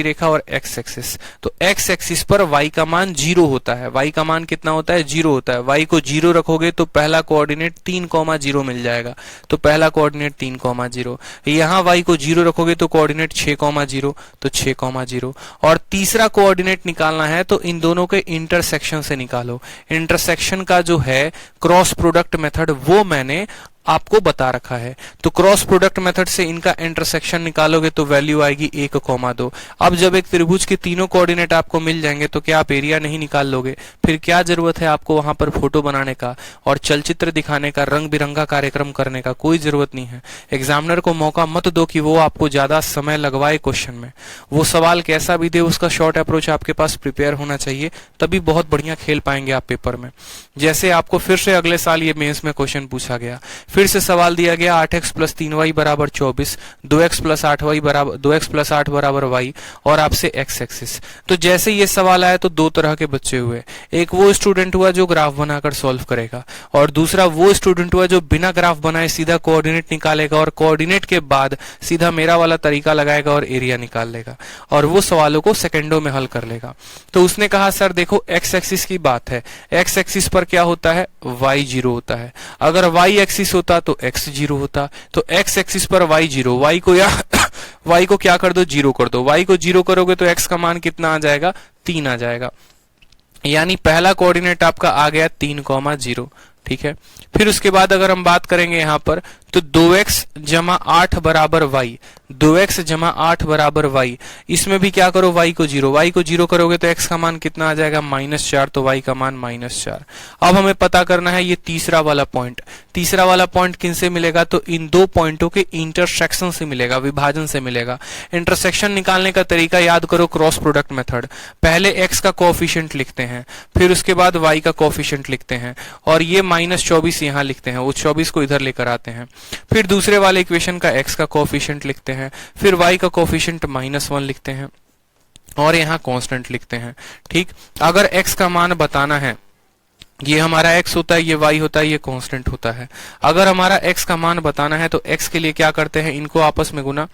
रेखा और एक्स एक्सिस, तो एक्स एक्सिस पर y का मान 0 होता है। y का मान कितना होता है? 0 होता है। y को 0 रखोगे तो पहला कोऑर्डिनेट 3,0 मिल जाएगा, तो पहला कोऑर्डिनेट 3,0। यहाँ y को 0 रखोगे तो कोऑर्डिनेट 6,0, तो 6,0। और तीसरा कोऑर्डिनेट निकालना है तो इन दोनों के इंटरसेक्शन से निकालो। इंटरसेक्शन का जो है क्रॉस प्रोडक्ट मेथड वो मैंने आपको बता रखा है। तो क्रॉस प्रोडक्ट मेथड से इनका इंटरसेक्शन निकालोगे तो वैल्यू आएगी 1,2। अब जब एक त्रिभुज के तीनों कोऑर्डिनेट आपको मिल जाएंगे तो क्या आप एरिया नहीं निकाल लोगे? फिर क्या जरूरत है आपको वहां पर फोटो बनाने का और चलचित्र दिखाने का, रंग बिरंगा कार्यक्रम करने का? कोई जरूरत नहीं है। एग्जामिनर को मौका मत दो कि वो आपको ज्यादा समय लगवाए क्वेश्चन में। वो सवाल कैसा भी दे, उसका शॉर्ट अप्रोच आपके पास प्रिपेयर होना चाहिए, तभी बहुत बढ़िया खेल पाएंगे आप पेपर में। जैसे आपको फिर से अगले साल ये मेंस में क्वेश्चन पूछा गया, फिर से सवाल दिया गया 8x + 3y = 24, 2x + 8 बराबर y, और आपसे x एक्सिस। तो जैसे ये सवाल आया तो दो तरह के बच्चे हुए। एक वो स्टूडेंट हुआ जो ग्राफ बनाकर सॉल्व करेगा, और दूसरा वो स्टूडेंट हुआ जो बिना ग्राफ बनाए सीधा कोऑर्डिनेट निकालेगा, और कोऑर्डिनेट के बाद सीधा मेरा वाला तरीका लगाएगा और एरिया निकाल लेगा, और वो सवालों को सेकंडों में हल कर लेगा। तो उसने कहा सर देखो x एक्सिस की बात है, x एक्सिस पर क्या होता है? y 0 होता है। अगर y एक्सिस होता तो x 0 होता। तो x एक्सिस पर y 0, y को या y को क्या कर दो? 0 कर दो। y को 0 करोगे तो x का मान कितना आ जाएगा? 3 आ जाएगा। यानी पहला कोऑर्डिनेट आपका आ गया 3,0। ठीक है, फिर उसके बाद अगर हम बात करेंगे यहां पर, तो 2x = 8 बराबर y, 2x = 8 बराबर y। इसमें भी क्या करो? y को 0 करोगे तो x का मान कितना आ जाएगा? -4, तो y का मान -4। अब हमें पता करना है ये तीसरा वाला पॉइंट। तीसरा वाला पॉइंट किन से मिलेगा? तो इन दो पॉइंटों के इंटरसेक्शन से मिलेगा, विभाजन से मिलेगा। इंटरसेक्शन निकालने का तरीका याद करो, क्रॉस प्रोडक्ट मेथड। पहले x का कोएफिशिएंट लिखते हैं, फिर उसके बाद y का कोएफिशिएंट लिखते हैं, और ये -24 यहां लिखते हैं, उस 24 को इधर लेकर आते हैं। फिर दूसरे वाले इक्वेशन का x का कोएफिशिएंट लिखते हैं, फिर y का कोएफिशिएंट -1 लिखते हैं, और यहाँ कांस्टेंट लिखते हैं। ठीक, अगर x का मान बताना है, ये हमारा x होता है, ये y होता है, ये कांस्टेंट होता है। अगर हमारा x का मान बताना है तो x के लिए क्या करते हैं? इनको आपस में गुना,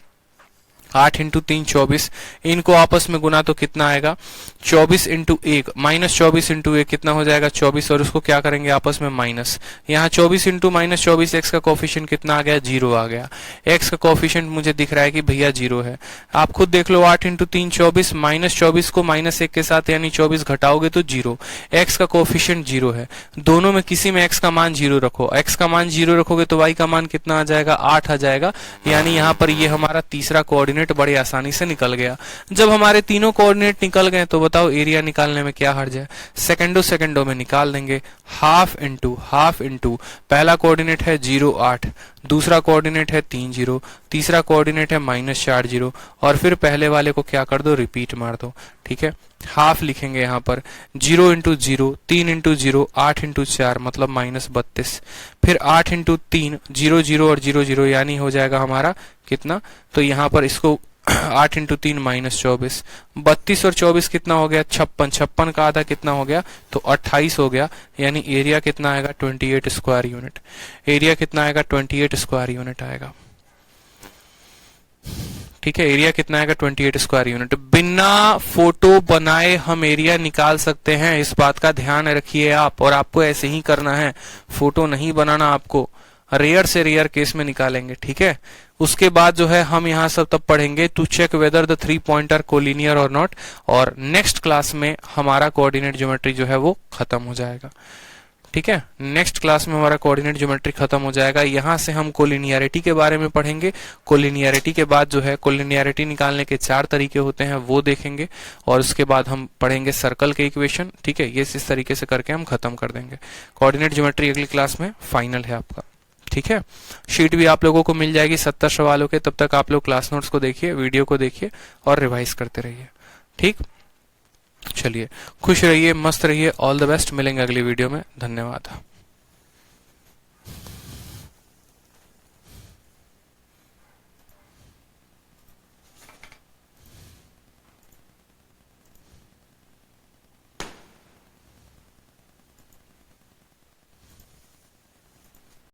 8 × 3 = 24, इनको आपस में गुना तो कितना आएगा? 24 × 1 -24 × 1 कितना हो जाएगा? 24, और उसको क्या करेंगे? आपस में माइनस। यहाँ 24 × -24, x का कोएफिशिएंट कितना आ गया? 0 आ गया। x का कोएफिशिएंट मुझे दिख रहा है कि भैया 0 है। आप खुद देख लो, 8 × 3 = 24, -24 को -1 के साथ यानी 24 घटाओगे तो 0। x का कोएफिशिएंट 0 है। दोनों में किसी में x का मान 0 रखो, x का मान 0 रखोगे तो y का मान कितना आ जाएगा? 8 आ जाएगा। यानी यहाँ पर ये हमारा तीसरा कोऑर्डिनेट बड़े आसानी से निकल गया। जब हमारे तीनों कोऑर्डिनेट निकल गए तो बताओ एरिया निकालने में क्या हर्ज है? सेकंडों में निकाल देंगे। हाफ इंटू पहला कोऑर्डिनेट है 0, 8, दूसरा कोऑर्डिनेट है 3, 0, तीसरा कोऑर्डिनेट है -4, 0, और फिर पहले वाले को क्या कर दो? रिपीट मार दो। ठीक है, हाफ लिखेंगे यहाँ पर, 0 × 0, 3 × 0, 8 × 4 मतलब -32, फिर 8 × 3, 0, 0 और 0, 0 यानी हो जाएगा हमारा कितना? तो यहाँ पर इसको 8 × 3 -24, 32 और 24 कितना हो गया? 56, 56 का आधा कितना हो गया? तो 28 हो गया। यानी एरिया कितना आएगा? 28 स्क्वायर यूनिट। एरिया कितना आएगा? 28 स्क्वायर यूनिट आएगा। ठीक है, एरिया कितना आएगा? 28 स्क्वायर यूनिट। बिना फोटो बनाए हम एरिया निकाल सकते हैं, इस बात का ध्यान रखिए आप, और आपको ऐसे ही करना है, फोटो नहीं बनाना आपको। रेयर से रेयर केस में निकालेंगे। ठीक है, उसके बाद जो है हम यहाँ सब तब पढ़ेंगे to check whether the 3 points are collinear और नॉट, और नेक्स्ट क्लास में हमारा कोऑर्डिनेट ज्योमेट्री जो है वो खत्म हो जाएगा। ठीक है, नेक्स्ट क्लास में हमारा कोऑर्डिनेट ज्योमेट्री खत्म हो जाएगा। यहाँ से हम कोलिनियरिटी के बारे में पढ़ेंगे। कोलिनियरिटी के बाद जो है कोलिनियरिटी निकालने के 4 तरीके होते हैं वो देखेंगे, और उसके बाद हम पढ़ेंगे सर्कल के इक्वेशन। ठीक है, ये इस तरीके से करके हम खत्म कर देंगे। कोऑर्डिनेट ज्योमेट्री अगली क्लास में फाइनल है आपका। ठीक है, शीट भी आप लोगों को मिल जाएगी 70 सवालों के। तब तक आप लोग क्लास नोट्स को देखिए, वीडियो को देखिए और रिवाइज करते रहिए। ठीक, चलिए खुश रहिए, मस्त रहिए, ऑल द बेस्ट। मिलेंगे अगली वीडियो में। धन्यवाद।